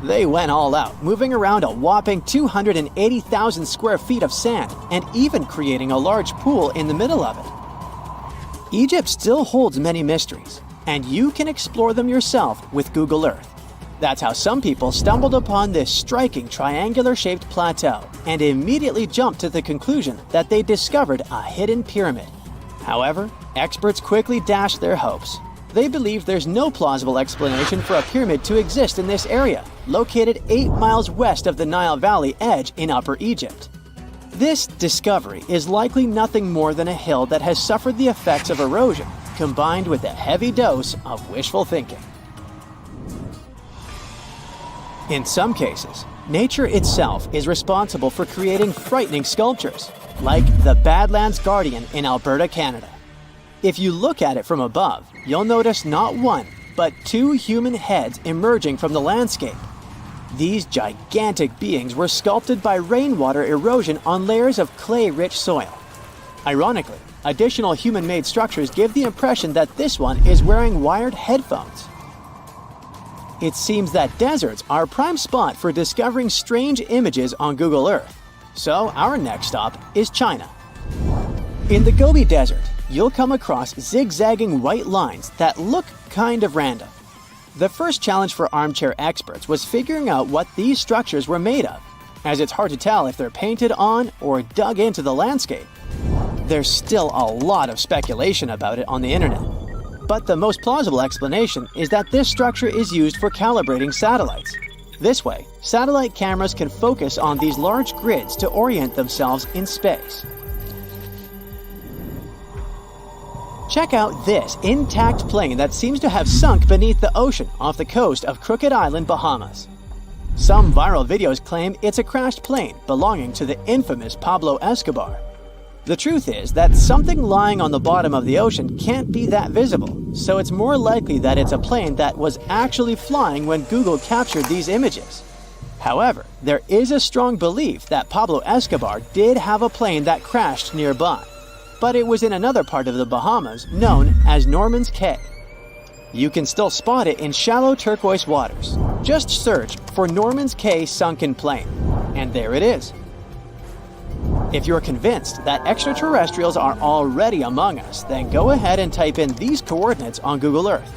They went all out, moving around a whopping 280,000 square feet of sand and even creating a large pool in the middle of it. Egypt still holds many mysteries, and you can explore them yourself with Google Earth. That's how some people stumbled upon this striking triangular-shaped plateau and immediately jumped to the conclusion that they discovered a hidden pyramid. However, experts quickly dashed their hopes. They believe there's no plausible explanation for a pyramid to exist in this area, located 8 miles west of the Nile Valley edge in Upper Egypt. This discovery is likely nothing more than a hill that has suffered the effects of erosion, combined with a heavy dose of wishful thinking. In some cases, nature itself is responsible for creating frightening sculptures, like the Badlands Guardian in Alberta, Canada. If you look at it from above, you'll notice not 1, but 2 human heads emerging from the landscape. These gigantic beings were sculpted by rainwater erosion on layers of clay-rich soil. Ironically, additional human-made structures give the impression that this one is wearing wired headphones. It seems that deserts are a prime spot for discovering strange images on Google Earth. So our next stop is China. In the Gobi Desert, you'll come across zigzagging white lines that look kind of random. The first challenge for armchair experts was figuring out what these structures were made of, as it's hard to tell if they're painted on or dug into the landscape. There's still a lot of speculation about it on the internet. But the most plausible explanation is that this structure is used for calibrating satellites. This way, satellite cameras can focus on these large grids to orient themselves in space. Check out this intact plane that seems to have sunk beneath the ocean off the coast of Crooked Island, Bahamas. Some viral videos claim it's a crashed plane belonging to the infamous Pablo Escobar. The truth is that something lying on the bottom of the ocean can't be that visible, so it's more likely that it's a plane that was actually flying when Google captured these images. However, there is a strong belief that Pablo Escobar did have a plane that crashed nearby, but it was in another part of the Bahamas known as Norman's Cay. You can still spot it in shallow turquoise waters. Just search for Norman's Cay sunken plane, and there it is. If you're convinced that extraterrestrials are already among us, then go ahead and type in these coordinates on Google Earth.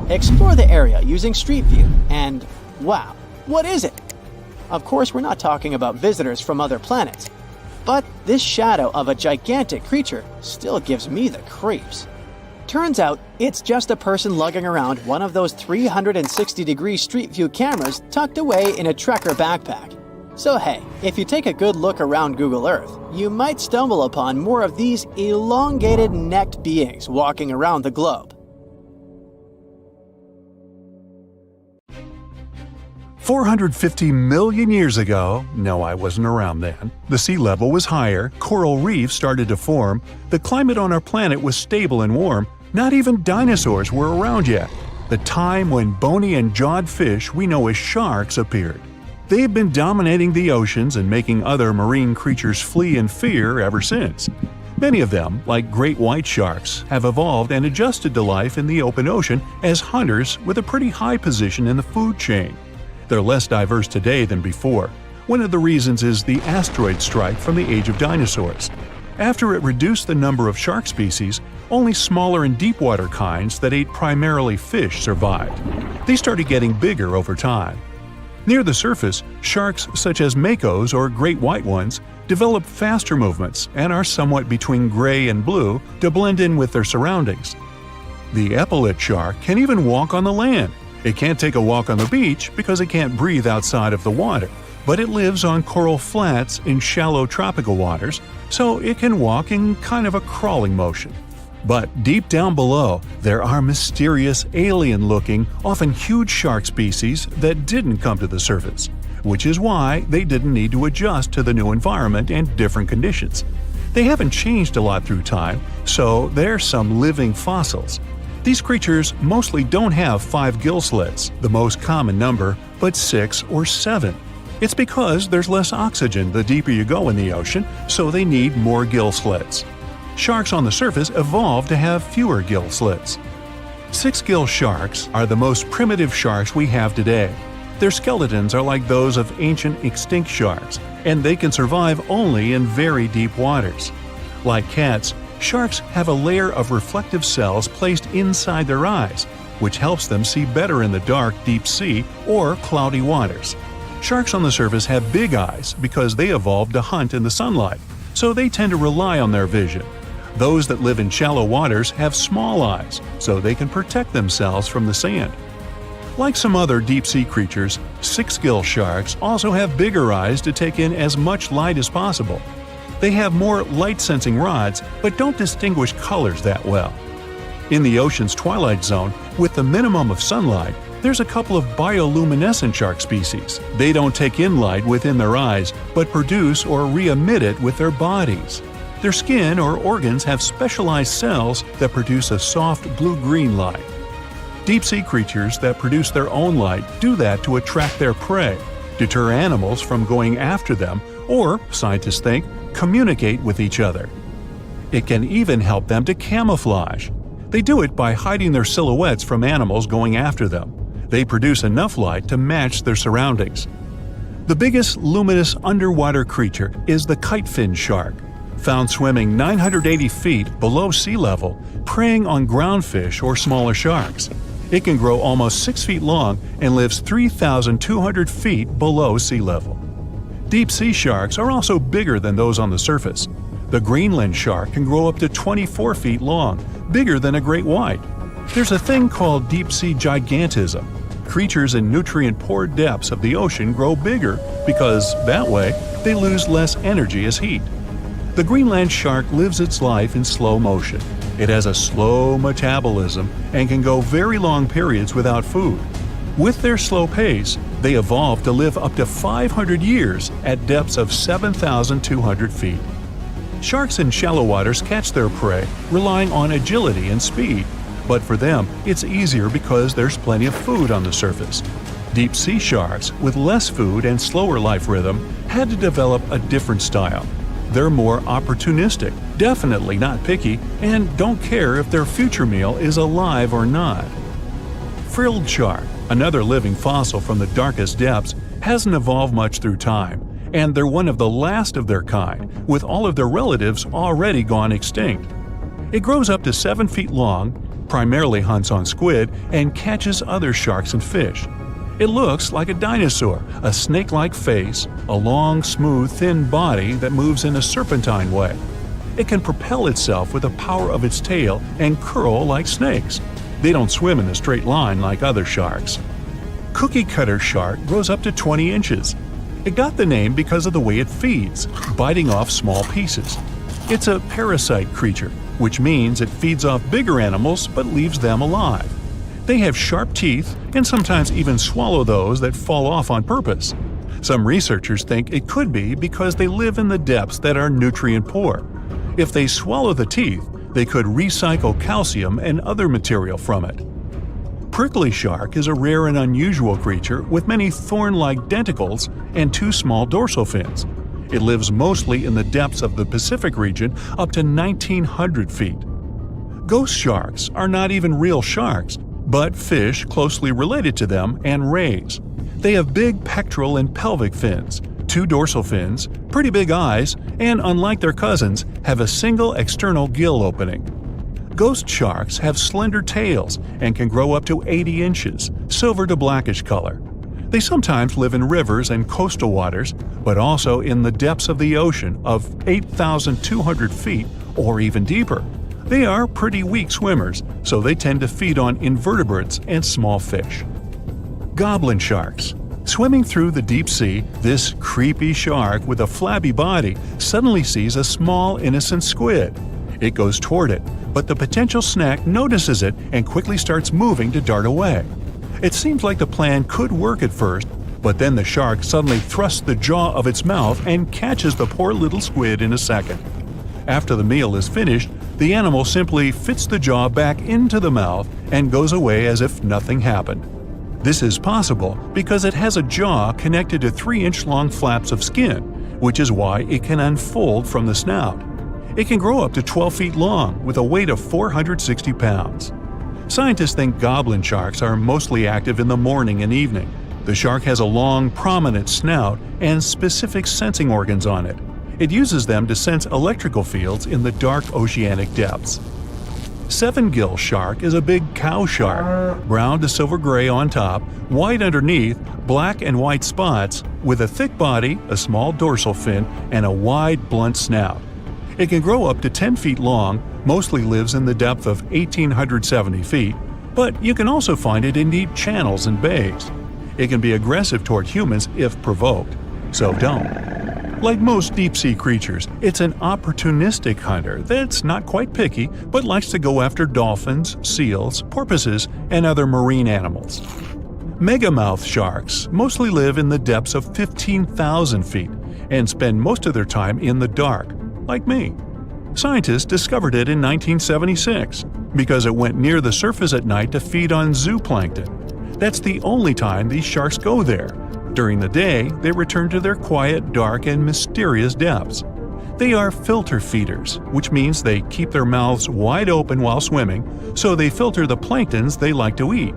Explore the area using Street View, and wow, what is it? Of course, we're not talking about visitors from other planets, but this shadow of a gigantic creature still gives me the creeps. Turns out, it's just a person lugging around one of those 360-degree Street View cameras tucked away in a trekker backpack. So hey, if you take a good look around Google Earth, you might stumble upon more of these elongated necked beings walking around the globe. 450 million years ago, no, I wasn't around then, the sea level was higher, coral reefs started to form, the climate on our planet was stable and warm, not even dinosaurs were around yet. The time when bony and jawed fish we know as sharks appeared. They've been dominating the oceans and making other marine creatures flee in fear ever since. Many of them, like great white sharks, have evolved and adjusted to life in the open ocean as hunters with a pretty high position in the food chain. They're less diverse today than before. One of the reasons is the asteroid strike from the age of dinosaurs. After it reduced the number of shark species, only smaller and deep-water kinds that ate primarily fish survived. They started getting bigger over time. Near the surface, sharks such as makos or great white ones develop faster movements and are somewhat between gray and blue to blend in with their surroundings. The epaulet shark can even walk on the land. It can't take a walk on the beach because it can't breathe outside of the water, but it lives on coral flats in shallow tropical waters, so it can walk in kind of a crawling motion. But deep down below, there are mysterious, alien-looking, often huge shark species that didn't come to the surface, which is why they didn't need to adjust to the new environment and different conditions. They haven't changed a lot through time, so they're some living fossils. These creatures mostly don't have 5 gill slits, the most common number, but 6 or 7. It's because there's less oxygen the deeper you go in the ocean, so they need more gill slits. Sharks on the surface evolved to have fewer gill slits. 6-gill sharks are the most primitive sharks we have today. Their skeletons are like those of ancient extinct sharks, and they can survive only in very deep waters. Like cats, sharks have a layer of reflective cells placed inside their eyes, which helps them see better in the dark, deep sea or cloudy waters. Sharks on the surface have big eyes because they evolved to hunt in the sunlight, so they tend to rely on their vision. Those that live in shallow waters have small eyes, so they can protect themselves from the sand. Like some other deep-sea creatures, 6-gill sharks also have bigger eyes to take in as much light as possible. They have more light-sensing rods, but don't distinguish colors that well. In the ocean's twilight zone, with the minimum of sunlight, there's a couple of bioluminescent shark species. They don't take in light within their eyes, but produce or re-emit it with their bodies. Their skin or organs have specialized cells that produce a soft blue-green light. Deep-sea creatures that produce their own light do that to attract their prey, deter animals from going after them, or, scientists think, communicate with each other. It can even help them to camouflage. They do it by hiding their silhouettes from animals going after them. They produce enough light to match their surroundings. The biggest luminous underwater creature is the kitefin shark, found swimming 980 feet below sea level, preying on groundfish or smaller sharks. It can grow almost 6 feet long and lives 3,200 feet below sea level. Deep-sea sharks are also bigger than those on the surface. The Greenland shark can grow up to 24 feet long, bigger than a great white. There's a thing called deep-sea gigantism. Creatures in nutrient-poor depths of the ocean grow bigger because, that way, they lose less energy as heat. The Greenland shark lives its life in slow motion. It has a slow metabolism and can go very long periods without food. With their slow pace, they evolved to live up to 500 years at depths of 7,200 feet. Sharks in shallow waters catch their prey relying on agility and speed, but for them, it's easier because there's plenty of food on the surface. Deep-sea sharks, with less food and slower life rhythm, had to develop a different style. They're more opportunistic, definitely not picky, and don't care if their future meal is alive or not. Frilled shark, another living fossil from the darkest depths, hasn't evolved much through time, and they're one of the last of their kind, with all of their relatives already gone extinct. It grows up to 7 feet long, primarily hunts on squid, and catches other sharks and fish. It looks like a dinosaur, a snake-like face, a long, smooth, thin body that moves in a serpentine way. It can propel itself with the power of its tail and curl like snakes. They don't swim in a straight line like other sharks. Cookie-cutter shark grows up to 20 inches. It got the name because of the way it feeds, biting off small pieces. It's a parasite creature, which means it feeds off bigger animals but leaves them alive. They have sharp teeth and sometimes even swallow those that fall off on purpose. Some researchers think it could be because they live in the depths that are nutrient poor. If they swallow the teeth, they could recycle calcium and other material from it. Prickly shark is a rare and unusual creature with many thorn-like tentacles and 2 small dorsal fins. It lives mostly in the depths of the Pacific region up to 1,900 feet. Ghost sharks are not even real sharks, but fish closely related to them and rays. They have big pectoral and pelvic fins, 2 dorsal fins, pretty big eyes, and unlike their cousins, have a single external gill opening. Ghost sharks have slender tails and can grow up to 80 inches, silver to blackish color. They sometimes live in rivers and coastal waters, but also in the depths of the ocean of 8,200 feet or even deeper. They are pretty weak swimmers, so they tend to feed on invertebrates and small fish. Goblin sharks. Swimming through the deep sea, this creepy shark with a flabby body suddenly sees a small, innocent squid. It goes toward it, but the potential snack notices it and quickly starts moving to dart away. It seems like the plan could work at first, but then the shark suddenly thrusts the jaw of its mouth and catches the poor little squid in a second. After the meal is finished, the animal simply fits the jaw back into the mouth and goes away as if nothing happened. This is possible because it has a jaw connected to 3-inch-long flaps of skin, which is why it can unfold from the snout. It can grow up to 12 feet long with a weight of 460 pounds. Scientists think goblin sharks are mostly active in the morning and evening. The shark has a long, prominent snout and specific sensing organs on it. It uses them to sense electrical fields in the dark oceanic depths. Seven-gill shark is a big cow shark, brown to silver-gray on top, white underneath, black and white spots, with a thick body, a small dorsal fin, and a wide, blunt snout. It can grow up to 10 feet long, mostly lives in the depth of 1,870 feet, but you can also find it in deep channels and bays. It can be aggressive toward humans if provoked, so don't. Like most deep-sea creatures, it's an opportunistic hunter that's not quite picky but likes to go after dolphins, seals, porpoises, and other marine animals. Megamouth sharks mostly live in the depths of 15,000 feet and spend most of their time in the dark, like me. Scientists discovered it in 1976 because it went near the surface at night to feed on zooplankton. That's the only time these sharks go there. During the day, they return to their quiet, dark, and mysterious depths. They are filter feeders, which means they keep their mouths wide open while swimming, so they filter the planktons they like to eat.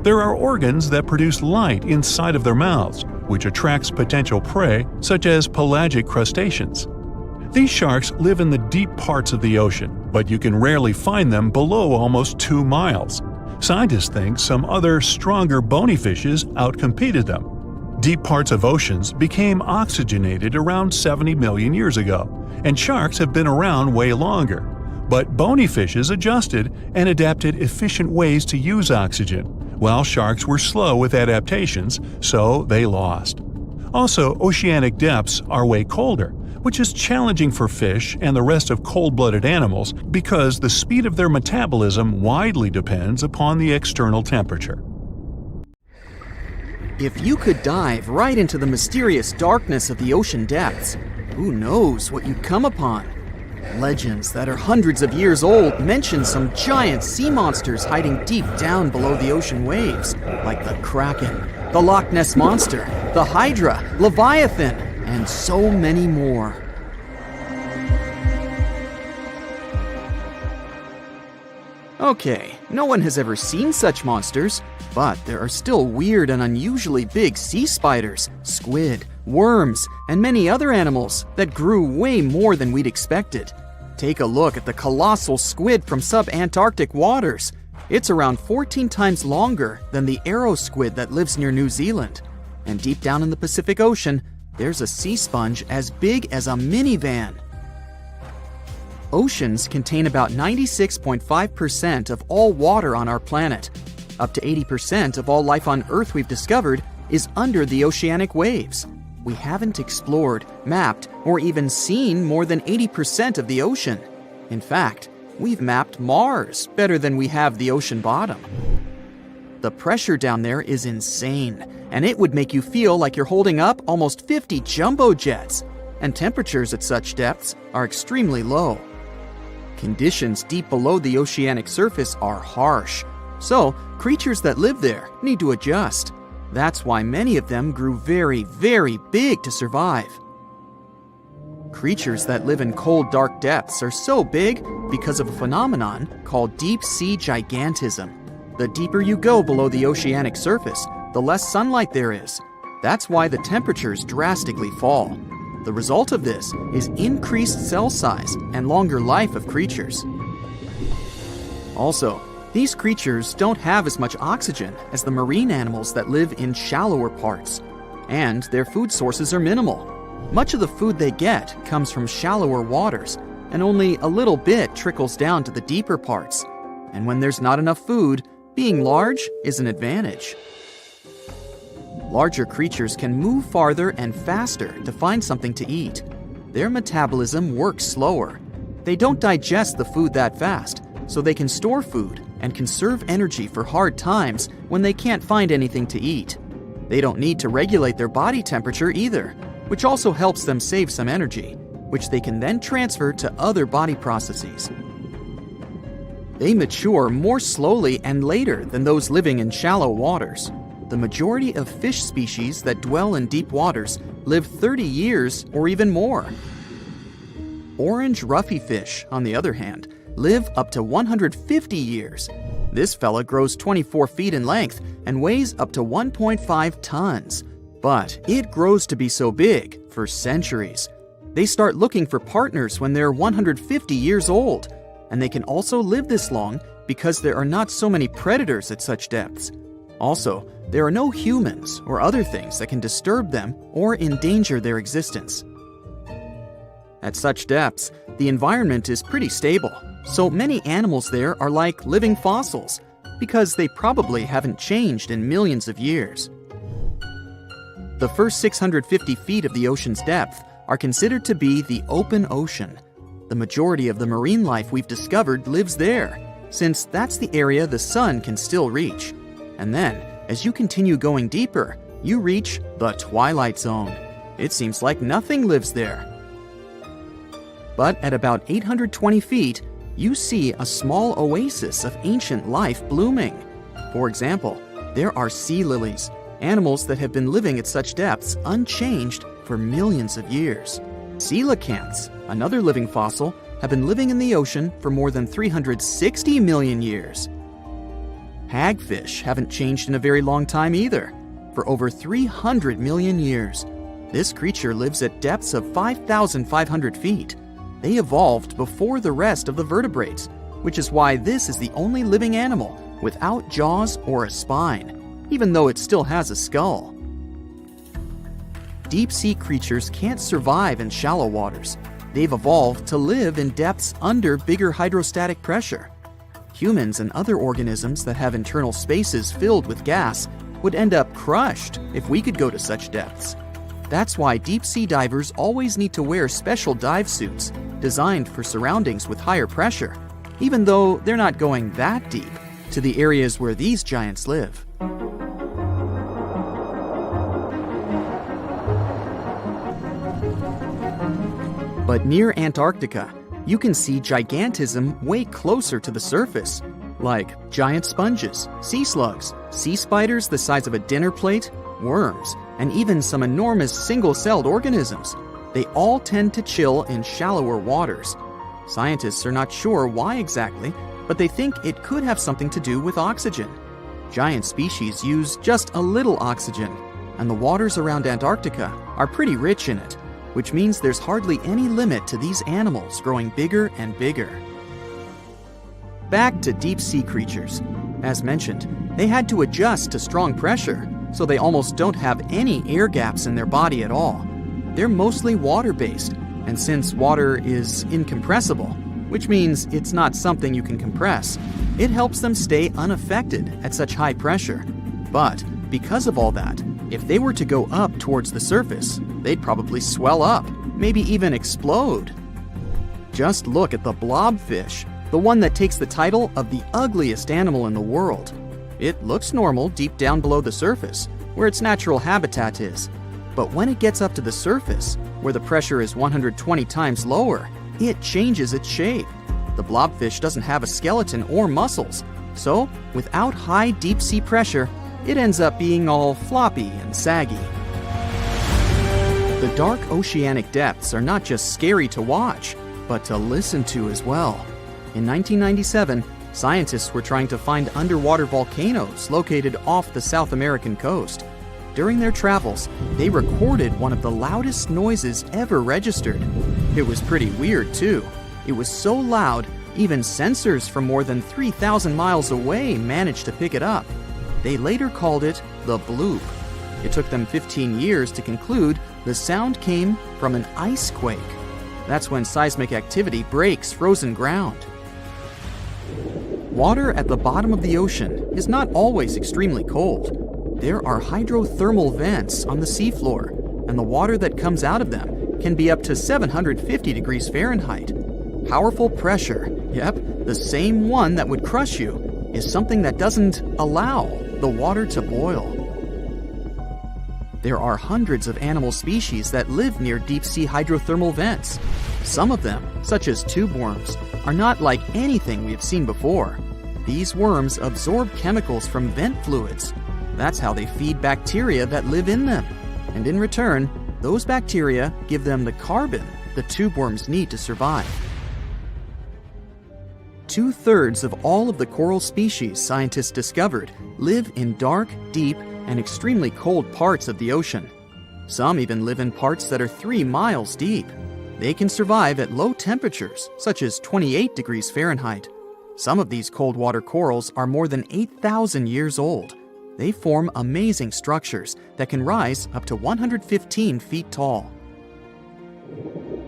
There are organs that produce light inside of their mouths, which attracts potential prey, such as pelagic crustaceans. These sharks live in the deep parts of the ocean, but you can rarely find them below almost 2 miles. Scientists think some other, stronger bony fishes outcompeted them. Deep parts of oceans became oxygenated around 70 million years ago, and sharks have been around way longer. But bony fishes adjusted and adapted efficient ways to use oxygen, while sharks were slow with adaptations, so they lost. Also, oceanic depths are way colder, which is challenging for fish and the rest of cold-blooded animals because the speed of their metabolism widely depends upon the external temperature. If you could dive right into the mysterious darkness of the ocean depths, who knows what you'd come upon? Legends that are hundreds of years old mention some giant sea monsters hiding deep down below the ocean waves, like the Kraken, the Loch Ness Monster, the Hydra, Leviathan, and so many more. Okay, no one has ever seen such monsters, but there are still weird and unusually big sea spiders, squid, worms, and many other animals that grew way more than we'd expected. Take a look at the colossal squid from sub-Antarctic waters. It's around 14 times longer than the arrow squid that lives near New Zealand. And deep down in the Pacific Ocean, there's a sea sponge as big as a minivan. Oceans contain about 96.5% of all water on our planet. Up to 80% of all life on Earth we've discovered is under the oceanic waves. We haven't explored, mapped, or even seen more than 80% of the ocean. In fact, we've mapped Mars better than we have the ocean bottom. The pressure down there is insane, and it would make you feel like you're holding up almost 50 jumbo jets. And temperatures at such depths are extremely low. Conditions deep below the oceanic surface are harsh, so creatures that live there need to adjust. That's why many of them grew very, very big to survive. Creatures that live in cold, dark depths are so big because of a phenomenon called deep sea gigantism. The deeper you go below the oceanic surface, the less sunlight there is. That's why the temperatures drastically fall. The result of this is increased cell size and longer life of creatures. Also, these creatures don't have as much oxygen as the marine animals that live in shallower parts, and their food sources are minimal. Much of the food they get comes from shallower waters, and only a little bit trickles down to the deeper parts. And when there's not enough food, being large is an advantage. Larger creatures can move farther and faster to find something to eat. Their metabolism works slower. They don't digest the food that fast, so they can store food and conserve energy for hard times when they can't find anything to eat. They don't need to regulate their body temperature either, which also helps them save some energy, which they can then transfer to other body processes. They mature more slowly and later than those living in shallow waters. The majority of fish species that dwell in deep waters live 30 years or even more. Orange ruffy fish, on the other hand, live up to 150 years. This fella grows 24 feet in length and weighs up to 1.5 tons. But it grows to be so big for centuries. They start looking for partners when they're 150 years old, and they can also live this long because there are not so many predators at such depths. Also, there are no humans or other things that can disturb them or endanger their existence. At such depths, the environment is pretty stable, so many animals there are like living fossils because they probably haven't changed in millions of years. The first 650 feet of the ocean's depth are considered to be the open ocean. The majority of the marine life we've discovered lives there, since that's the area the sun can still reach. And then, as you continue going deeper, you reach the twilight zone. It seems like nothing lives there. But at about 820 feet, you see a small oasis of ancient life blooming. For example, there are sea lilies, animals that have been living at such depths unchanged for millions of years. Coelacanths, another living fossil, have been living in the ocean for more than 360 million years. Hagfish haven't changed in a very long time either, for over 300 million years. This creature lives at depths of 5,500 feet. They evolved before the rest of the vertebrates, which is why this is the only living animal without jaws or a spine, even though it still has a skull. Deep-sea creatures can't survive in shallow waters. They've evolved to live in depths under bigger hydrostatic pressure. Humans and other organisms that have internal spaces filled with gas would end up crushed if we could go to such depths. That's why deep-sea divers always need to wear special dive suits designed for surroundings with higher pressure, even though they're not going that deep to the areas where these giants live. But near Antarctica, you can see gigantism way closer to the surface, like giant sponges, sea slugs, sea spiders the size of a dinner plate, worms, and even some enormous single-celled organisms. They all tend to chill in shallower waters. Scientists are not sure why exactly, but they think it could have something to do with oxygen. Giant species use just a little oxygen, and the waters around Antarctica are pretty rich in it, which means there's hardly any limit to these animals growing bigger and bigger. Back to deep-sea creatures. As mentioned, they had to adjust to strong pressure, so they almost don't have any air gaps in their body at all. They're mostly water-based, and since water is incompressible, which means it's not something you can compress, it helps them stay unaffected at such high pressure. But because of all that, if they were to go up towards the surface, they'd probably swell up, maybe even explode. Just look at the blobfish, the one that takes the title of the ugliest animal in the world. It looks normal deep down below the surface, where its natural habitat is. But when it gets up to the surface, where the pressure is 120 times lower, it changes its shape. The blobfish doesn't have a skeleton or muscles, so without high deep-sea pressure, it ends up being all floppy and saggy. The dark oceanic depths are not just scary to watch, but to listen to as well. In 1997, scientists were trying to find underwater volcanoes located off the South American coast. During their travels, they recorded one of the loudest noises ever registered. It was pretty weird, too. It was so loud, even sensors from more than 3,000 miles away managed to pick it up. They later called it the bloop. It took them 15 years to conclude the sound came from an ice quake. That's when seismic activity breaks frozen ground. Water at the bottom of the ocean is not always extremely cold. There are hydrothermal vents on the seafloor, and the water that comes out of them can be up to 750 degrees Fahrenheit. Powerful pressure, yep, the same one that would crush you, is something that doesn't allow the water to boil. There are hundreds of animal species that live near deep-sea hydrothermal vents. Some of them, such as tube worms, are not like anything we have seen before. These worms absorb chemicals from vent fluids. That's how they feed bacteria that live in them. And in return, those bacteria give them the carbon the tube worms need to survive. 2/3 of all of the coral species scientists discovered live in dark, deep, and extremely cold parts of the ocean. Some even live in parts that are 3 miles deep. They can survive at low temperatures, such as 28 degrees Fahrenheit. Some of these cold water corals are more than 8,000 years old. They form amazing structures that can rise up to 115 feet tall.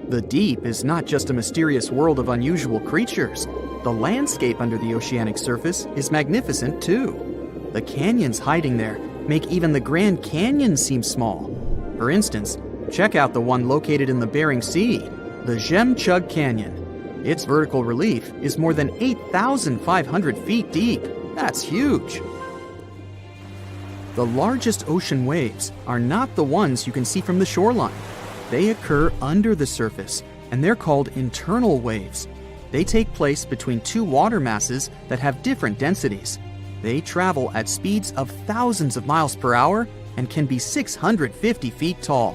The deep is not just a mysterious world of unusual creatures. The landscape under the oceanic surface is magnificent too. The canyons hiding there make even the Grand Canyon seem small. For instance, check out the one located in the Bering Sea, the Jemchug Canyon. Its vertical relief is more than 8,500 feet deep. That's huge. The largest ocean waves are not the ones you can see from the shoreline. They occur under the surface, and they're called internal waves. They take place between two water masses that have different densities. They travel at speeds of thousands of miles per hour and can be 650 feet tall.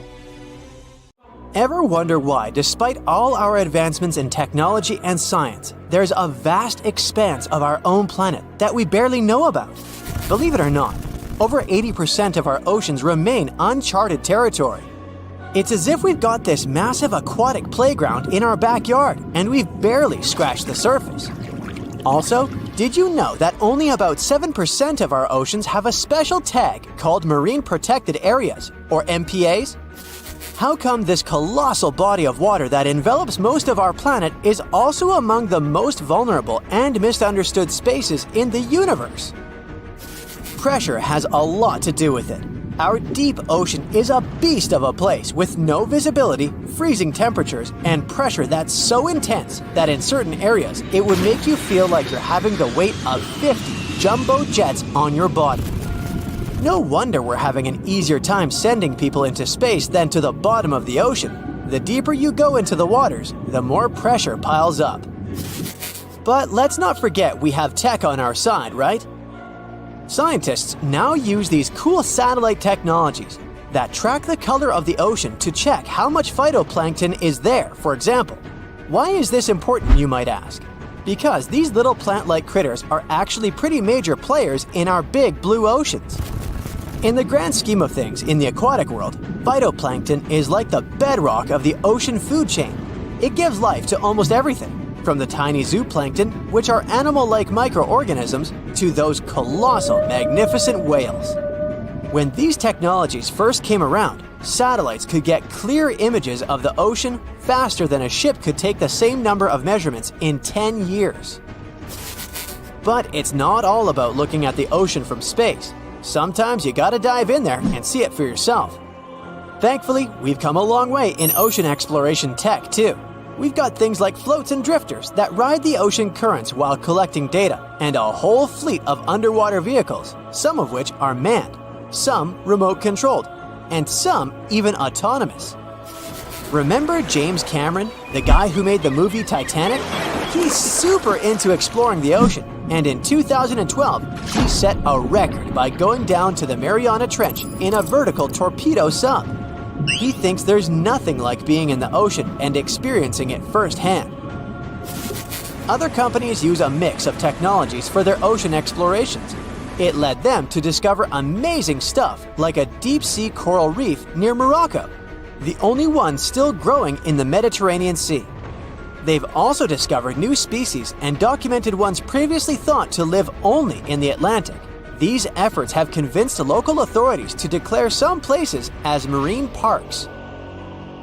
Ever wonder why, despite all our advancements in technology and science, there's a vast expanse of our own planet that we barely know about? Believe it or not, over 80% of our oceans remain uncharted territory. It's as if we've got this massive aquatic playground in our backyard, and we've barely scratched the surface. Also, did you know that only about 7% of our oceans have a special tag called Marine Protected Areas, or MPAs? How come this colossal body of water that envelops most of our planet is also among the most vulnerable and misunderstood spaces in the universe? Pressure has a lot to do with it. Our deep ocean is a beast of a place with no visibility, freezing temperatures, and pressure that's so intense that in certain areas it would make you feel like you're having the weight of 50 jumbo jets on your body. No wonder we're having an easier time sending people into space than to the bottom of the ocean. The deeper you go into the waters, the more pressure piles up. But let's not forget we have tech on our side, right? Scientists now use these cool satellite technologies that track the color of the ocean to check how much phytoplankton is there, for example. Why is this important, you might ask? Because these little plant-like critters are actually pretty major players in our big blue oceans. In the grand scheme of things in the aquatic world, phytoplankton is like the bedrock of the ocean food chain. It gives life to almost everything, from the tiny zooplankton, which are animal-like microorganisms, to those colossal, magnificent whales. When these technologies first came around, satellites could get clear images of the ocean faster than a ship could take the same number of measurements in 10 years. But it's not all about looking at the ocean from space. Sometimes you gotta dive in there and see it for yourself. Thankfully, we've come a long way in ocean exploration tech, too. We've got things like floats and drifters that ride the ocean currents while collecting data, and a whole fleet of underwater vehicles, some of which are manned, some remote-controlled, and some even autonomous. Remember James Cameron, the guy who made the movie Titanic? He's super into exploring the ocean, and in 2012, he set a record by going down to the Mariana Trench in a vertical torpedo sub. He thinks there's nothing like being in the ocean and experiencing it firsthand. Other companies use a mix of technologies for their ocean explorations. It led them to discover amazing stuff like a deep-sea coral reef near Morocco, the only one still growing in the Mediterranean Sea. They've also discovered new species and documented ones previously thought to live only in the Atlantic. These efforts have convinced local authorities to declare some places as marine parks.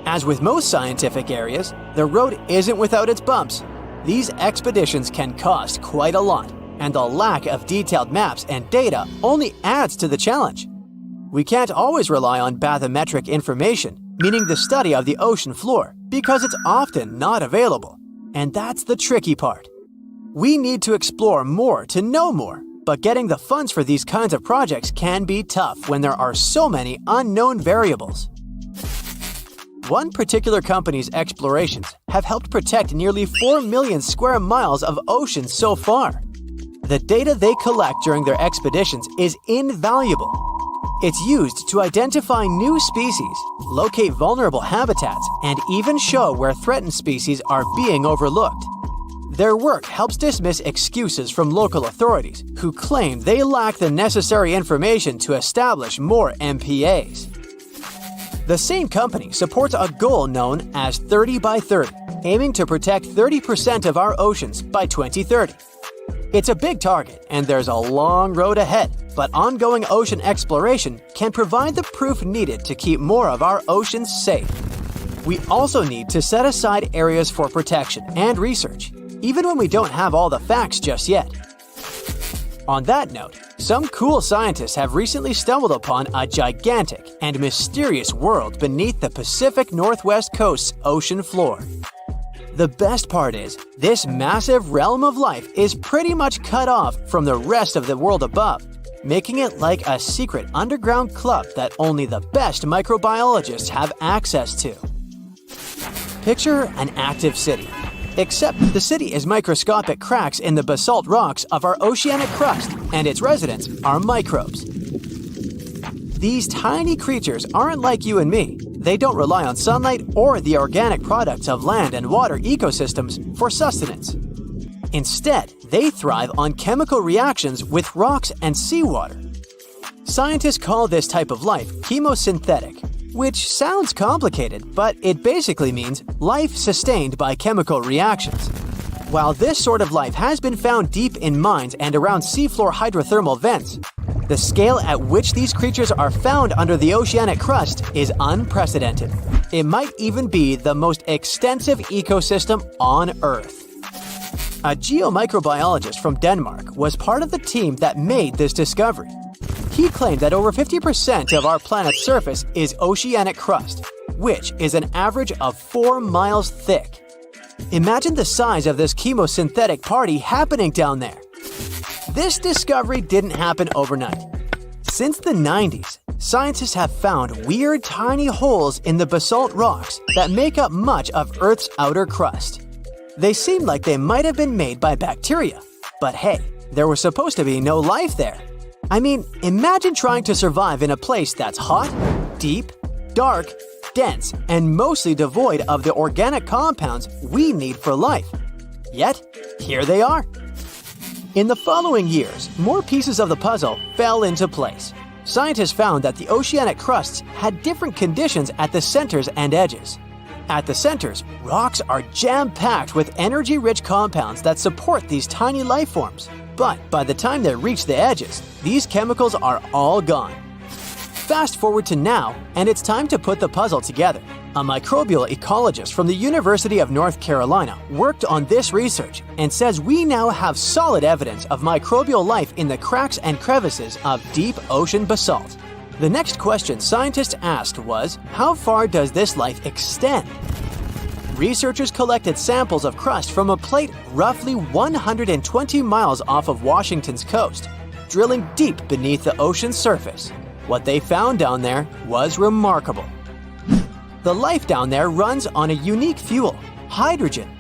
As with most scientific areas, the road isn't without its bumps. These expeditions can cost quite a lot, and the lack of detailed maps and data only adds to the challenge. We can't always rely on bathymetric information, meaning the study of the ocean floor, because it's often not available. And that's the tricky part. We need to explore more to know more, but getting the funds for these kinds of projects can be tough when there are so many unknown variables. One particular company's explorations have helped protect nearly 4 million square miles of ocean so far. The data they collect during their expeditions is invaluable. It's used to identify new species, locate vulnerable habitats, and even show where threatened species are being overlooked. Their work helps dismiss excuses from local authorities who claim they lack the necessary information to establish more MPAs. The same company supports a goal known as 30 by 30, aiming to protect 30% of our oceans by 2030. It's a big target, and there's a long road ahead, but ongoing ocean exploration can provide the proof needed to keep more of our oceans safe. We also need to set aside areas for protection and research, even when we don't have all the facts just yet. On that note, some cool scientists have recently stumbled upon a gigantic and mysterious world beneath the Pacific Northwest coast's ocean floor. The best part is, this massive realm of life is pretty much cut off from the rest of the world above, making it like a secret underground club that only the best microbiologists have access to. Picture an active city, except the city is microscopic cracks in the basalt rocks of our oceanic crust, and its residents are microbes. These tiny creatures aren't like you and me. They don't rely on sunlight or the organic products of land and water ecosystems for sustenance. Instead, they thrive on chemical reactions with rocks and seawater. Scientists call this type of life chemosynthetic, which sounds complicated, but it basically means life sustained by chemical reactions. While this sort of life has been found deep in mines and around seafloor hydrothermal vents, the scale at which these creatures are found under the oceanic crust is unprecedented. It might even be the most extensive ecosystem on Earth. A geomicrobiologist from Denmark was part of the team that made this discovery. He claimed that over 50% of our planet's surface is oceanic crust, which is an average of 4 miles thick. Imagine the size of this chemosynthetic party happening down there. This discovery didn't happen overnight. Since the 90s, scientists have found weird tiny holes in the basalt rocks that make up much of Earth's outer crust. They seem like they might have been made by bacteria, but hey, there was supposed to be no life there. I mean, imagine trying to survive in a place that's hot, deep, dark, dense, and mostly devoid of the organic compounds we need for life. Yet, here they are. In the following years, more pieces of the puzzle fell into place. Scientists found that the oceanic crusts had different conditions at the centers and edges. At the centers, rocks are jam-packed with energy-rich compounds that support these tiny life forms. But by the time they reach the edges, these chemicals are all gone. Fast forward to now, and it's time to put the puzzle together. A microbial ecologist from the University of North Carolina worked on this research and says we now have solid evidence of microbial life in the cracks and crevices of deep ocean basalt. The next question scientists asked was, how far does this life extend? Researchers collected samples of crust from a plate roughly 120 miles off of Washington's coast, drilling deep beneath the ocean's surface. What they found down there was remarkable. The life down there runs on a unique fuel, hydrogen.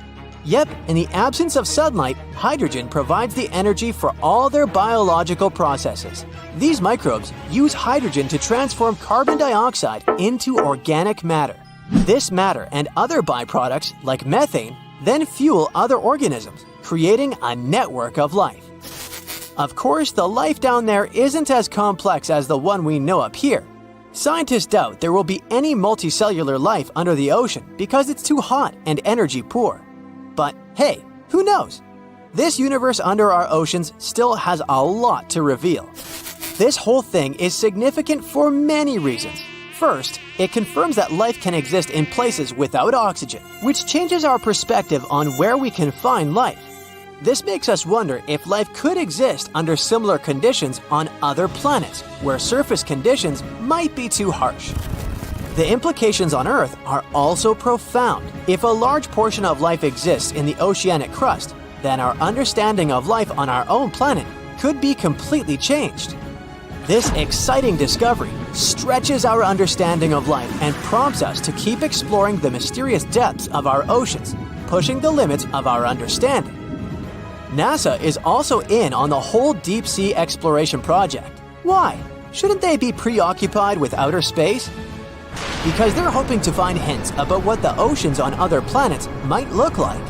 Yep, in the absence of sunlight, hydrogen provides the energy for all their biological processes. These microbes use hydrogen to transform carbon dioxide into organic matter. This matter and other byproducts, like methane, then fuel other organisms, creating a network of life. Of course, the life down there isn't as complex as the one we know up here. Scientists doubt there will be any multicellular life under the ocean because it's too hot and energy poor. But hey, who knows? This universe under our oceans still has a lot to reveal. This whole thing is significant for many reasons. First, it confirms that life can exist in places without oxygen, which changes our perspective on where we can find life. This makes us wonder if life could exist under similar conditions on other planets, where surface conditions might be too harsh. The implications on Earth are also profound. If a large portion of life exists in the oceanic crust, then our understanding of life on our own planet could be completely changed. This exciting discovery stretches our understanding of life and prompts us to keep exploring the mysterious depths of our oceans, pushing the limits of our understanding. NASA is also in on the whole deep sea exploration project. Why? Shouldn't they be preoccupied with outer space? Because they're hoping to find hints about what the oceans on other planets might look like.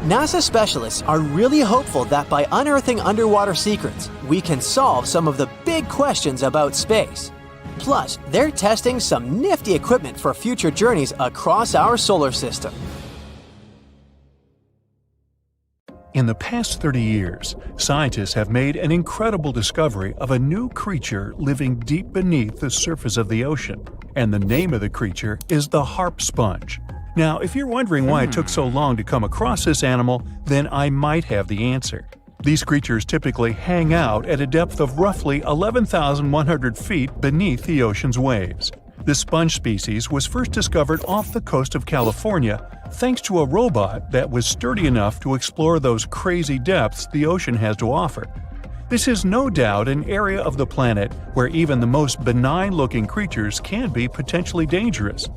NASA specialists are really hopeful that by unearthing underwater secrets, we can solve some of the big questions about space. Plus, they're testing some nifty equipment for future journeys across our solar system. In the past 30 years, scientists have made an incredible discovery of a new creature living deep beneath the surface of the ocean, and the name of the creature is the harp sponge. Now, if you're wondering why it took so long to come across this animal, then I might have the answer. These creatures typically hang out at a depth of roughly 11,100 feet beneath the ocean's waves. This sponge species was first discovered off the coast of California thanks to a robot that was sturdy enough to explore those crazy depths the ocean has to offer. This is no doubt an area of the planet where even the most benign-looking creatures can be potentially dangerous.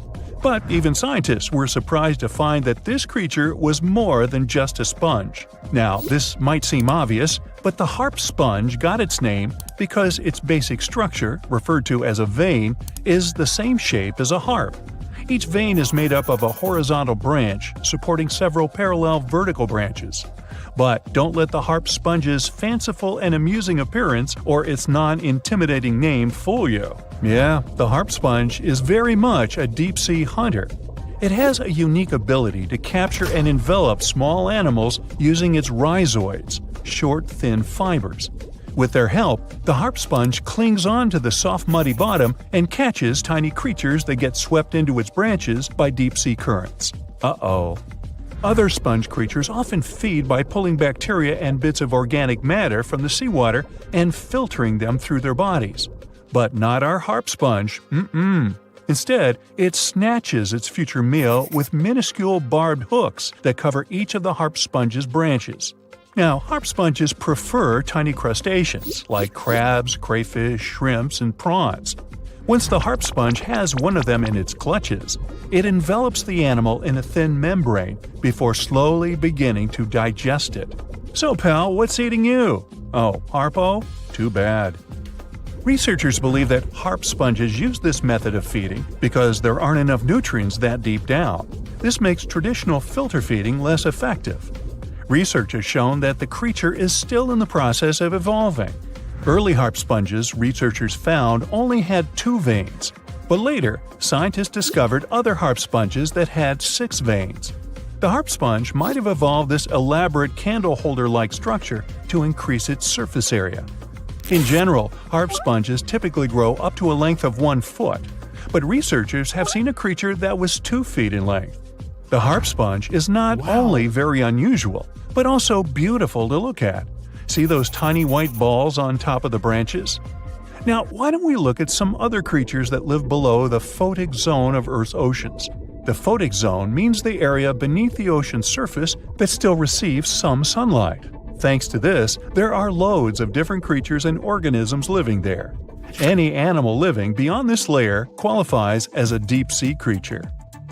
But even scientists were surprised to find that this creature was more than just a sponge. Now, this might seem obvious, but the harp sponge got its name because its basic structure, referred to as a vein, is the same shape as a harp. Each vein is made up of a horizontal branch supporting several parallel vertical branches. But don't let the harp sponge's fanciful and amusing appearance or its non-intimidating name fool you. Yeah, the harp sponge is very much a deep-sea hunter. It has a unique ability to capture and envelop small animals using its rhizoids, short, thin fibers. With their help, the harp sponge clings on to the soft, muddy bottom and catches tiny creatures that get swept into its branches by deep-sea currents. Uh-oh. Other sponge creatures often feed by pulling bacteria and bits of organic matter from the seawater and filtering them through their bodies. But not our harp sponge. Instead, it snatches its future meal with minuscule barbed hooks that cover each of the harp sponge's branches. Now, harp sponges prefer tiny crustaceans like crabs, crayfish, shrimps, and prawns. Once the harp sponge has one of them in its clutches, it envelops the animal in a thin membrane before slowly beginning to digest it. So, pal, what's eating you? Oh, Harpo? Too bad. Researchers believe that harp sponges use this method of feeding because there aren't enough nutrients that deep down. This makes traditional filter feeding less effective. Research has shown that the creature is still in the process of evolving. Early harp sponges, researchers found, only had 2 veins, but later, scientists discovered other harp sponges that had 6 veins. The harp sponge might have evolved this elaborate candle holder-like structure to increase its surface area. In general, harp sponges typically grow up to a length of 1 foot, but researchers have seen a creature that was 2 feet in length. The harp sponge is not only very unusual, but also beautiful to look at. See those tiny white balls on top of the branches? Now, why don't we look at some other creatures that live below the photic zone of Earth's oceans? The photic zone means the area beneath the ocean's surface that still receives some sunlight. Thanks to this, there are loads of different creatures and organisms living there. Any animal living beyond this layer qualifies as a deep-sea creature.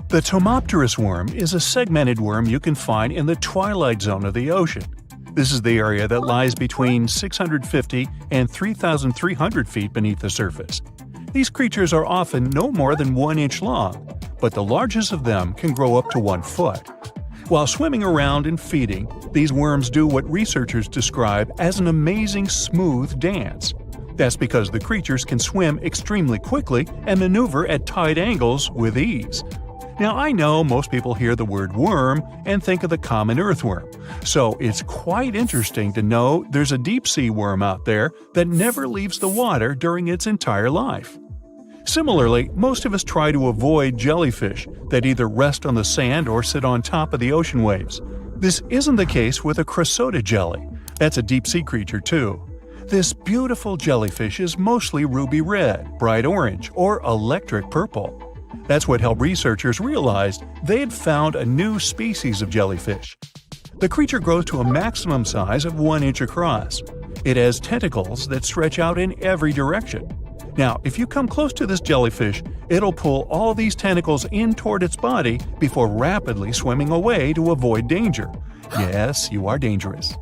The Tomopterus worm is a segmented worm you can find in the twilight zone of the ocean. This is the area that lies between 650 and 3,300 feet beneath the surface. These creatures are often no more than 1 inch long, but the largest of them can grow up to 1 foot. While swimming around and feeding, these worms do what researchers describe as an amazing smooth dance. That's because the creatures can swim extremely quickly and maneuver at tight angles with ease. Now, I know most people hear the word worm and think of the common earthworm, so it's quite interesting to know there's a deep-sea worm out there that never leaves the water during its entire life. Similarly, most of us try to avoid jellyfish that either rest on the sand or sit on top of the ocean waves. This isn't the case with a chrysota jelly. That's a deep-sea creature too. This beautiful jellyfish is mostly ruby red, bright orange, or electric purple. That's what helped researchers realize they had found a new species of jellyfish. The creature grows to a maximum size of 1 inch across. It has tentacles that stretch out in every direction. Now, if you come close to this jellyfish, it'll pull all these tentacles in toward its body before rapidly swimming away to avoid danger. Yes, you are dangerous.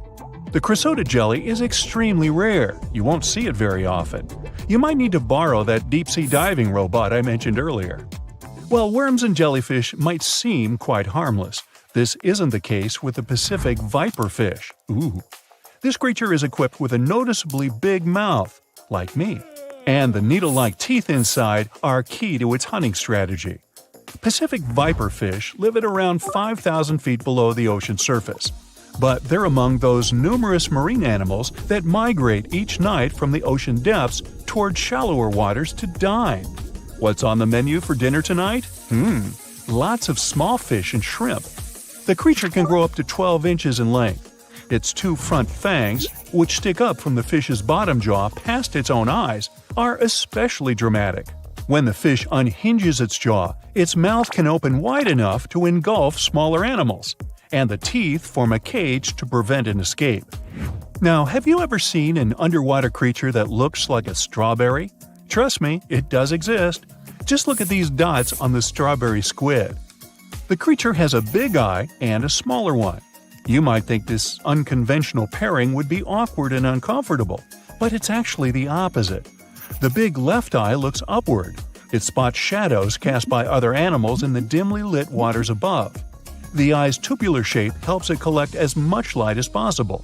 The chrysotid jelly is extremely rare. You won't see it very often. You might need to borrow that deep-sea diving robot I mentioned earlier. While worms and jellyfish might seem quite harmless, this isn't the case with the Pacific viperfish. Ooh. This creature is equipped with a noticeably big mouth, like me, and the needle-like teeth inside are key to its hunting strategy. Pacific viperfish live at around 5,000 feet below the ocean surface, but they're among those numerous marine animals that migrate each night from the ocean depths toward shallower waters to dine. What's on the menu for dinner tonight? Lots of small fish and shrimp. The creature can grow up to 12 inches in length. Its 2 front fangs, which stick up from the fish's bottom jaw past its own eyes, are especially dramatic. When the fish unhinges its jaw, its mouth can open wide enough to engulf smaller animals, and the teeth form a cage to prevent an escape. Now, have you ever seen an underwater creature that looks like a strawberry? Trust me, it does exist. Just look at these dots on the strawberry squid. The creature has a big eye and a smaller one. You might think this unconventional pairing would be awkward and uncomfortable, but it's actually the opposite. The big left eye looks upward. It spots shadows cast by other animals in the dimly lit waters above. The eye's tubular shape helps it collect as much light as possible.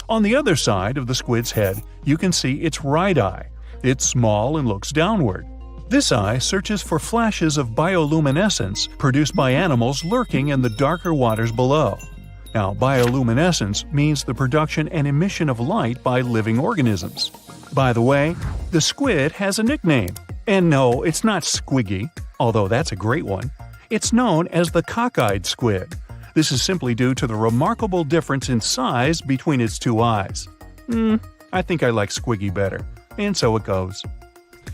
On the other side of the squid's head, you can see its right eye. It's small and looks downward. This eye searches for flashes of bioluminescence produced by animals lurking in the darker waters below. Now, bioluminescence means the production and emission of light by living organisms. By the way, the squid has a nickname. And no, it's not Squiggy, although that's a great one. It's known as the cockeyed squid. This is simply due to the remarkable difference in size between its 2 eyes. I think I like Squiggy better, and so it goes.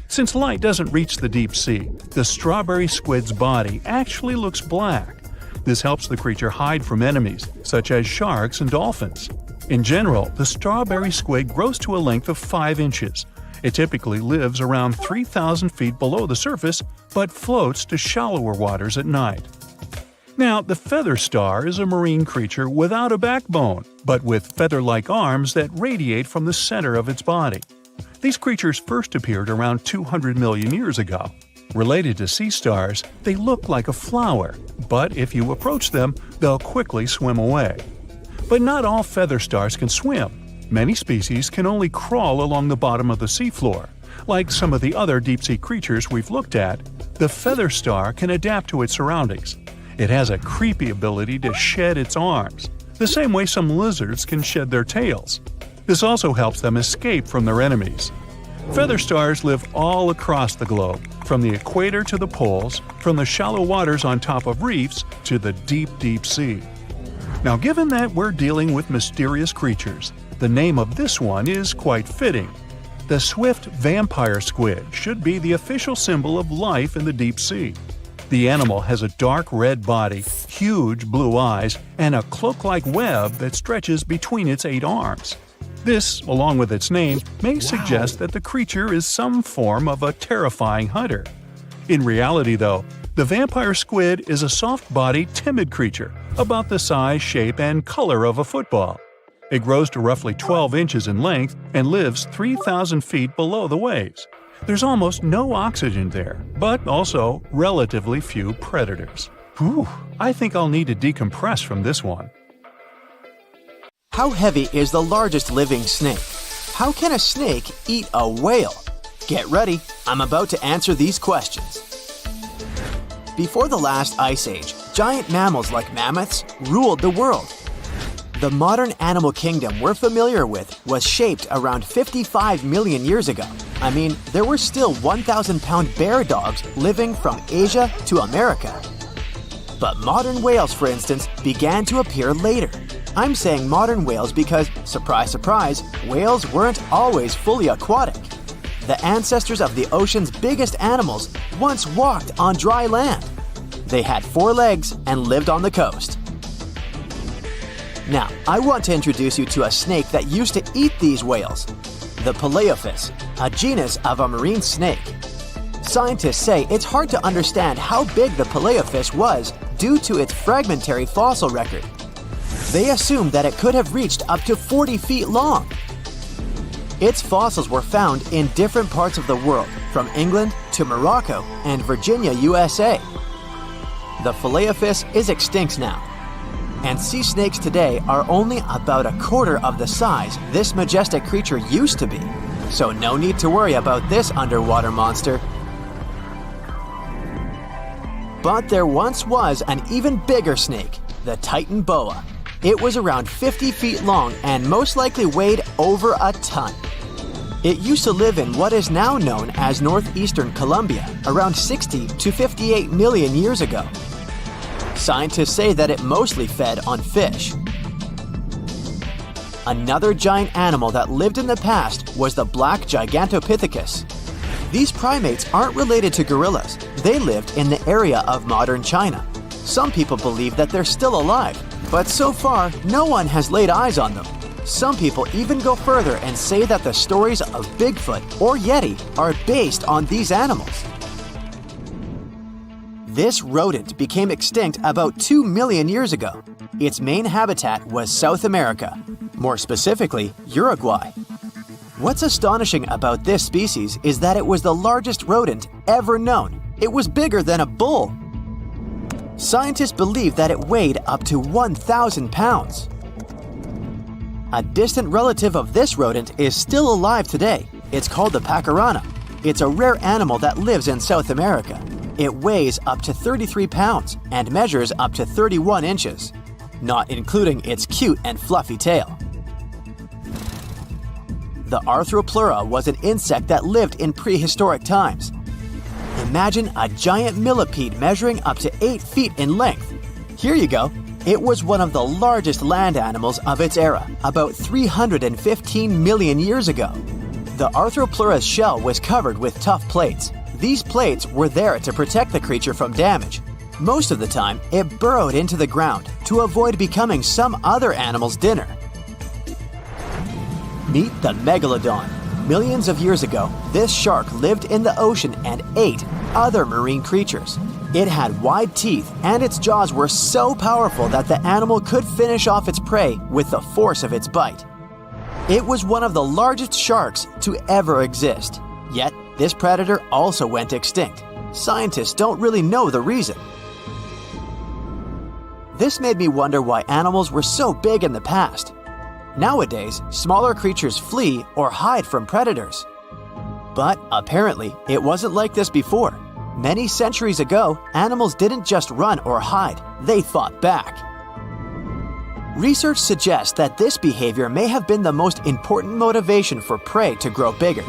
Since light doesn't reach the deep sea, the strawberry squid's body actually looks black. This helps the creature hide from enemies, such as sharks and dolphins. In general, the strawberry squid grows to a length of 5 inches. It typically lives around 3,000 feet below the surface, but floats to shallower waters at night. Now, the feather star is a marine creature without a backbone, but with feather-like arms that radiate from the center of its body. These creatures first appeared around 200 million years ago. Related to sea stars, they look like a flower, but if you approach them, they'll quickly swim away. But not all feather stars can swim. Many species can only crawl along the bottom of the seafloor. Like some of the other deep-sea creatures we've looked at, the feather star can adapt to its surroundings. It has a creepy ability to shed its arms, the same way some lizards can shed their tails. This also helps them escape from their enemies. Feather stars live all across the globe, from the equator to the poles, from the shallow waters on top of reefs to the deep, deep sea. Now, given that we're dealing with mysterious creatures, the name of this one is quite fitting. The swift vampire squid should be the official symbol of life in the deep sea. The animal has a dark red body, huge blue eyes, and a cloak-like web that stretches between its 8 arms. This, along with its name, may suggest that the creature is some form of a terrifying hunter. In reality, though, the vampire squid is a soft-bodied, timid creature, about the size, shape, and color of a football. It grows to roughly 12 inches in length and lives 3,000 feet below the waves. There's almost no oxygen there, but also relatively few predators. Whew, I think I'll need to decompress from this one. How heavy is the largest living snake? How can a snake eat a whale? Get ready, I'm about to answer these questions. Before the last ice age, giant mammals like mammoths ruled the world. The modern animal kingdom we're familiar with was shaped around 55 million years ago. I mean, there were still 1,000-pound bear dogs living from Asia to America. But modern whales, for instance, began to appear later. I'm saying modern whales because, surprise, surprise, whales weren't always fully aquatic. the ancestors of the ocean's biggest animals once walked on dry land. They had 4 legs and lived on the coast. Now, I want to introduce you to a snake that used to eat these whales, the Paleophis, a genus of a marine snake. Scientists say it's hard to understand how big the Paleophis was due to its fragmentary fossil record. They assumed that it could have reached up to 40 feet long. Its fossils were found in different parts of the world, from England to Morocco and Virginia, USA. The Paleophis is extinct now, and sea snakes today are only about a quarter of the size this majestic creature used to be. So no need to worry about this underwater monster. But there once was an even bigger snake, the Titan boa. It was around 50 feet long and most likely weighed over a ton. It used to live in what is now known as northeastern Colombia around 60 to 58 million years ago. Scientists say that it mostly fed on fish. Another giant animal that lived in the past was the black Gigantopithecus. These primates aren't related to gorillas. They lived in the area of modern China. Some people believe that they're still alive, but so far, no one has laid eyes on them. Some people even go further and say that the stories of Bigfoot or Yeti are based on these animals. This rodent became extinct about 2 million years ago. Its main habitat was South America, more specifically, Uruguay. What's astonishing about this species is that it was the largest rodent ever known. It was bigger than a bull. Scientists believe that it weighed up to 1,000 pounds. A distant relative of this rodent is still alive today. It's called the pacarana. It's a rare animal that lives in South America. It weighs up to 33 pounds and measures up to 31 inches, not including its cute and fluffy tail. The Arthropleura was an insect that lived in prehistoric times. Imagine a giant millipede measuring up to 8 feet in length. Here you go. It was one of the largest land animals of its era, about 315 million years ago. The Arthropleura's shell was covered with tough plates. These plates were there to protect the creature from damage. Most of the time, it burrowed into the ground to avoid becoming some other animal's dinner. Meet the Megalodon. Millions of years ago, this shark lived in the ocean and ate other marine creatures. It had wide teeth, and its jaws were so powerful that the animal could finish off its prey with the force of its bite. It was one of the largest sharks to ever exist. Yet, this predator also went extinct. Scientists don't really know the reason. This made me wonder why animals were so big in the past. Nowadays, smaller creatures flee or hide from predators. But apparently, it wasn't like this before. Many centuries ago, animals didn't just run or hide, they fought back. Research suggests that this behavior may have been the most important motivation for prey to grow bigger.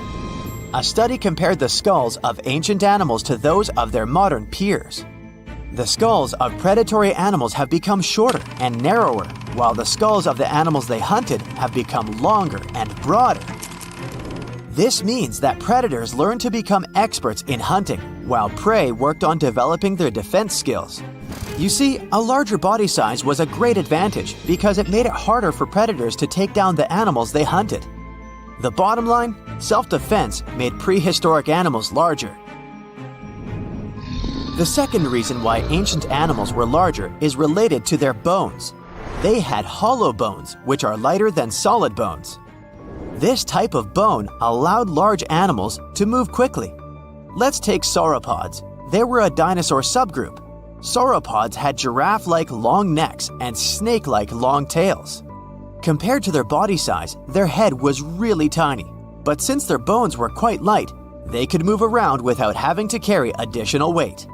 A study compared the skulls of ancient animals to those of their modern peers. The skulls of predatory animals have become shorter and narrower, while the skulls of the animals they hunted have become longer and broader. This means that predators learned to become experts in hunting, while prey worked on developing their defense skills. You see, a larger body size was a great advantage because it made it harder for predators to take down the animals they hunted. The bottom line, self-defense made prehistoric animals larger. The second reason why ancient animals were larger is related to their bones. They had hollow bones, which are lighter than solid bones. This type of bone allowed large animals to move quickly. Let's take sauropods. They were a dinosaur subgroup. Sauropods had giraffe-like long necks and snake-like long tails. Compared to their body size, their head was really tiny. But since their bones were quite light, they could move around without having to carry additional weight.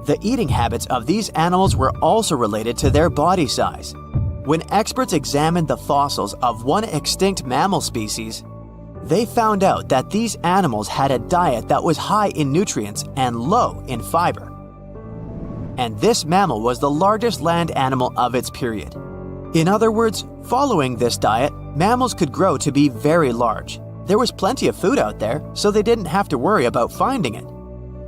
The eating habits of these animals were also related to their body size. When experts examined the fossils of one extinct mammal species, they found out that these animals had a diet that was high in nutrients and low in fiber. And this mammal was the largest land animal of its period. In other words, following this diet, mammals could grow to be very large. There was plenty of food out there, so they didn't have to worry about finding it.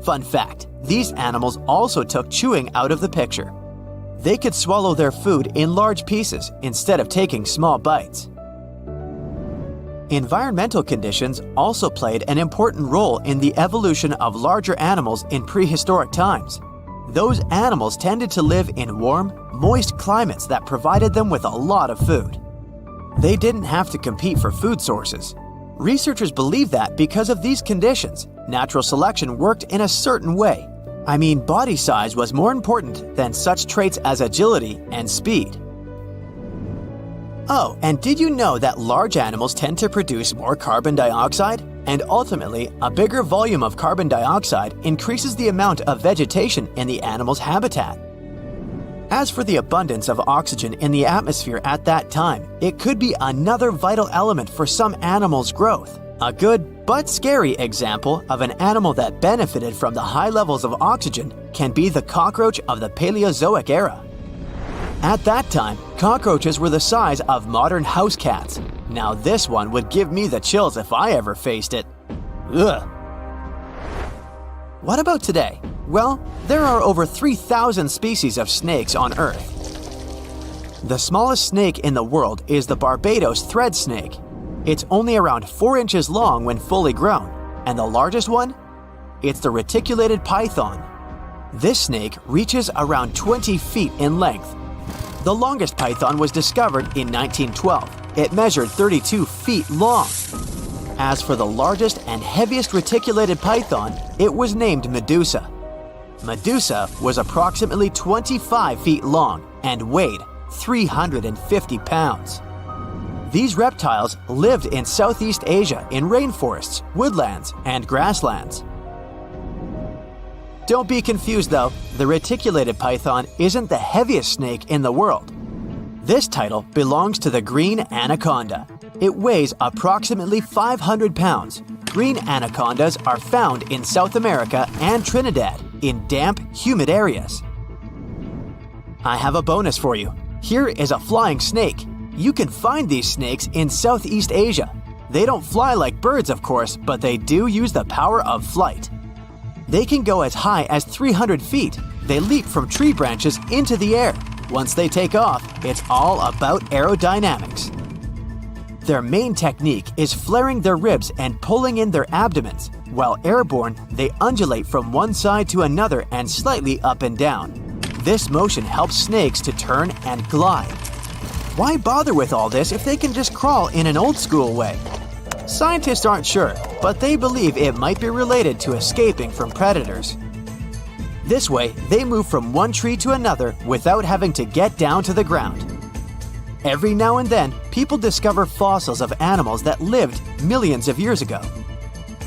Fun fact, these animals also took chewing out of the picture. They could swallow their food in large pieces instead of taking small bites. Environmental conditions also played an important role in the evolution of larger animals in prehistoric times. Those animals tended to live in warm, moist climates that provided them with a lot of food. They didn't have to compete for food sources. Researchers believe that because of these conditions, natural selection worked in a certain way. I mean, body size was more important than such traits as agility and speed. Oh, and did you know that large animals tend to produce more carbon dioxide? And ultimately, a bigger volume of carbon dioxide increases the amount of vegetation in the animal's habitat. As for the abundance of oxygen in the atmosphere at that time, it could be another vital element for some animals' growth. A good but scary example of an animal that benefited from the high levels of oxygen can be the cockroach of the Paleozoic era. At that time, cockroaches were the size of modern house cats. Now this one would give me the chills if I ever faced it. Ugh. What about today? Well, there are over 3,000 species of snakes on Earth. The smallest snake in the world is the Barbados thread snake. It's only around 4 inches long when fully grown, and the largest one? It's the reticulated python. This snake reaches around 20 feet in length. The longest python was discovered in 1912. It measured 32 feet long. As for the largest and heaviest reticulated python, it was named Medusa. Medusa was approximately 25 feet long and weighed 350 pounds. These reptiles lived in Southeast Asia in rainforests, woodlands, and grasslands. Don't be confused though, the reticulated python isn't the heaviest snake in the world. This title belongs to the green anaconda. It weighs approximately 500 pounds. Green anacondas are found in South America and Trinidad in damp, humid areas. I have a bonus for you. Here is a flying snake. You can find these snakes in Southeast Asia. They don't fly like birds, of course, but they do use the power of flight. They can go as high as 300 feet. They leap from tree branches into the air. Once they take off, it's all about aerodynamics. Their main technique is flaring their ribs and pulling in their abdomens. While airborne, they undulate from one side to another and slightly up and down. This motion helps snakes to turn and glide. Why bother with all this if they can just crawl in an old-school way? Scientists aren't sure, but they believe it might be related to escaping from predators. This way, they move from one tree to another without having to get down to the ground. Every now and then, people discover fossils of animals that lived millions of years ago.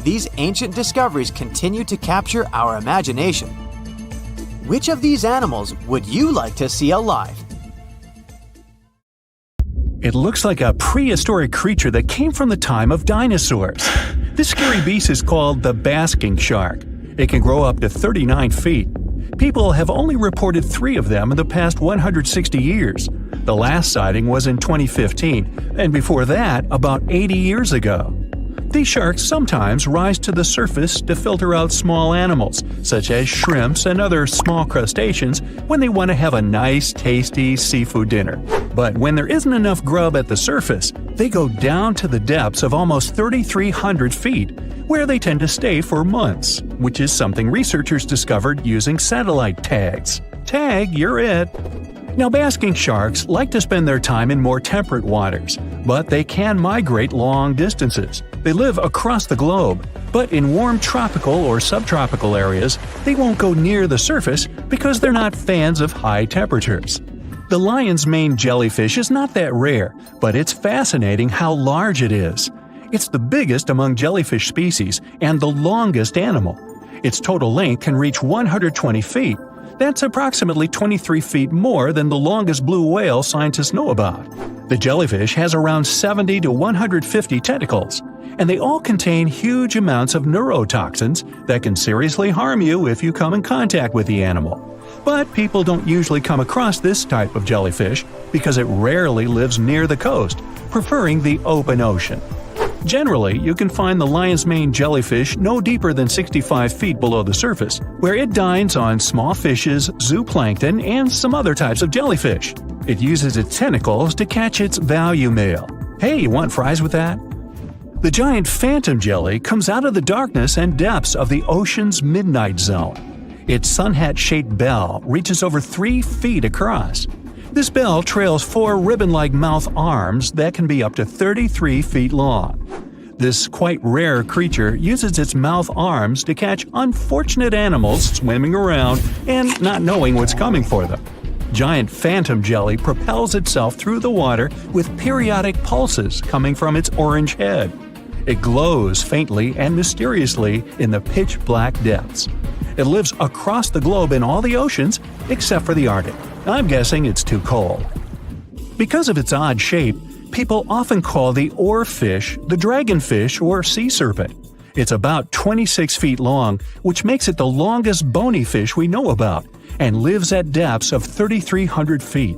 These ancient discoveries continue to capture our imagination. Which of these animals would you like to see alive? It looks like a prehistoric creature that came from the time of dinosaurs. This scary beast is called the basking shark. It can grow up to 39 feet. People have only reported 3 of them in the past 160 years. The last sighting was in 2015, and before that, about 80 years ago. These sharks sometimes rise to the surface to filter out small animals, such as shrimps and other small crustaceans, when they want to have a nice, tasty seafood dinner. But when there isn't enough grub at the surface, they go down to the depths of almost 3,300 feet, where they tend to stay for months, which is something researchers discovered using satellite tags. Tag, you're it! Now, basking sharks like to spend their time in more temperate waters, but they can migrate long distances. They live across the globe, but in warm tropical or subtropical areas, they won't go near the surface because they're not fans of high temperatures. The lion's mane jellyfish is not that rare, but it's fascinating how large it is. It's the biggest among jellyfish species and the longest animal. Its total length can reach 120 feet. That's approximately 23 feet more than the longest blue whale scientists know about. The jellyfish has around 70 to 150 tentacles, and they all contain huge amounts of neurotoxins that can seriously harm you if you come in contact with the animal. But people don't usually come across this type of jellyfish because it rarely lives near the coast, preferring the open ocean. Generally, you can find the lion's mane jellyfish no deeper than 65 feet below the surface, where it dines on small fishes, zooplankton, and some other types of jellyfish. It uses its tentacles to catch its value meal. Hey, you want fries with that? The giant phantom jelly comes out of the darkness and depths of the ocean's midnight zone. Its sun hat-shaped bell reaches over 3 feet across. This bell trails 4 ribbon-like mouth arms that can be up to 33 feet long. This quite rare creature uses its mouth arms to catch unfortunate animals swimming around and not knowing what's coming for them. Giant phantom jelly propels itself through the water with periodic pulses coming from its orange head. It glows faintly and mysteriously in the pitch-black depths. It lives across the globe in all the oceans except for the Arctic. I'm guessing it's too cold. Because of its odd shape, people often call the oarfish the dragonfish or sea serpent. It's about 26 feet long, which makes it the longest bony fish we know about, and lives at depths of 3,300 feet.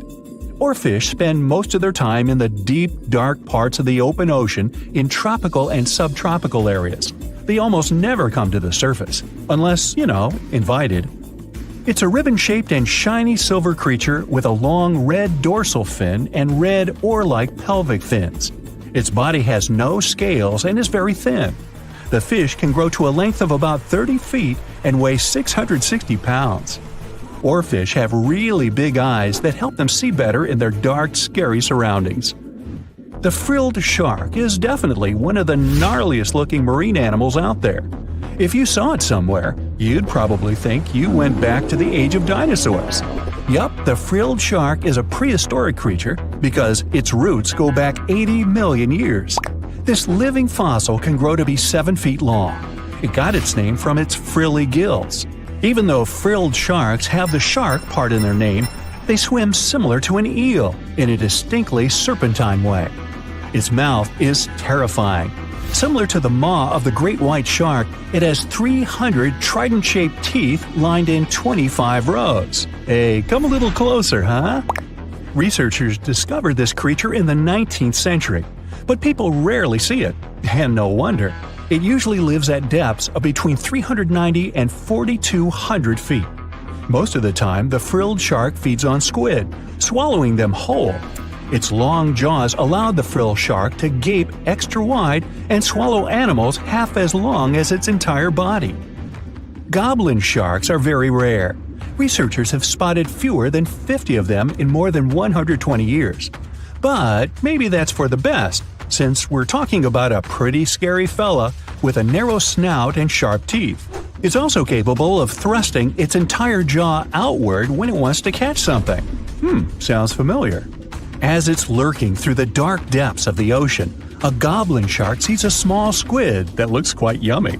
Oarfish spend most of their time in the deep, dark parts of the open ocean in tropical and subtropical areas. They almost never come to the surface, unless, invited. It's a ribbon-shaped and shiny silver creature with a long red dorsal fin and red oar-like pelvic fins. Its body has no scales and is very thin. The fish can grow to a length of about 30 feet and weigh 660 pounds. Oarfish have really big eyes that help them see better in their dark, scary surroundings. The frilled shark is definitely one of the gnarliest-looking marine animals out there. If you saw it somewhere, you'd probably think you went back to the age of dinosaurs. Yup, the frilled shark is a prehistoric creature because its roots go back 80 million years. This living fossil can grow to be 7 feet long. It got its name from its frilly gills. Even though frilled sharks have the shark part in their name, they swim similar to an eel in a distinctly serpentine way. Its mouth is terrifying. Similar to the maw of the great white shark, it has 300 trident-shaped teeth lined in 25 rows. Hey, come a little closer, huh? Researchers discovered this creature in the 19th century, but people rarely see it, and no wonder. It usually lives at depths of between 390 and 4,200 feet. Most of the time, the frilled shark feeds on squid, swallowing them whole. Its long jaws allowed the frilled shark to gape extra wide and swallow animals half as long as its entire body. Goblin sharks are very rare. Researchers have spotted fewer than 50 of them in more than 120 years. But maybe that's for the best, since we're talking about a pretty scary fella with a narrow snout and sharp teeth. It's also capable of thrusting its entire jaw outward when it wants to catch something. Sounds familiar. As it's lurking through the dark depths of the ocean, a goblin shark sees a small squid that looks quite yummy.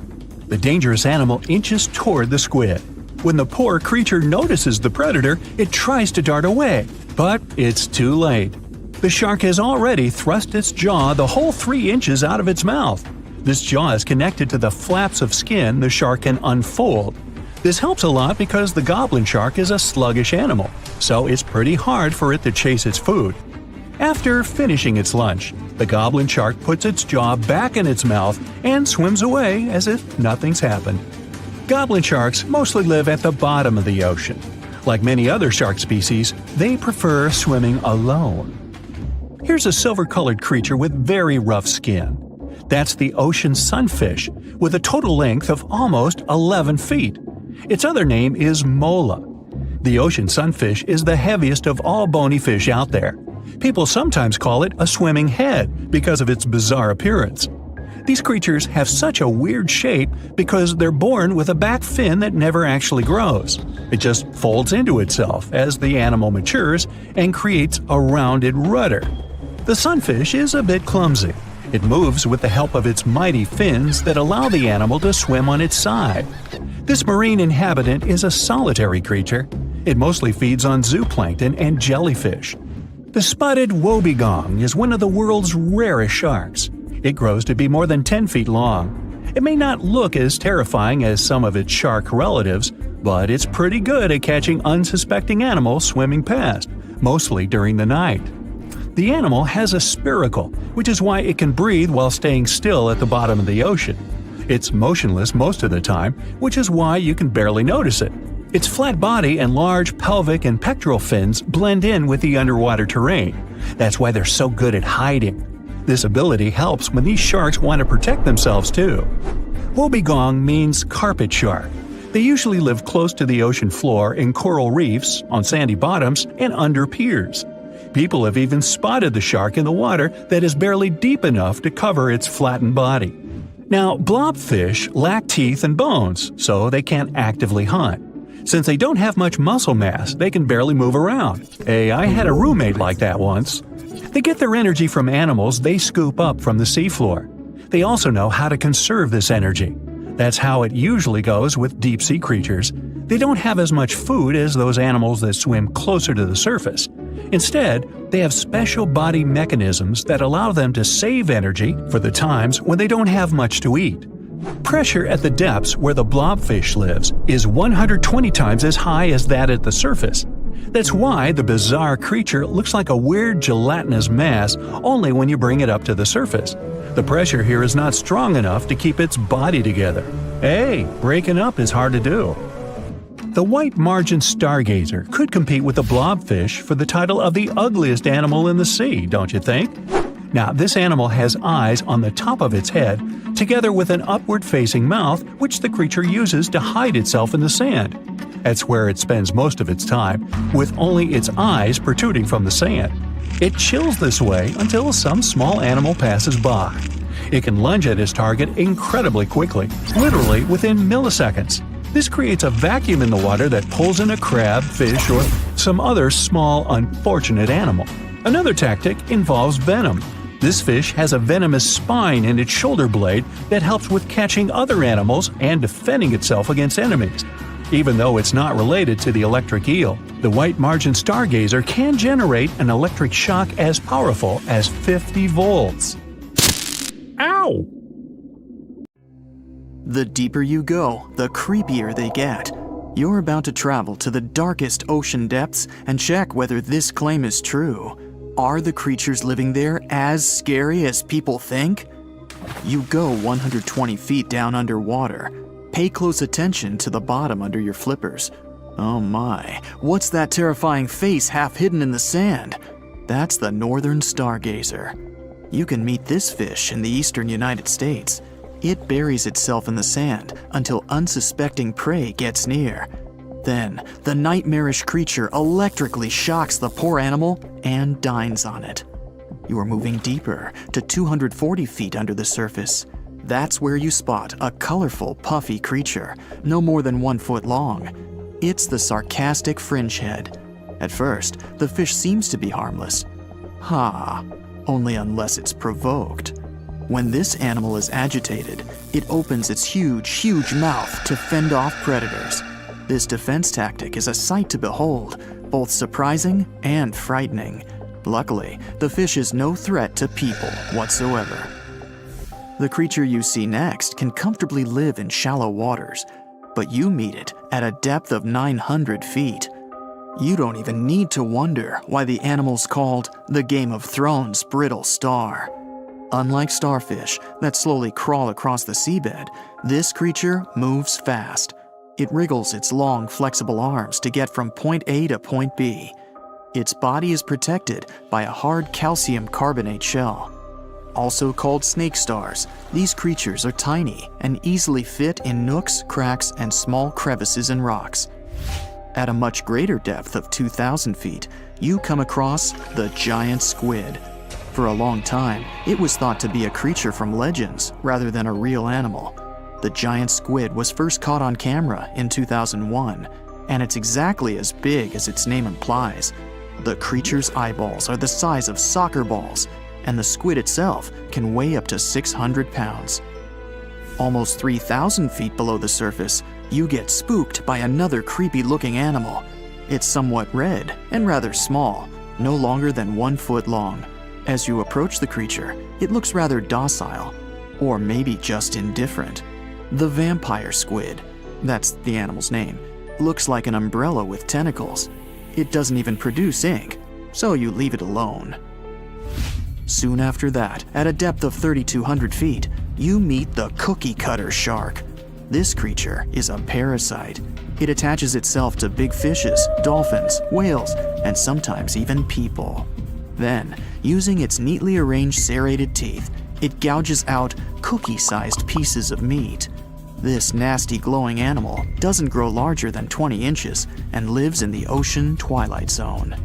The dangerous animal inches toward the squid. When the poor creature notices the predator, it tries to dart away, but it's too late. The shark has already thrust its jaw the whole 3 inches out of its mouth. This jaw is connected to the flaps of skin the shark can unfold. This helps a lot because the goblin shark is a sluggish animal, so it's pretty hard for it to chase its food. After finishing its lunch, the goblin shark puts its jaw back in its mouth and swims away as if nothing's happened. Goblin sharks mostly live at the bottom of the ocean. Like many other shark species, they prefer swimming alone. Here's a silver-colored creature with very rough skin. That's the ocean sunfish, with a total length of almost 11 feet. Its other name is mola. The ocean sunfish is the heaviest of all bony fish out there. People sometimes call it a swimming head because of its bizarre appearance. These creatures have such a weird shape because they're born with a back fin that never actually grows. It just folds into itself as the animal matures and creates a rounded rudder. The sunfish is a bit clumsy. It moves with the help of its mighty fins that allow the animal to swim on its side. This marine inhabitant is a solitary creature. It mostly feeds on zooplankton and jellyfish. The spotted wobbegong is one of the world's rarest sharks. It grows to be more than 10 feet long. It may not look as terrifying as some of its shark relatives, but it's pretty good at catching unsuspecting animals swimming past, mostly during the night. The animal has a spiracle, which is why it can breathe while staying still at the bottom of the ocean. It's motionless most of the time, which is why you can barely notice it. Its flat body and large pelvic and pectoral fins blend in with the underwater terrain. That's why they're so good at hiding. This ability helps when these sharks want to protect themselves too. Wobbegong means carpet shark. They usually live close to the ocean floor in coral reefs, on sandy bottoms, and under piers. People have even spotted the shark in the water that is barely deep enough to cover its flattened body. Now, blobfish lack teeth and bones, so they can't actively hunt. Since they don't have much muscle mass, they can barely move around. Hey, I had a roommate like that once. They get their energy from animals they scoop up from the seafloor. They also know how to conserve this energy. That's how it usually goes with deep-sea creatures. They don't have as much food as those animals that swim closer to the surface. Instead, they have special body mechanisms that allow them to save energy for the times when they don't have much to eat. Pressure at the depths where the blobfish lives is 120 times as high as that at the surface. That's why the bizarre creature looks like a weird gelatinous mass only when you bring it up to the surface. The pressure here is not strong enough to keep its body together. Hey, breaking up is hard to do. The white margin stargazer could compete with the blobfish for the title of the ugliest animal in the sea, don't you think? Now, this animal has eyes on the top of its head, together with an upward-facing mouth which the creature uses to hide itself in the sand. That's where it spends most of its time, with only its eyes protruding from the sand. It chills this way until some small animal passes by. It can lunge at its target incredibly quickly, literally within milliseconds. This creates a vacuum in the water that pulls in a crab, fish, or some other small, unfortunate animal. Another tactic involves venom. This fish has a venomous spine in its shoulder blade that helps with catching other animals and defending itself against enemies. Even though it's not related to the electric eel, the white margin stargazer can generate an electric shock as powerful as 50 volts. Ow! The deeper you go, the creepier they get. You're about to travel to the darkest ocean depths and check whether this claim is true. Are the creatures living there as scary as people think? You go 120 feet down underwater. Pay close attention to the bottom under your flippers. Oh my, what's that terrifying face half hidden in the sand? That's the northern stargazer. You can meet this fish in the eastern United States. It buries itself in the sand until unsuspecting prey gets near. Then, the nightmarish creature electrically shocks the poor animal and dines on it. You are moving deeper to 240 feet under the surface. That's where you spot a colorful, puffy creature, no more than 1 foot long. It's the sarcastic fringehead. At first, the fish seems to be harmless. Only unless it's provoked. When this animal is agitated, it opens its huge mouth to fend off predators. This defense tactic is a sight to behold, both surprising and frightening. Luckily, the fish is no threat to people whatsoever. The creature you see next can comfortably live in shallow waters, but you meet it at a depth of 900 feet. You don't even need to wonder why the animal's called the Game of Thrones brittle star. Unlike starfish that slowly crawl across the seabed, this creature moves fast. It wriggles its long, flexible arms to get from point A to point B. Its body is protected by a hard calcium carbonate shell. Also called snake stars, these creatures are tiny and easily fit in nooks, cracks, and small crevices in rocks. At a much greater depth of 2,000 feet, you come across the giant squid. For a long time, it was thought to be a creature from legends rather than a real animal. The giant squid was first caught on camera in 2001, and it's exactly as big as its name implies. The creature's eyeballs are the size of soccer balls, and the squid itself can weigh up to 600 pounds. Almost 3,000 feet below the surface, you get spooked by another creepy-looking animal. It's somewhat red and rather small, no longer than 1 foot long. As you approach the creature, it looks rather docile, or maybe just indifferent. The vampire squid, that's the animal's name, looks like an umbrella with tentacles. It doesn't even produce ink, so you leave it alone. Soon after that, at a depth of 3,200 feet, you meet the cookie cutter shark. This creature is a parasite. It attaches itself to big fishes, dolphins, whales, and sometimes even people. Then, using its neatly arranged serrated teeth, it gouges out cookie-sized pieces of meat. This nasty glowing animal doesn't grow larger than 20 inches and lives in the ocean twilight zone.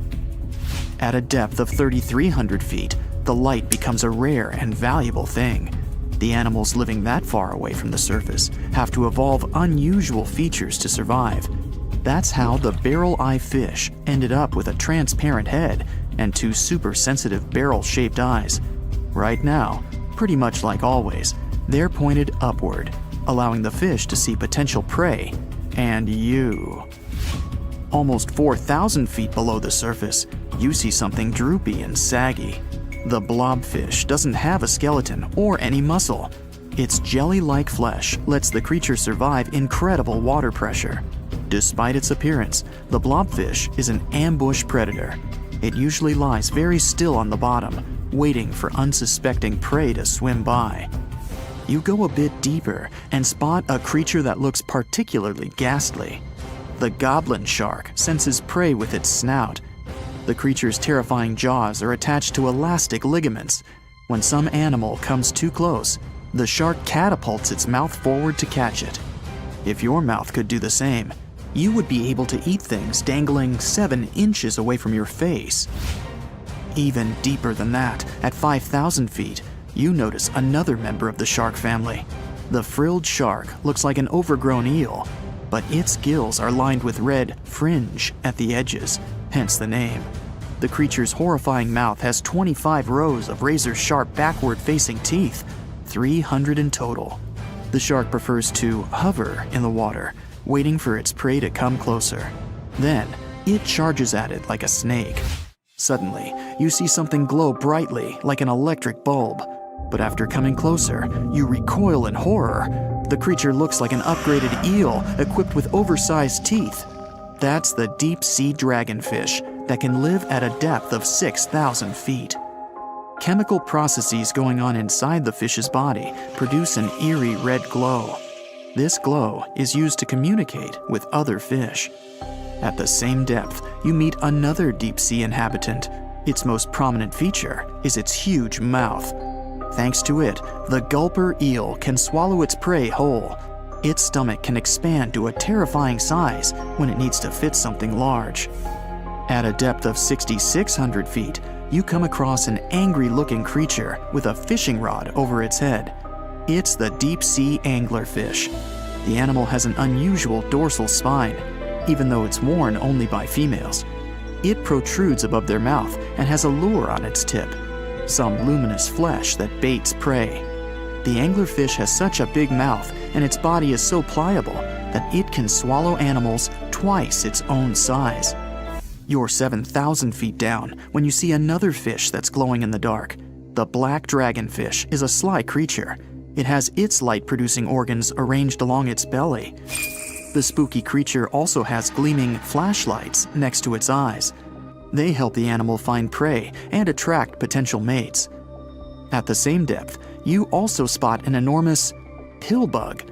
At a depth of 3,300 feet, the light becomes a rare and valuable thing. The animals living that far away from the surface have to evolve unusual features to survive. That's how the barrel-eye fish ended up with a transparent head and two super-sensitive barrel-shaped eyes. Right now, pretty much like always, they're pointed upward, allowing the fish to see potential prey and you. Almost 4,000 feet below the surface, you see something droopy and saggy. The blobfish doesn't have a skeleton or any muscle. Its jelly-like flesh lets the creature survive incredible water pressure. Despite its appearance, the blobfish is an ambush predator. It usually lies very still on the bottom, waiting for unsuspecting prey to swim by. You go a bit deeper and spot a creature that looks particularly ghastly. The goblin shark senses prey with its snout. The creature's terrifying jaws are attached to elastic ligaments. When some animal comes too close, the shark catapults its mouth forward to catch it. If your mouth could do the same, you would be able to eat things dangling 7 inches away from your face. Even deeper than that, at 5,000 feet, you notice another member of the shark family. The frilled shark looks like an overgrown eel, but its gills are lined with red fringe at the edges, hence the name. The creature's horrifying mouth has 25 rows of razor-sharp backward-facing teeth, 300 in total. The shark prefers to hover in the water, waiting for its prey to come closer. Then, it charges at it like a snake. Suddenly, you see something glow brightly like an electric bulb. But after coming closer, you recoil in horror. The creature looks like an upgraded eel equipped with oversized teeth. That's the deep-sea dragonfish that can live at a depth of 6,000 feet. Chemical processes going on inside the fish's body produce an eerie red glow. This glow is used to communicate with other fish. At the same depth, you meet another deep-sea inhabitant. Its most prominent feature is its huge mouth. Thanks to it, the gulper eel can swallow its prey whole. Its stomach can expand to a terrifying size when it needs to fit something large. At a depth of 6,600 feet, you come across an angry-looking creature with a fishing rod over its head. It's the deep-sea anglerfish. The animal has an unusual dorsal spine, even though it's worn only by females. It protrudes above their mouth and has a lure on its tip, some luminous flesh that baits prey. The anglerfish has such a big mouth and its body is so pliable that it can swallow animals twice its own size. You're 7,000 feet down when you see another fish that's glowing in the dark. The black dragonfish is a sly creature. It has its light-producing organs arranged along its belly. The spooky creature also has gleaming flashlights next to its eyes. They help the animal find prey and attract potential mates. At the same depth, you also spot an enormous pill bug.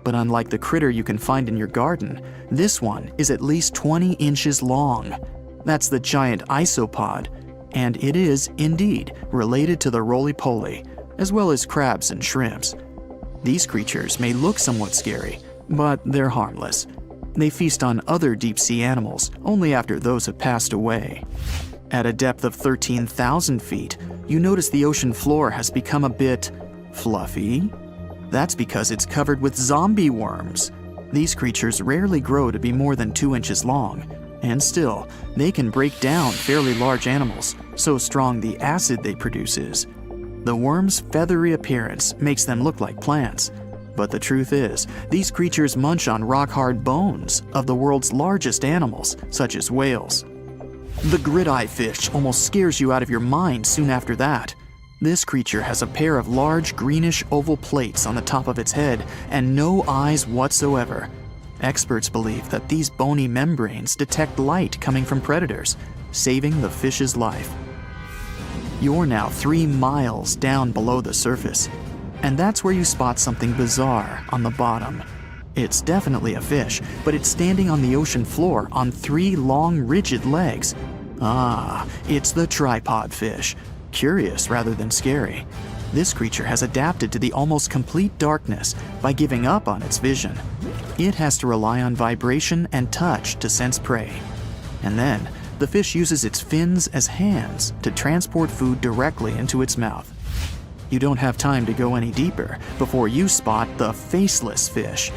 But unlike the critter you can find in your garden, this one is at least 20 inches long. That's the giant isopod, and it is, indeed, related to the roly-poly, as well as crabs and shrimps. These creatures may look somewhat scary, but they're harmless. They feast on other deep-sea animals only after those have passed away. At a depth of 13,000 feet, you notice the ocean floor has become a bit fluffy. That's because it's covered with zombie worms. These creatures rarely grow to be more than 2 inches long, and still, they can break down fairly large animals, so strong the acid they produce is. The worms' feathery appearance makes them look like plants, but the truth is, these creatures munch on rock-hard bones of the world's largest animals, such as whales. The grid-eye fish almost scares you out of your mind soon after that. This creature has a pair of large greenish oval plates on the top of its head and no eyes whatsoever. Experts believe that these bony membranes detect light coming from predators, saving the fish's life. You're now 3 miles down below the surface. And that's where you spot something bizarre on the bottom. It's definitely a fish, but it's standing on the ocean floor on 3 long, rigid legs. Ah, it's the tripod fish. Curious rather than scary. This creature has adapted to the almost complete darkness by giving up on its vision. It has to rely on vibration and touch to sense prey. And then, the fish uses its fins as hands to transport food directly into its mouth. You don't have time to go any deeper before you spot the faceless fish.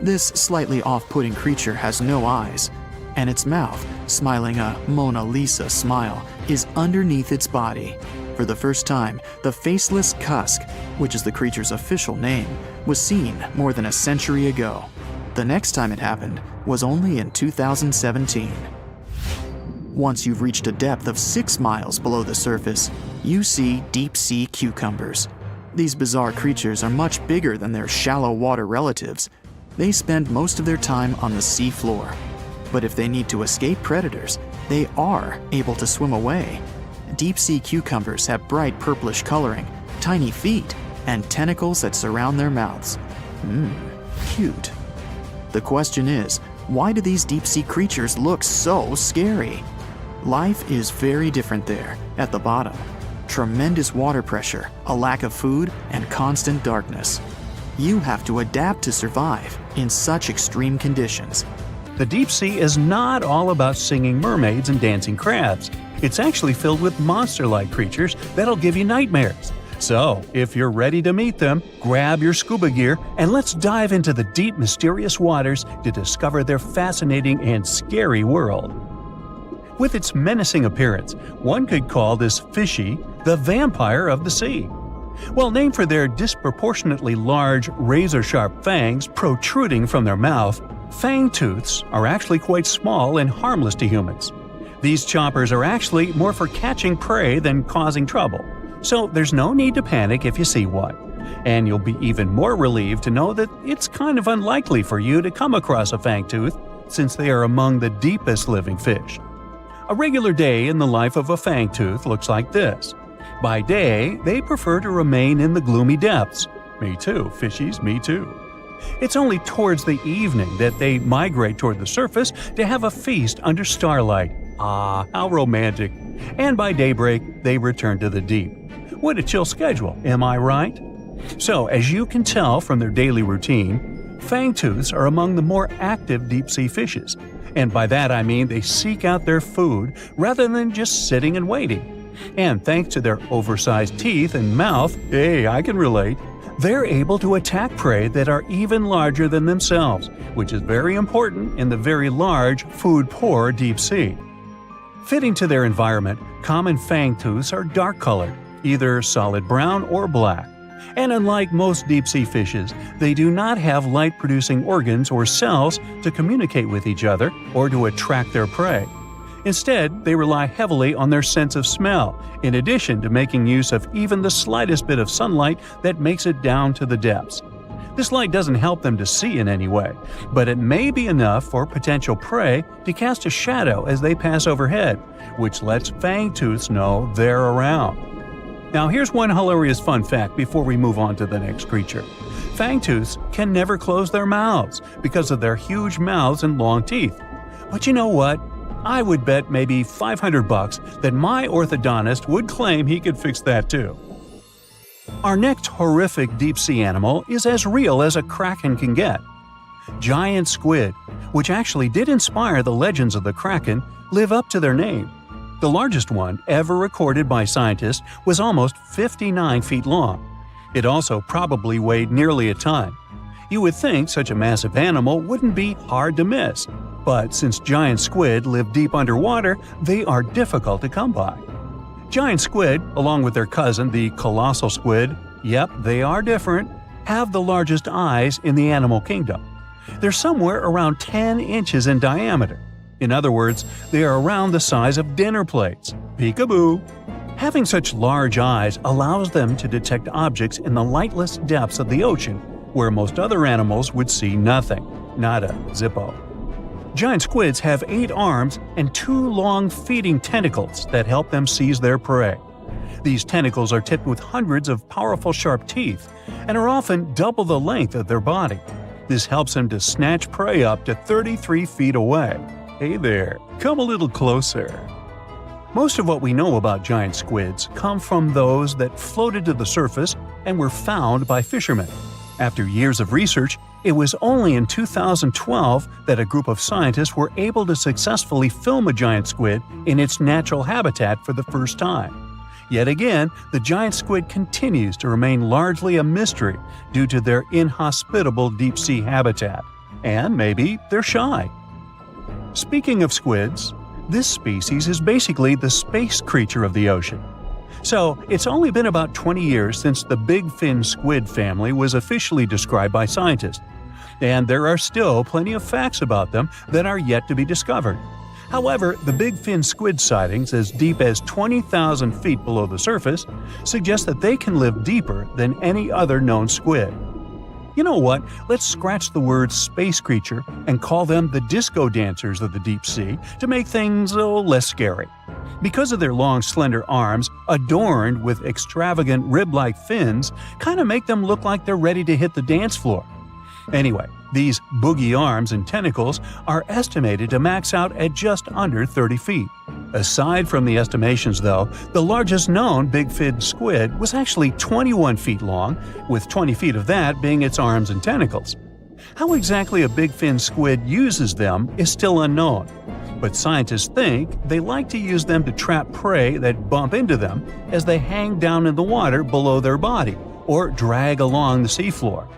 This slightly off-putting creature has no eyes, and its mouth, smiling a Mona Lisa smile, is underneath its body. For the first time, the faceless cusk, which is the creature's official name, was seen more than a century ago. The next time it happened was only in 2017. Once you've reached a depth of 6 miles below the surface, you see deep-sea cucumbers. These bizarre creatures are much bigger than their shallow water relatives. They spend most of their time on the sea floor. But if they need to escape predators, they are able to swim away. Deep-sea cucumbers have bright purplish coloring, tiny feet, and tentacles that surround their mouths. Cute. The question is, why do these deep-sea creatures look so scary? Life is very different there, at the bottom. Tremendous water pressure, a lack of food, and constant darkness. You have to adapt to survive in such extreme conditions. The deep sea is not all about singing mermaids and dancing crabs. It's actually filled with monster-like creatures that'll give you nightmares. So, if you're ready to meet them, grab your scuba gear and let's dive into the deep, mysterious waters to discover their fascinating and scary world. With its menacing appearance, one could call this fishy the vampire of the sea. Well, named for their disproportionately large, razor-sharp fangs protruding from their mouth, fangtooths are actually quite small and harmless to humans. These choppers are actually more for catching prey than causing trouble, so there's no need to panic if you see one. And you'll be even more relieved to know that it's kind of unlikely for you to come across a fangtooth, since they are among the deepest living fish. A regular day in the life of a fangtooth looks like this. By day, they prefer to remain in the gloomy depths. Me too, fishies, me too. It's only towards the evening that they migrate toward the surface to have a feast under starlight. Ah, how romantic. And by daybreak, they return to the deep. What a chill schedule, am I right? So, as you can tell from their daily routine, fangtooths are among the more active deep-sea fishes. And by that I mean they seek out their food rather than just sitting and waiting. And thanks to their oversized teeth and mouth, hey, I can relate, they're able to attack prey that are even larger than themselves, which is very important in the very large, food-poor deep sea. Fitting to their environment, common fangtooths are dark-colored, either solid brown or black. And unlike most deep-sea fishes, they do not have light-producing organs or cells to communicate with each other or to attract their prey. Instead, they rely heavily on their sense of smell, in addition to making use of even the slightest bit of sunlight that makes it down to the depths. This light doesn't help them to see in any way, but it may be enough for potential prey to cast a shadow as they pass overhead, which lets fangtooths know they're around. Now here's one hilarious fun fact before we move on to the next creature. Fangtooths can never close their mouths because of their huge mouths and long teeth. But you know what? I would bet maybe $500 that my orthodontist would claim he could fix that too. Our next horrific deep-sea animal is as real as a kraken can get. Giant squid, which actually did inspire the legends of the kraken, live up to their name. The largest one ever recorded by scientists was almost 59 feet long. It also probably weighed nearly a ton. You would think such a massive animal wouldn't be hard to miss, but since giant squid live deep underwater, they are difficult to come by. Giant squid, along with their cousin the colossal squid, yep, they are different, have the largest eyes in the animal kingdom. They're somewhere around 10 inches in diameter. In other words, they are around the size of dinner plates. Peekaboo! Having such large eyes allows them to detect objects in the lightless depths of the ocean, where most other animals would see nothing. Nada, zippo. Giant squids have 8 arms and 2 long feeding tentacles that help them seize their prey. These tentacles are tipped with hundreds of powerful sharp teeth and are often double the length of their body. This helps them to snatch prey up to 33 feet away. Hey there, come a little closer. Most of what we know about giant squids come from those that floated to the surface and were found by fishermen. After years of research, it was only in 2012 that a group of scientists were able to successfully film a giant squid in its natural habitat for the first time. Yet again, the giant squid continues to remain largely a mystery due to their inhospitable deep-sea habitat. And maybe they're shy. Speaking of squids, this species is basically the space creature of the ocean. So, it's only been about 20 years since the big fin squid family was officially described by scientists, and there are still plenty of facts about them that are yet to be discovered. However, the big fin squid sightings as deep as 20,000 feet below the surface suggest that they can live deeper than any other known squid. You know what? Let's scratch the word space creature and call them the disco dancers of the deep sea to make things less scary. Because of their long, slender arms, adorned with extravagant rib-like fins, kind of make them look like they're ready to hit the dance floor. Anyway, these boogie arms and tentacles are estimated to max out at just under 30 feet. Aside from the estimations, though, the largest known big fin squid was actually 21 feet long, with 20 feet of that being its arms and tentacles. How exactly a big fin squid uses them is still unknown, but scientists think they like to use them to trap prey that bump into them as they hang down in the water below their body or drag along the seafloor.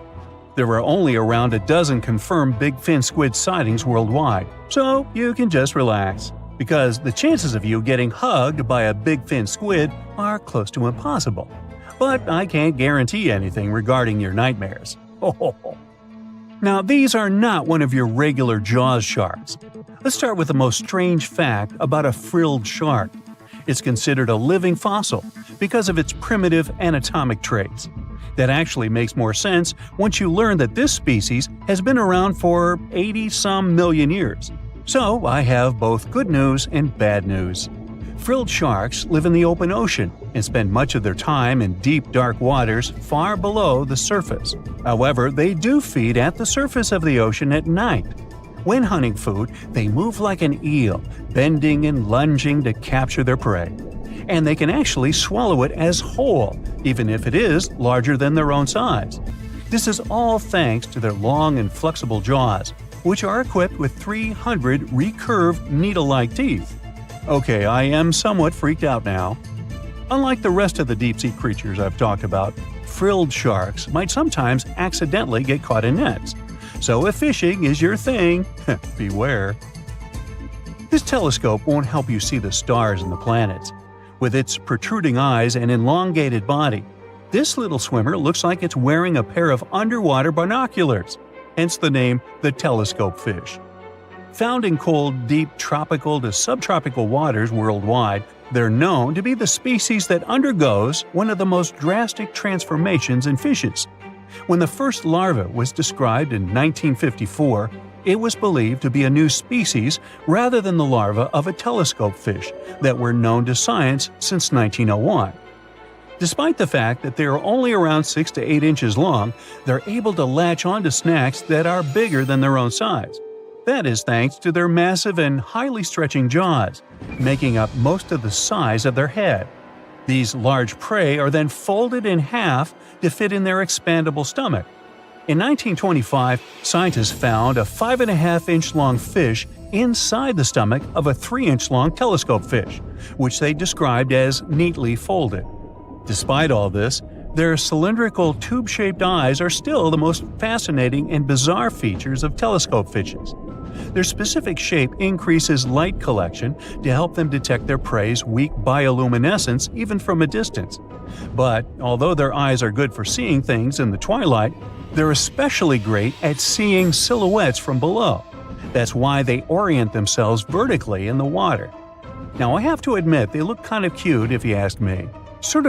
There are only around a dozen confirmed big fin squid sightings worldwide, so you can just relax, because the chances of you getting hugged by a big fin squid are close to impossible. But I can't guarantee anything regarding your nightmares. Now, these are not one of your regular Jaws sharks. Let's start with the most strange fact about a frilled shark. It's considered a living fossil because of its primitive anatomic traits. That actually makes more sense once you learn that this species has been around for 80-some million years. So I have both good news and bad news. Frilled sharks live in the open ocean and spend much of their time in deep, dark waters far below the surface. However, they do feed at the surface of the ocean at night. When hunting food, they move like an eel, bending and lunging to capture their prey. And they can actually swallow it as whole, even if it is larger than their own size. This is all thanks to their long and flexible jaws, which are equipped with 300 recurved needle-like teeth. Okay, I am somewhat freaked out now. Unlike the rest of the deep-sea creatures I've talked about, frilled sharks might sometimes accidentally get caught in nets. So if fishing is your thing, beware. This telescope won't help you see the stars and the planets. With its protruding eyes and elongated body, this little swimmer looks like it's wearing a pair of underwater binoculars, hence the name the telescope fish. Found in cold, deep tropical to subtropical waters worldwide, they're known to be the species that undergoes one of the most drastic transformations in fishes. When the first larva was described in 1954, it was believed to be a new species rather than the larva of a telescope fish that were known to science since 1901. Despite the fact that they are only around 6 to 8 inches long, they're able to latch onto snacks that are bigger than their own size. That is thanks to their massive and highly stretching jaws, making up most of the size of their head. These large prey are then folded in half to fit in their expandable stomach. In 1925, scientists found a 5.5-inch long fish inside the stomach of a 3-inch long telescope fish, which they described as neatly folded. Despite all this, their cylindrical tube-shaped eyes are still the most fascinating and bizarre features of telescope fishes. Their specific shape increases light collection to help them detect their prey's weak bioluminescence even from a distance. But although their eyes are good for seeing things in the twilight, they're especially great at seeing silhouettes from below. That's why they orient themselves vertically in the water. Now, I have to admit they look kind of cute if you ask me. Sort of